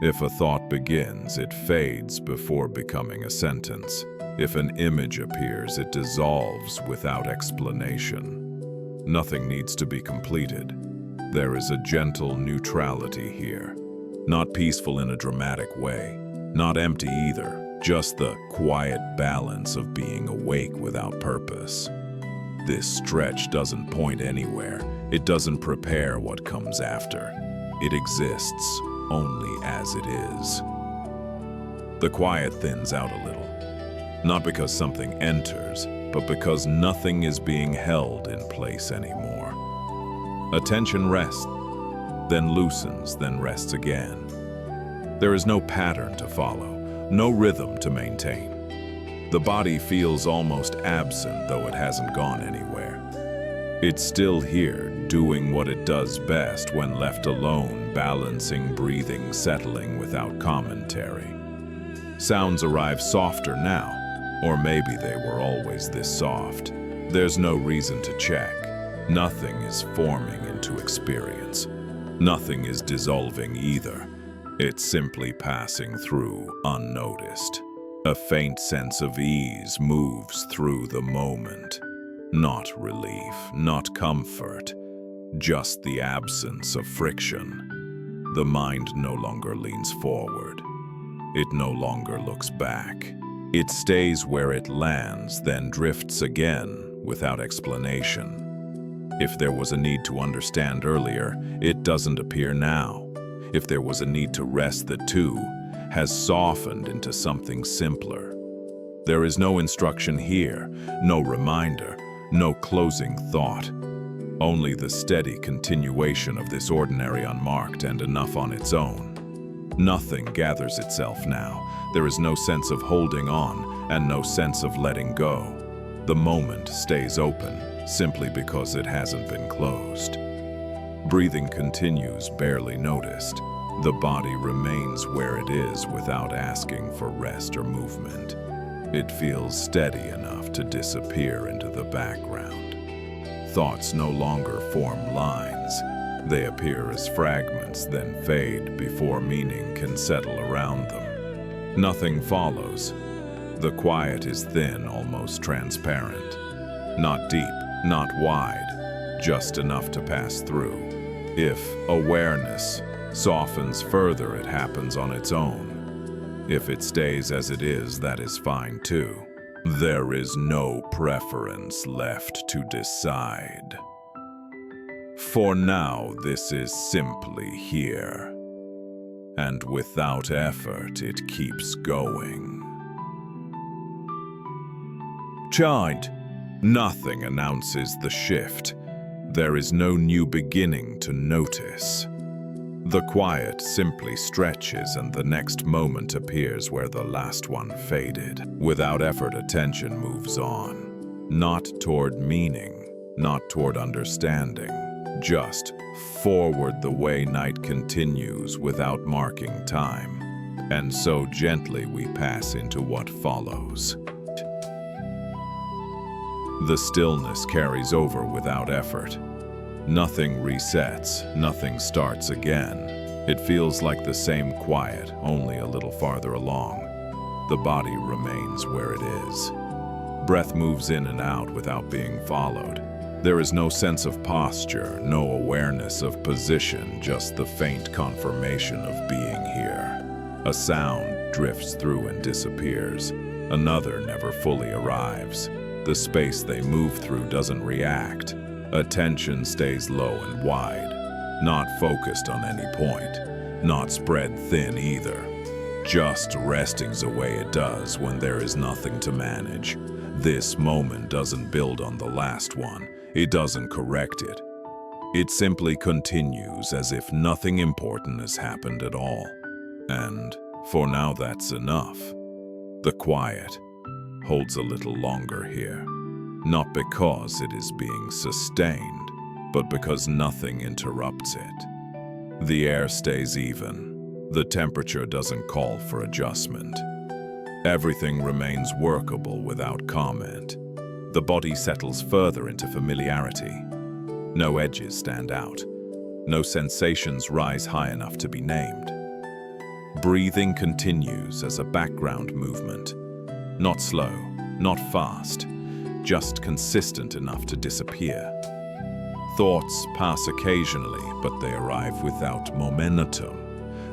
If a thought begins, it fades before becoming a sentence. If an image appears, it dissolves without explanation. Nothing needs to be completed. There is a gentle neutrality here. Not peaceful in a dramatic way, not empty either, just the quiet balance of being awake without purpose. This stretch doesn't point anywhere. It doesn't prepare what comes after. It exists only as it is. The quiet thins out a little. Not because something enters, but because nothing is being held in place anymore. Attention rests, then loosens, then rests again. There is no pattern to follow, no rhythm to maintain. The body feels almost absent, though it hasn't gone anywhere. It's still here, doing what it does best when left alone, balancing, breathing, settling without commentary. Sounds arrive softer now. Or maybe they were always this soft. There's no reason to check. Nothing is forming into experience. Nothing is dissolving either. It's simply passing through unnoticed. A faint sense of ease moves through the moment. Not relief, not comfort, just the absence of friction. The mind no longer leans forward. It no longer looks back. It stays where it lands, then drifts again without explanation. If there was a need to understand earlier, it doesn't appear now. If there was a need to rest, the two has softened into something simpler. There is no instruction here, no reminder, no closing thought. Only the steady continuation of this ordinary unmarked and enough on its own. Nothing gathers itself now. There is no sense of holding on and no sense of letting go. The moment stays open simply because it hasn't been closed. Breathing continues, barely noticed. The body remains where it is without asking for rest or movement. It feels steady enough to disappear into the background. Thoughts no longer form lines. They appear as fragments, then fade before meaning can settle around them. Nothing follows. The quiet is thin, almost transparent. Not deep, not wide, just enough to pass through. If awareness softens further, it happens on its own. If it stays as it is, that is fine too. There is no preference left to decide. For now, this is simply here. And without effort, it keeps going. Chant. Nothing announces the shift. There is no new beginning to notice. The quiet simply stretches and the next moment appears where the last one faded. Without effort, attention moves on. Not toward meaning, not toward understanding. Just forward the way night continues without marking time. And so gently we pass into what follows. The stillness carries over without effort. Nothing resets, nothing starts again. It feels like the same quiet, only a little farther along. The body remains where it is. Breath moves in and out without being followed. There is no sense of posture, no awareness of position, just the faint confirmation of being here. A sound drifts through and disappears. Another never fully arrives. The space they move through doesn't react. Attention stays low and wide, not focused on any point, not spread thin either. Just resting the way it does when there is nothing to manage. This moment doesn't build on the last one. It doesn't correct it. It simply continues as if nothing important has happened at all. And for now, that's enough. The quiet holds a little longer here, not because it is being sustained, but because nothing interrupts it. The air stays even. The temperature doesn't call for adjustment. Everything remains workable without comment. The body settles further into familiarity. No edges stand out. No sensations rise high enough to be named. Breathing continues as a background movement. Not slow, not fast, just consistent enough to disappear. Thoughts pass occasionally, but they arrive without momentum.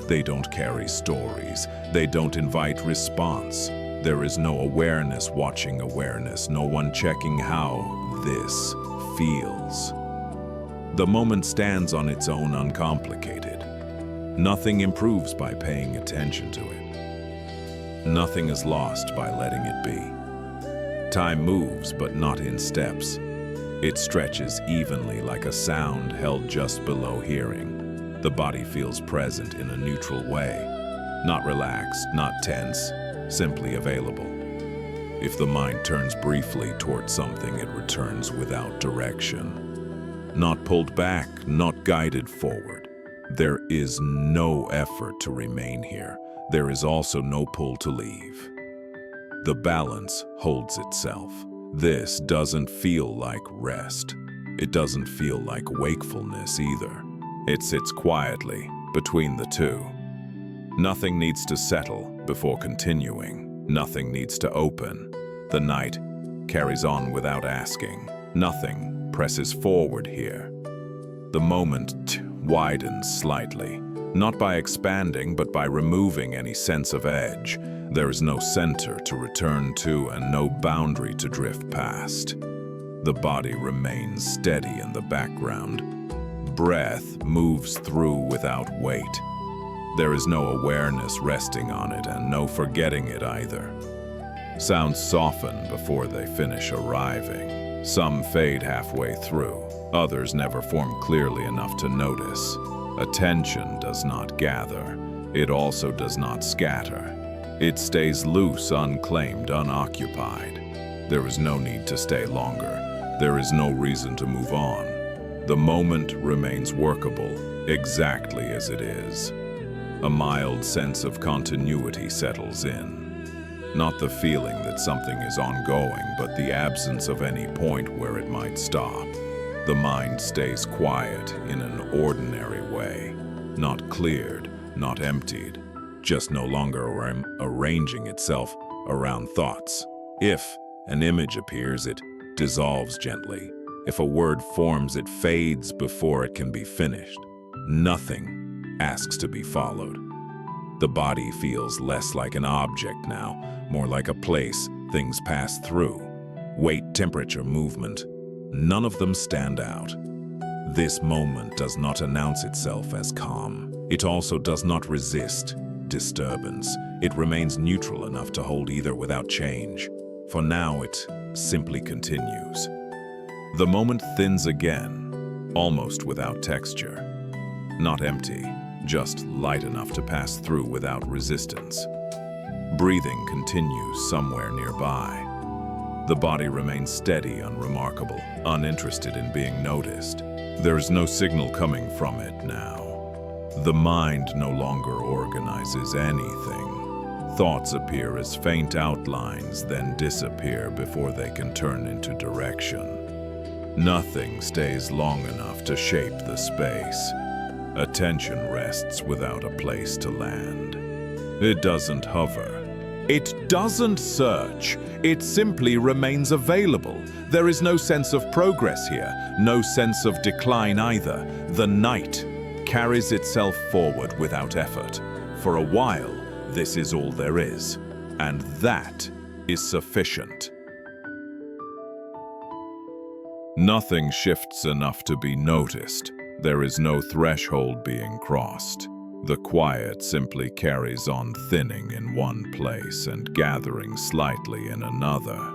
They don't carry stories. They don't invite response. There is no awareness watching awareness, no one checking how this feels. The moment stands on its own uncomplicated. Nothing improves by paying attention to it. Nothing is lost by letting it be. Time moves, but not in steps. It stretches evenly like a sound held just below hearing. The body feels present in a neutral way, not relaxed, not tense, simply available. If the mind turns briefly toward something, it returns without direction. Not pulled back, not guided forward. There is no effort to remain here. There is also no pull to leave. The balance holds itself. This doesn't feel like rest. It doesn't feel like wakefulness either. It sits quietly between the two. Nothing needs to settle before continuing. Nothing needs to open. The night carries on without asking. Nothing presses forward here. The moment widens slightly, not by expanding, but by removing any sense of edge. There is no center to return to and no boundary to drift past. The body remains steady in the background. Breath moves through without weight. There is no awareness resting on it and no forgetting it either. Sounds soften before they finish arriving. Some fade halfway through. Others never form clearly enough to notice. Attention does not gather. It also does not scatter. It stays loose, unclaimed, unoccupied. There is no need to stay longer. There is no reason to move on. The moment remains workable, exactly as it is. A mild sense of continuity settles in. Not the feeling that something is ongoing, but the absence of any point where it might stop. The mind stays quiet in an ordinary way, not cleared, not emptied, just no longer arranging itself around thoughts. If an image appears, it dissolves gently. If a word forms, it fades before it can be finished. Nothing asks to be followed. The body feels less like an object now, more like a place things pass through. Weight, temperature, movement, none of them stand out. This moment does not announce itself as calm. It also does not resist disturbance. It remains neutral enough to hold either without change. For now, it simply continues. The moment thins again, almost without texture. Not empty, just light enough to pass through without resistance. Breathing continues somewhere nearby. The body remains steady, unremarkable, uninterested in being noticed. There is no signal coming from it now. The mind no longer organizes anything. Thoughts appear as faint outlines, then disappear before they can turn into direction. Nothing stays long enough to shape the space. Attention rests without a place to land. It doesn't hover. It doesn't search. It simply remains available. There is no sense of progress here, no sense of decline either. The night carries itself forward without effort. For a while, this is all there is, and that is sufficient. Nothing shifts enough to be noticed. There is no threshold being crossed. The quiet simply carries on, thinning in one place and gathering slightly in another.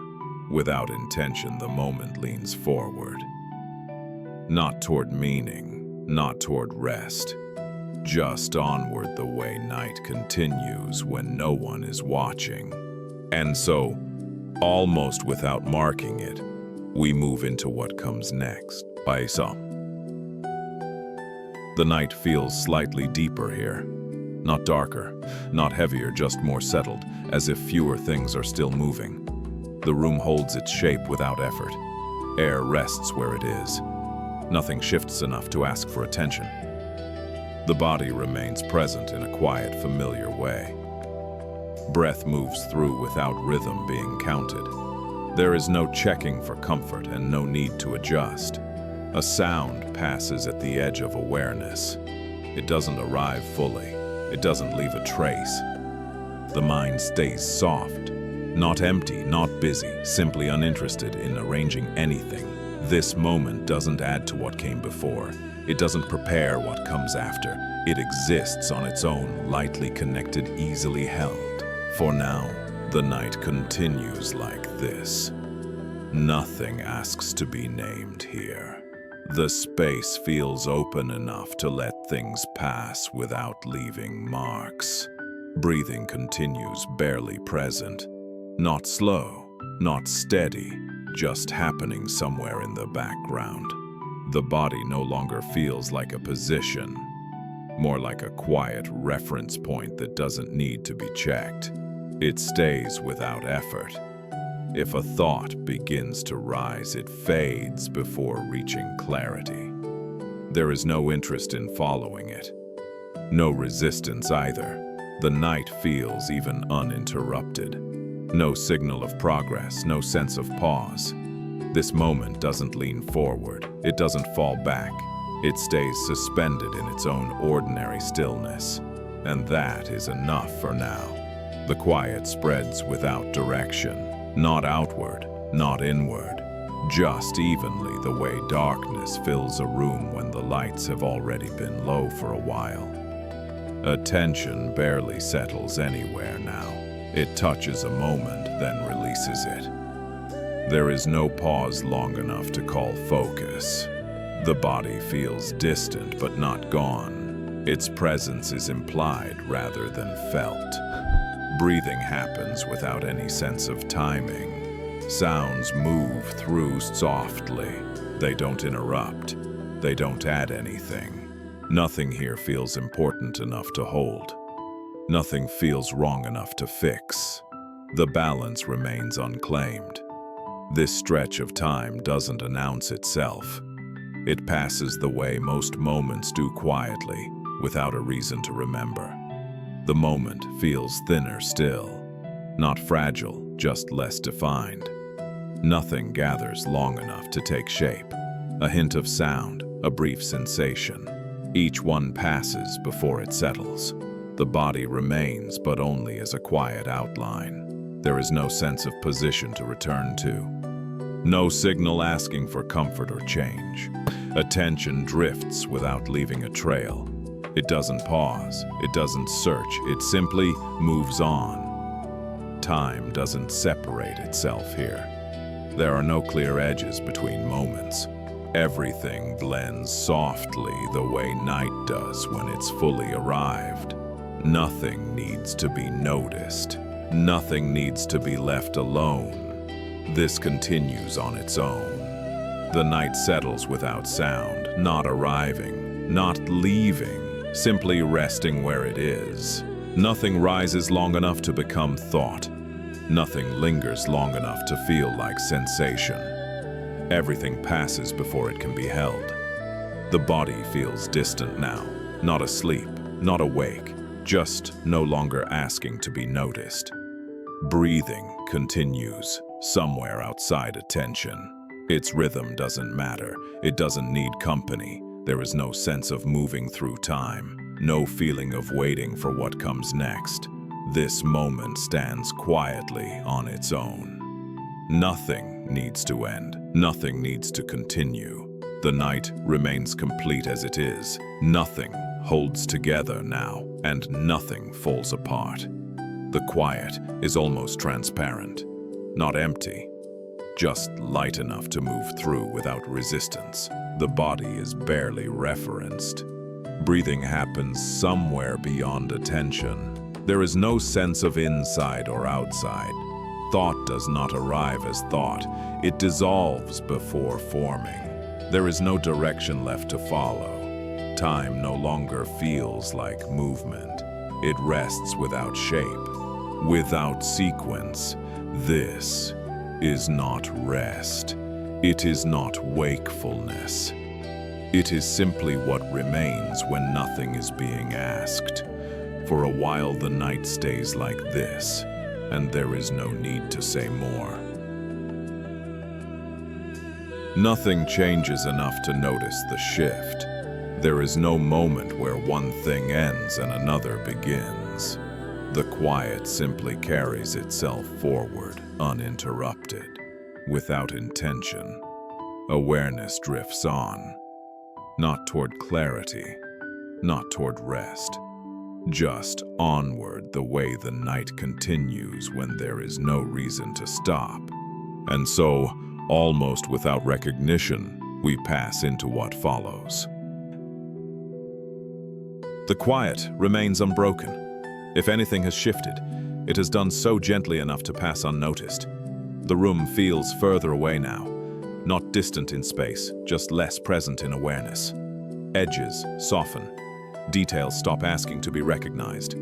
Without intention, the moment leans forward. Not toward meaning, not toward rest. Just onward, the way night continues when no one is watching. And so, almost without marking it, we move into what comes next. By some. The night feels slightly deeper here. Not darker, not heavier, just more settled, as if fewer things are still moving. The room holds its shape without effort. Air rests where it is. Nothing shifts enough to ask for attention. The body remains present in a quiet, familiar way. Breath moves through without rhythm being counted. There is no checking for comfort and no need to adjust. A sound passes at the edge of awareness. It doesn't arrive fully. It doesn't leave a trace. The mind stays soft, not empty, not busy, simply uninterested in arranging anything. This moment doesn't add to what came before. It doesn't prepare what comes after. It exists on its own, lightly connected, easily held. For now, the night continues like this. Nothing asks to be named here. The space feels open enough to let things pass without leaving marks. Breathing continues, barely present. Not slow, not steady, just happening somewhere in the background. The body no longer feels like a position, more like a quiet reference point that doesn't need to be checked. It stays without effort. If a thought begins to rise, it fades before reaching clarity. There is no interest in following it. No resistance either. The night feels even uninterrupted. No signal of progress, no sense of pause. This moment doesn't lean forward. It doesn't fall back. It stays suspended in its own ordinary stillness. And that is enough for now. The quiet spreads without direction. Not outward, not inward, just evenly the way darkness fills a room when the lights have already been low for a while. Attention barely settles anywhere now. It touches a moment, then releases it. There is no pause long enough to call focus. The body feels distant but not gone. Its presence is implied rather than felt. Breathing happens without any sense of timing. Sounds move through softly. They don't interrupt. They don't add anything. Nothing here feels important enough to hold. Nothing feels wrong enough to fix. The balance remains unclaimed. This stretch of time doesn't announce itself. It passes the way most moments do, quietly, without a reason to remember. The moment feels thinner still, not fragile, just less defined. Nothing gathers long enough to take shape. A hint of sound, a brief sensation. Each one passes before it settles. The body remains, but only as a quiet outline. There is no sense of position to return to. No signal asking for comfort or change. Attention drifts without leaving a trail. It doesn't pause, it doesn't search, it simply moves on. Time doesn't separate itself here. There are no clear edges between moments. Everything blends softly the way night does when it's fully arrived. Nothing needs to be noticed. Nothing needs to be left alone. This continues on its own. The night settles without sound, not arriving, not leaving. Simply resting where it is. Nothing rises long enough to become thought. Nothing lingers long enough to feel like sensation. Everything passes before it can be held. The body feels distant now, not asleep, not awake, just no longer asking to be noticed. Breathing continues, somewhere outside attention. Its rhythm doesn't matter, it doesn't need company. There is no sense of moving through time, no feeling of waiting for what comes next. This moment stands quietly on its own. Nothing needs to end, nothing needs to continue. The night remains complete as it is. Nothing holds together now, and nothing falls apart. The quiet is almost transparent, not empty, just light enough to move through without resistance. The body is barely referenced. Breathing happens somewhere beyond attention. There is no sense of inside or outside. Thought does not arrive as thought. It dissolves before forming. There is no direction left to follow. Time no longer feels like movement. It rests without shape, without sequence. This is not rest. It is not wakefulness. It is simply what remains when nothing is being asked. For a while the night stays like this, and there is no need to say more. Nothing changes enough to notice the shift. There is no moment where one thing ends and another begins. The quiet simply carries itself forward, uninterrupted, without intention. Awareness drifts on, not toward clarity, not toward rest, just onward the way the night continues when there is no reason to stop. And so, almost without recognition, we pass into what follows. The quiet remains unbroken. If anything has shifted, it has done so gently enough to pass unnoticed. The room feels further away now, not distant in space, just less present in awareness. Edges soften. Details stop asking to be recognized.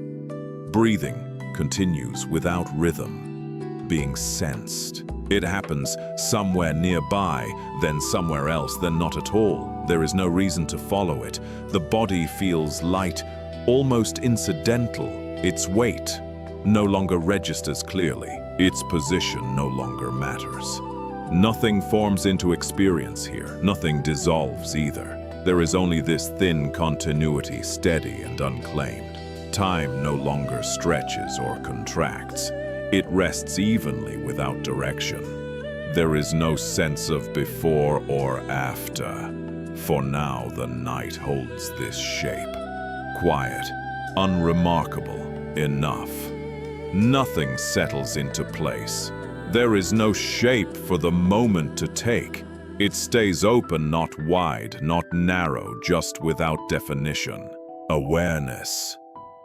Breathing continues without rhythm, being sensed. It happens somewhere nearby, then somewhere else, then not at all. There is no reason to follow it. The body feels light, almost incidental. Its weight no longer registers clearly. Its position no longer matters. Nothing forms into experience here. Nothing dissolves either. There is only this thin continuity, steady and unclaimed. Time no longer stretches or contracts. It rests evenly without direction. There is no sense of before or after. For now, the night holds this shape. Quiet, unremarkable, enough. Nothing settles into place. There is no shape for the moment to take. It stays open, not wide, not narrow, just without definition. Awareness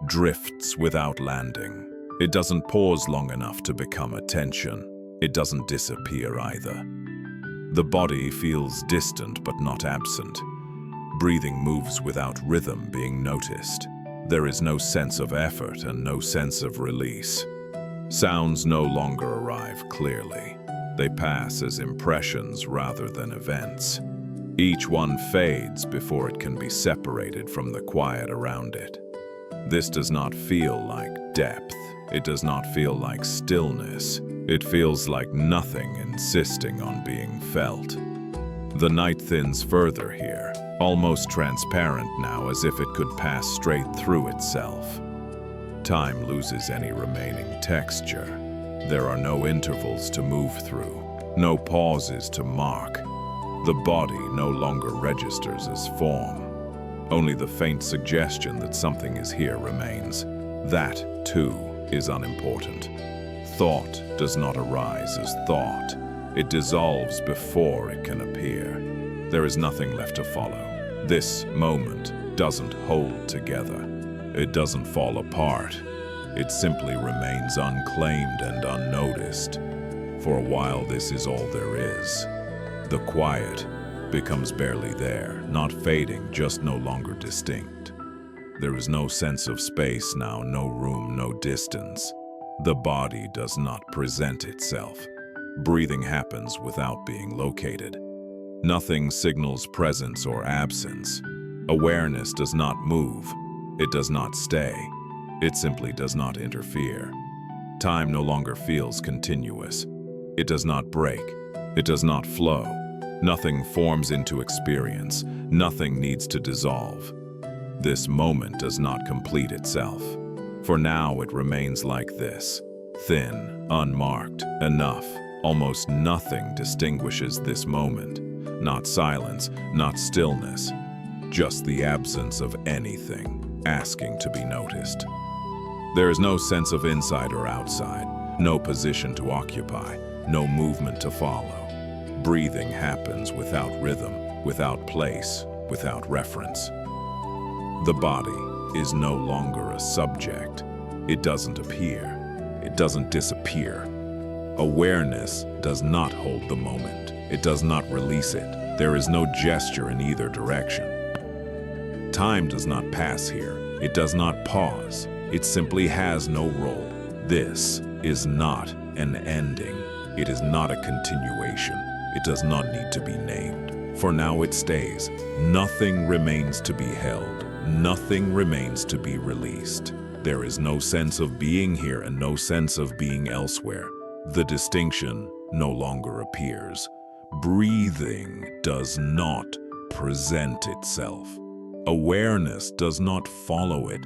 drifts without landing. It doesn't pause long enough to become attention. It doesn't disappear either. The body feels distant but not absent. Breathing moves without rhythm being noticed. There is no sense of effort and no sense of release. Sounds no longer arrive clearly. They pass as impressions rather than events. Each one fades before it can be separated from the quiet around it. This does not feel like depth. It does not feel like stillness. It feels like nothing insisting on being felt. The night thins further here, almost transparent now, as if it could pass straight through itself. Time loses any remaining texture. There are no intervals to move through, no pauses to mark. The body no longer registers as form. Only the faint suggestion that something is here remains. That, too, is unimportant. Thought does not arise as thought. It dissolves before it can appear. There is nothing left to follow. This moment doesn't hold together. It doesn't fall apart. It simply remains unclaimed and unnoticed. For a while, this is all there is. The quiet becomes barely there, not fading, just no longer distinct. There is no sense of space now, no room, no distance. The body does not present itself. Breathing happens without being located. Nothing signals presence or absence. Awareness does not move. It does not stay. It simply does not interfere. Time no longer feels continuous. It does not break. It does not flow. Nothing forms into experience. Nothing needs to dissolve. This moment does not complete itself. For now it remains like this, thin, unmarked, enough. Almost nothing distinguishes this moment. Not silence, not stillness. Just the absence of anything asking to be noticed. There is no sense of inside or outside, no position to occupy, no movement to follow. Breathing happens without rhythm, without place, without reference. The body is no longer a subject. It doesn't appear. It doesn't disappear. Awareness does not hold the moment. It does not release it. There is no gesture in either direction. Time does not pass here. It does not pause. It simply has no role. This is not an ending. It is not a continuation. It does not need to be named. For now it stays. Nothing remains to be held. Nothing remains to be released. There is no sense of being here and no sense of being elsewhere. The distinction no longer appears. Breathing does not present itself. Awareness does not follow it.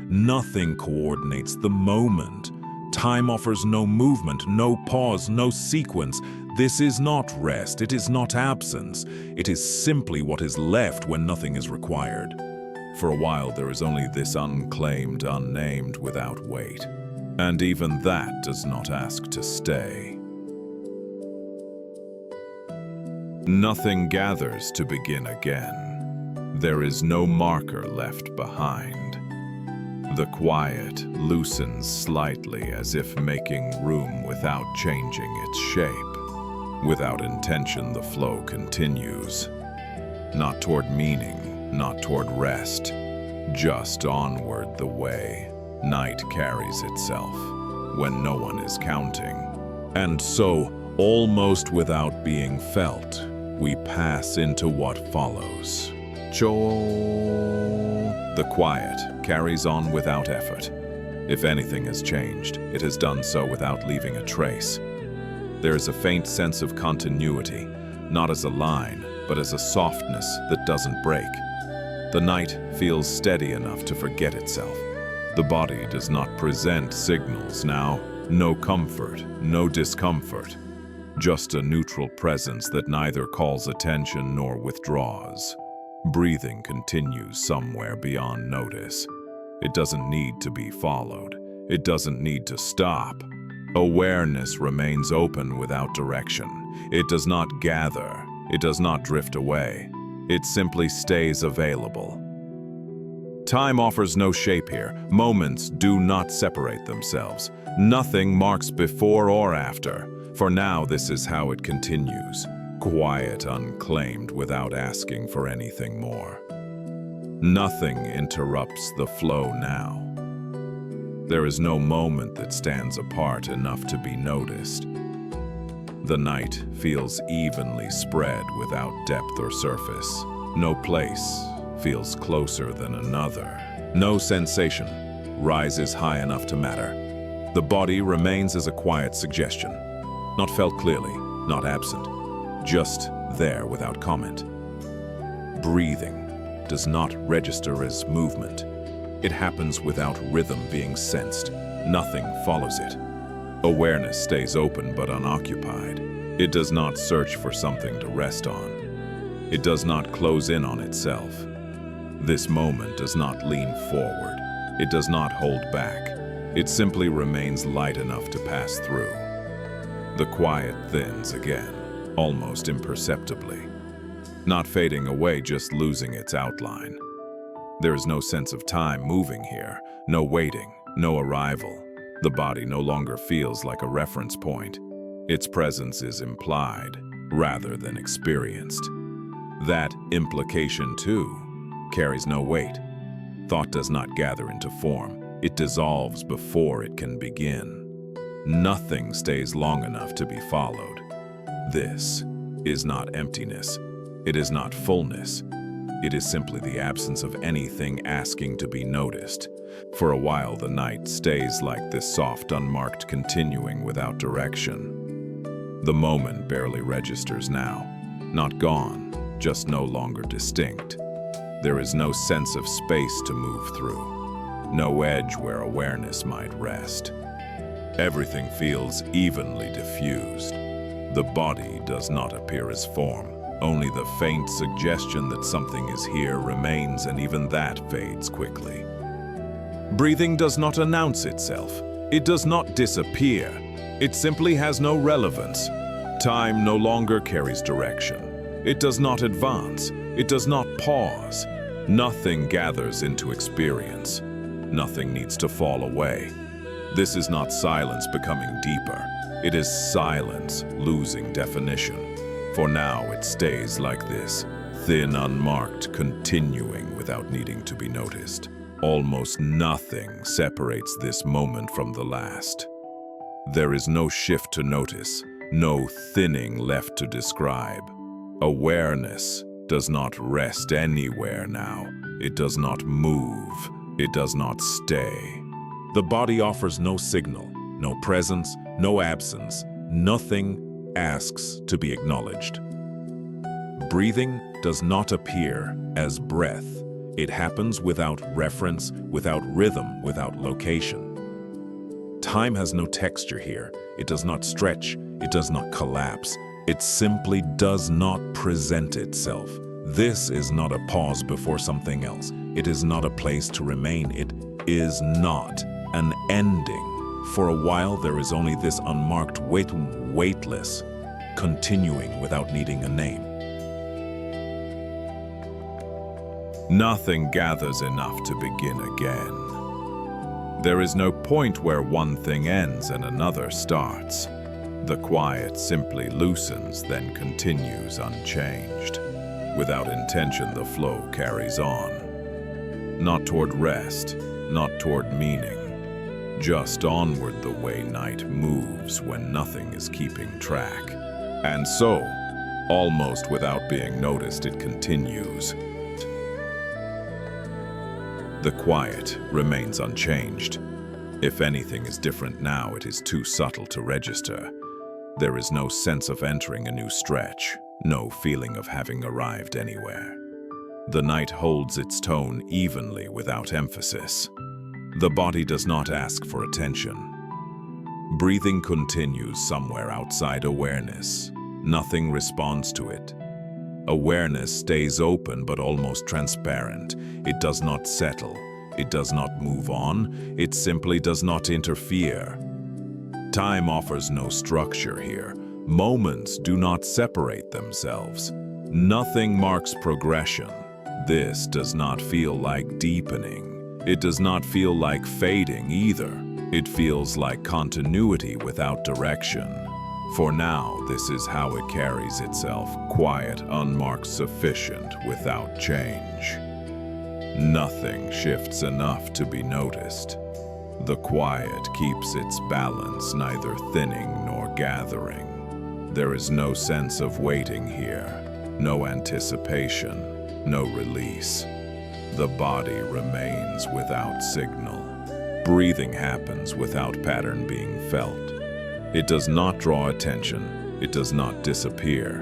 Nothing coordinates the moment. Time offers no movement, no pause, no sequence. This is not rest, it is not absence. It is simply what is left when nothing is required. For a while there is only this unclaimed, unnamed, without weight. And even that does not ask to stay. Nothing gathers to begin again. There is no marker left behind. The quiet loosens slightly as if making room without changing its shape. Without intention, the flow continues. Not toward meaning, not toward rest, just onward the way. Night carries itself when no one is counting. And so, almost without being felt, we pass into what follows. The quiet carries on without effort. If anything has changed, it has done so without leaving a trace. There is a faint sense of continuity, not as a line, but as a softness that doesn't break. The night feels steady enough to forget itself. The body does not present signals now, no comfort, no discomfort, just a neutral presence that neither calls attention nor withdraws. Breathing continues somewhere beyond notice. It doesn't need to be followed. It doesn't need to stop. Awareness remains open without direction. It does not gather. It does not drift away. It simply stays available. Time offers no shape here. Moments do not separate themselves. Nothing marks before or after. For now, this is how it continues. Quiet, unclaimed, without asking for anything more. Nothing interrupts the flow now. There is no moment that stands apart enough to be noticed. The night feels evenly spread without depth or surface. No place feels closer than another. No sensation rises high enough to matter. The body remains as a quiet suggestion, not felt clearly, not absent. Just there without comment. Breathing does not register as movement. It happens without rhythm being sensed. Nothing follows it. Awareness stays open but unoccupied. It does not search for something to rest on. It does not close in on itself. This moment does not lean forward. It does not hold back. It simply remains light enough to pass through. The quiet thins again, almost imperceptibly. Not fading away, just losing its outline. There is no sense of time moving here, no waiting, no arrival. The body no longer feels like a reference point. Its presence is implied, rather than experienced. That implication, too, carries no weight. Thought does not gather into form. It dissolves before it can begin. Nothing stays long enough to be followed. This is not emptiness. It is not fullness. It is simply the absence of anything asking to be noticed. For a while, the night stays like this soft, unmarked continuing without direction. The moment barely registers now. Not gone, just no longer distinct. There is no sense of space to move through. No edge where awareness might rest. Everything feels evenly diffused. The body does not appear as form. Only the faint suggestion that something is here remains, and even that fades quickly. Breathing does not announce itself. It does not disappear. It simply has no relevance. Time no longer carries direction. It does not advance. It does not pause. Nothing gathers into experience. Nothing needs to fall away. This is not silence becoming deeper. It is silence losing definition. For now it stays like this, thin, unmarked, continuing without needing to be noticed. Almost nothing separates this moment from the last. There is no shift to notice, no thinning left to describe. Awareness does not rest anywhere now. It does not move. It does not stay. The body offers no signal, no presence, no absence. Nothing asks to be acknowledged. Breathing does not appear as breath. It happens without reference, without rhythm, without location. Time has no texture here. It does not stretch. It does not collapse. It simply does not present itself. This is not a pause before something else. It is not a place to remain. It is not an ending. For a while, there is only this unmarked weightless, continuing without needing a name. Nothing gathers enough to begin again. There is no point where one thing ends and another starts. The quiet simply loosens, then continues unchanged. Without intention, the flow carries on. Not toward rest, not toward meaning. Just onward the way night moves when nothing is keeping track. And so, almost without being noticed, it continues. The quiet remains unchanged. If anything is different now, it is too subtle to register. There is no sense of entering a new stretch, no feeling of having arrived anywhere. The night holds its tone evenly without emphasis. The body does not ask for attention. Breathing continues somewhere outside awareness. Nothing responds to it. Awareness stays open but almost transparent. It does not settle. It does not move on. It simply does not interfere. Time offers no structure here. Moments do not separate themselves. Nothing marks progression. This does not feel like deepening. It does not feel like fading either. It feels like continuity without direction. For now, this is how it carries itself, quiet, unmarked, sufficient, without change. Nothing shifts enough to be noticed. The quiet keeps its balance, neither thinning nor gathering. There is no sense of waiting here, no anticipation, no release. The body remains without signal. Breathing happens without pattern being felt. It does not draw attention. It does not disappear.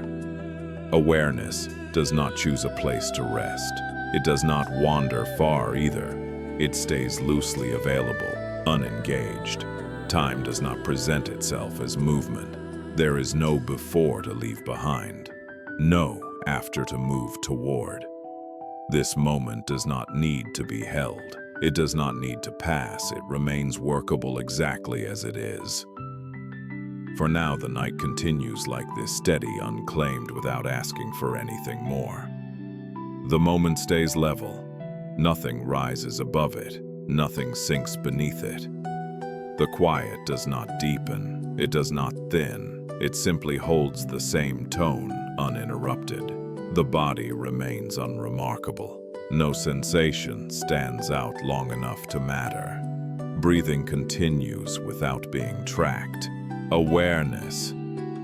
Awareness does not choose a place to rest. It does not wander far either. It stays loosely available, unengaged. Time does not present itself as movement. There is no before to leave behind, no after to move toward. This moment does not need to be held. It does not need to pass. It remains workable exactly as it is. For now, the night continues like this, steady, unclaimed, without asking for anything more. The moment stays level. Nothing rises above it. Nothing sinks beneath it. The quiet does not deepen. It does not thin. It simply holds the same tone, uninterrupted. The body remains unremarkable. No sensation stands out long enough to matter. Breathing continues without being tracked. Awareness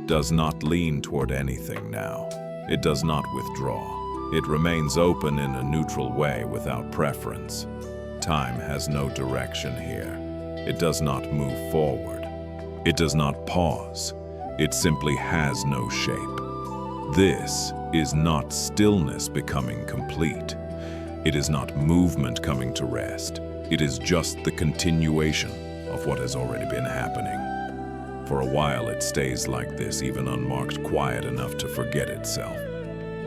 does not lean toward anything now. It does not withdraw. It remains open in a neutral way without preference. Time has no direction here. It does not move forward. It does not pause. It simply has no shape. This is not stillness becoming complete. It is not movement coming to rest. It is just the continuation of what has already been happening. For a while it stays like this, even unmarked, quiet enough to forget itself.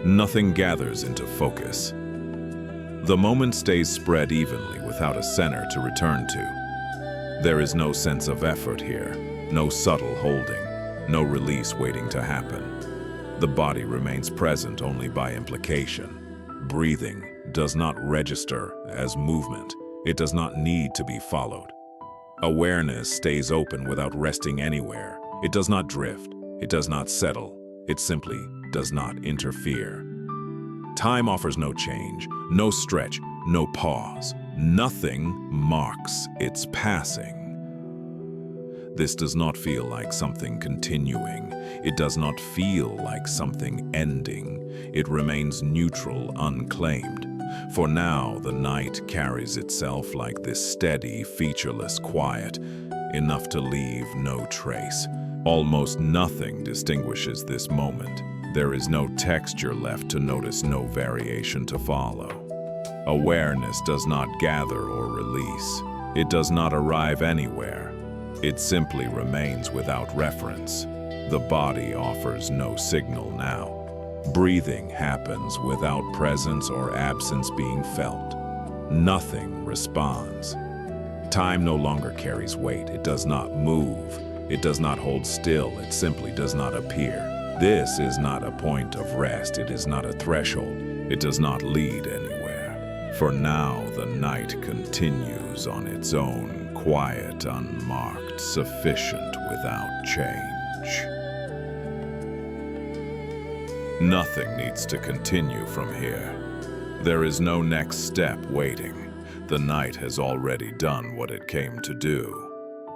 Nothing gathers into focus. The moment stays spread evenly without a center to return to. There is no sense of effort here, no subtle holding, no release waiting to happen. The body remains present only by implication. Breathing does not register as movement. It does not need to be followed. Awareness stays open without resting anywhere. It does not drift. It does not settle. It simply does not interfere. Time offers no change, no stretch, no pause. Nothing marks its passing. This does not feel like something continuing. It does not feel like something ending. It remains neutral, unclaimed. For now, the night carries itself like this steady, featureless quiet, enough to leave no trace. Almost nothing distinguishes this moment. There is no texture left to notice, no variation to follow. Awareness does not gather or release. It does not arrive anywhere. It simply remains without reference. The body offers no signal now. Breathing happens without presence or absence being felt. Nothing responds. Time no longer carries weight. It does not move. It does not hold still. It simply does not appear. This is not a point of rest. It is not a threshold. It does not lead anywhere. For now, the night continues on its own, quiet, unmarked, sufficient without change. Nothing needs to continue from here. There is no next step waiting. The night has already done what it came to do.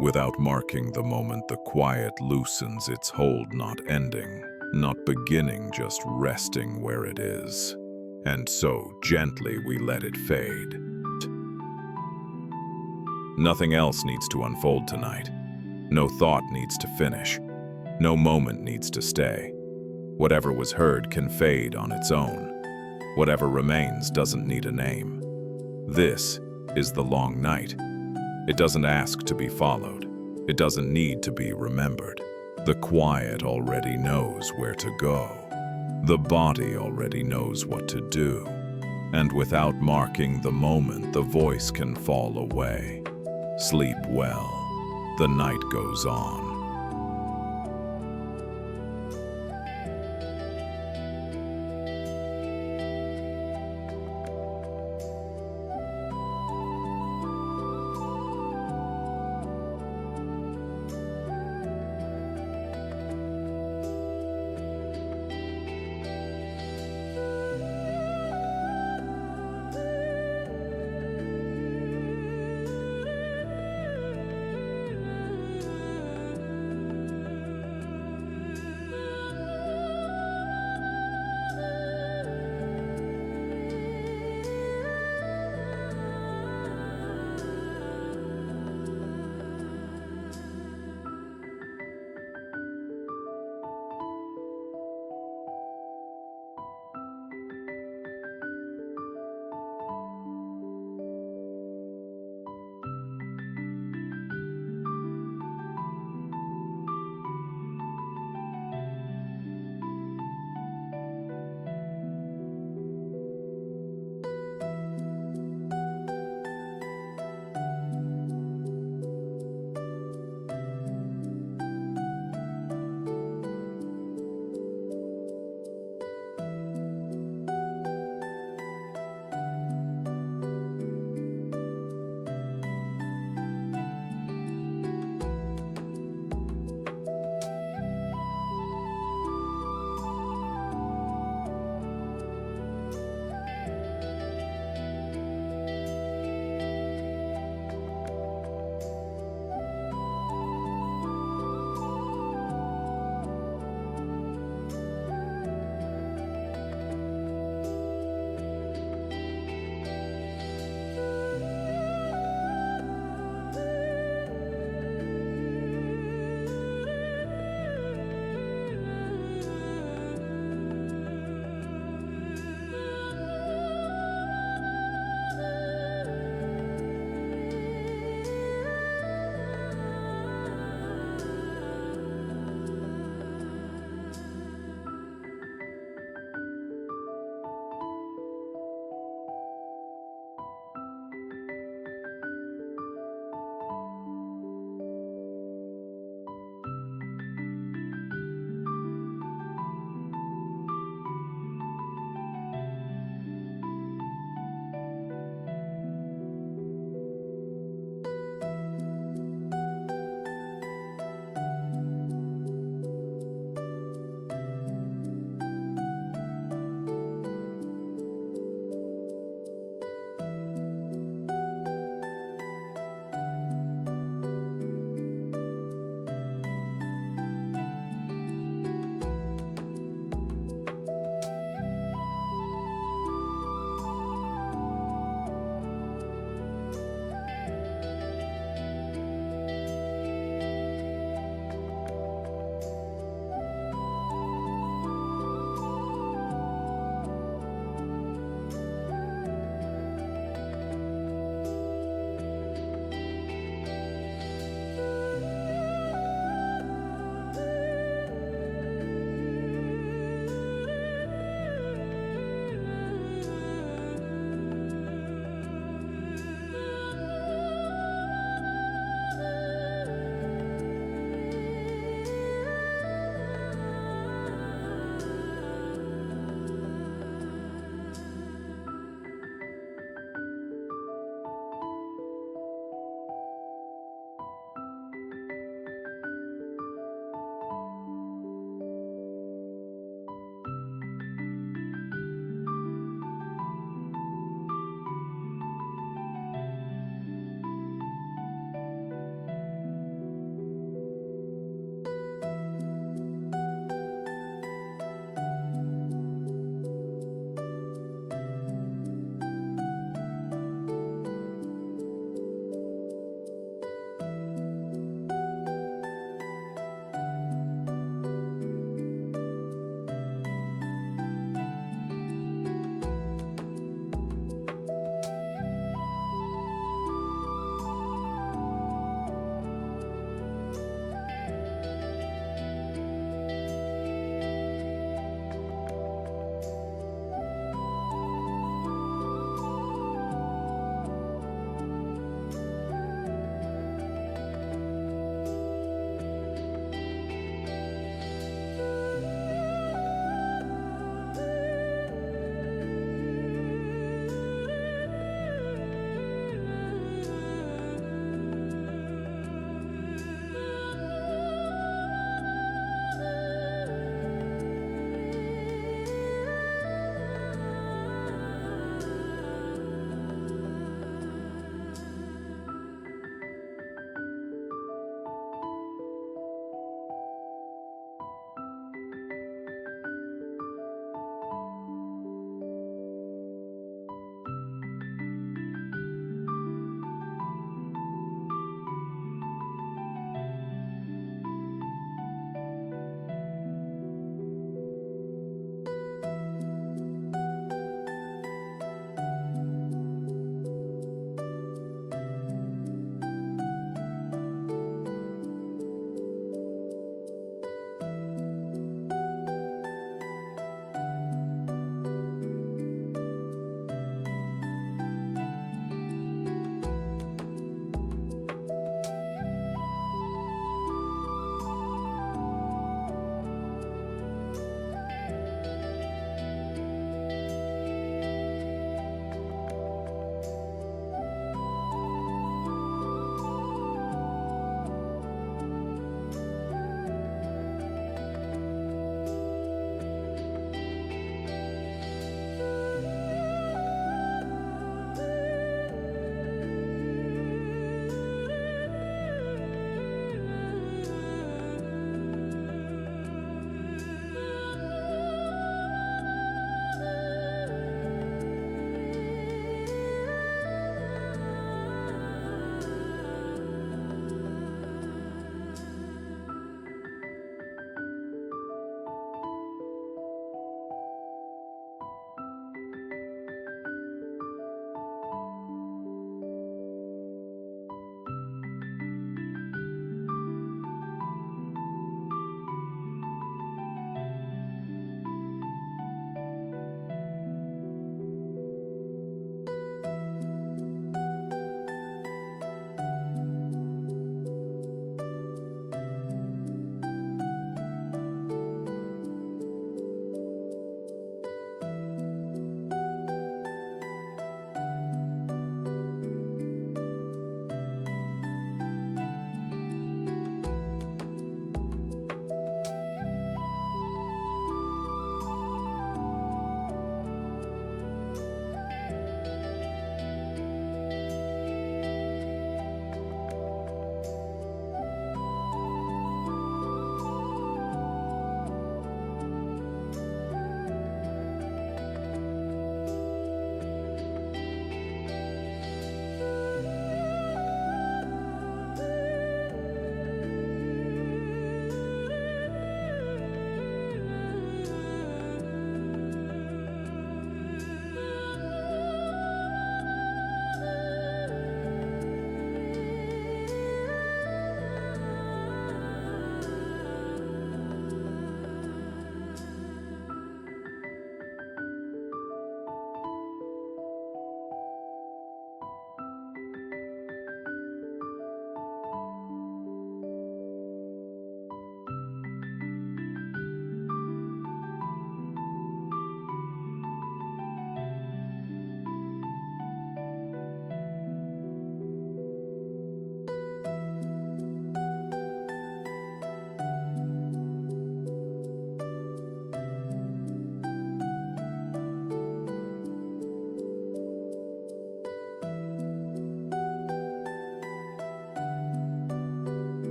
Without marking the moment, the quiet loosens its hold, not ending, not beginning, just resting where it is. And so, gently, we let it fade. Nothing else needs to unfold tonight. No thought needs to finish. No moment needs to stay. Whatever was heard can fade on its own. Whatever remains doesn't need a name. This is the long night. It doesn't ask to be followed. It doesn't need to be remembered. The quiet already knows where to go. The body already knows what to do. And without marking the moment, the voice can fall away. Sleep well. The night goes on.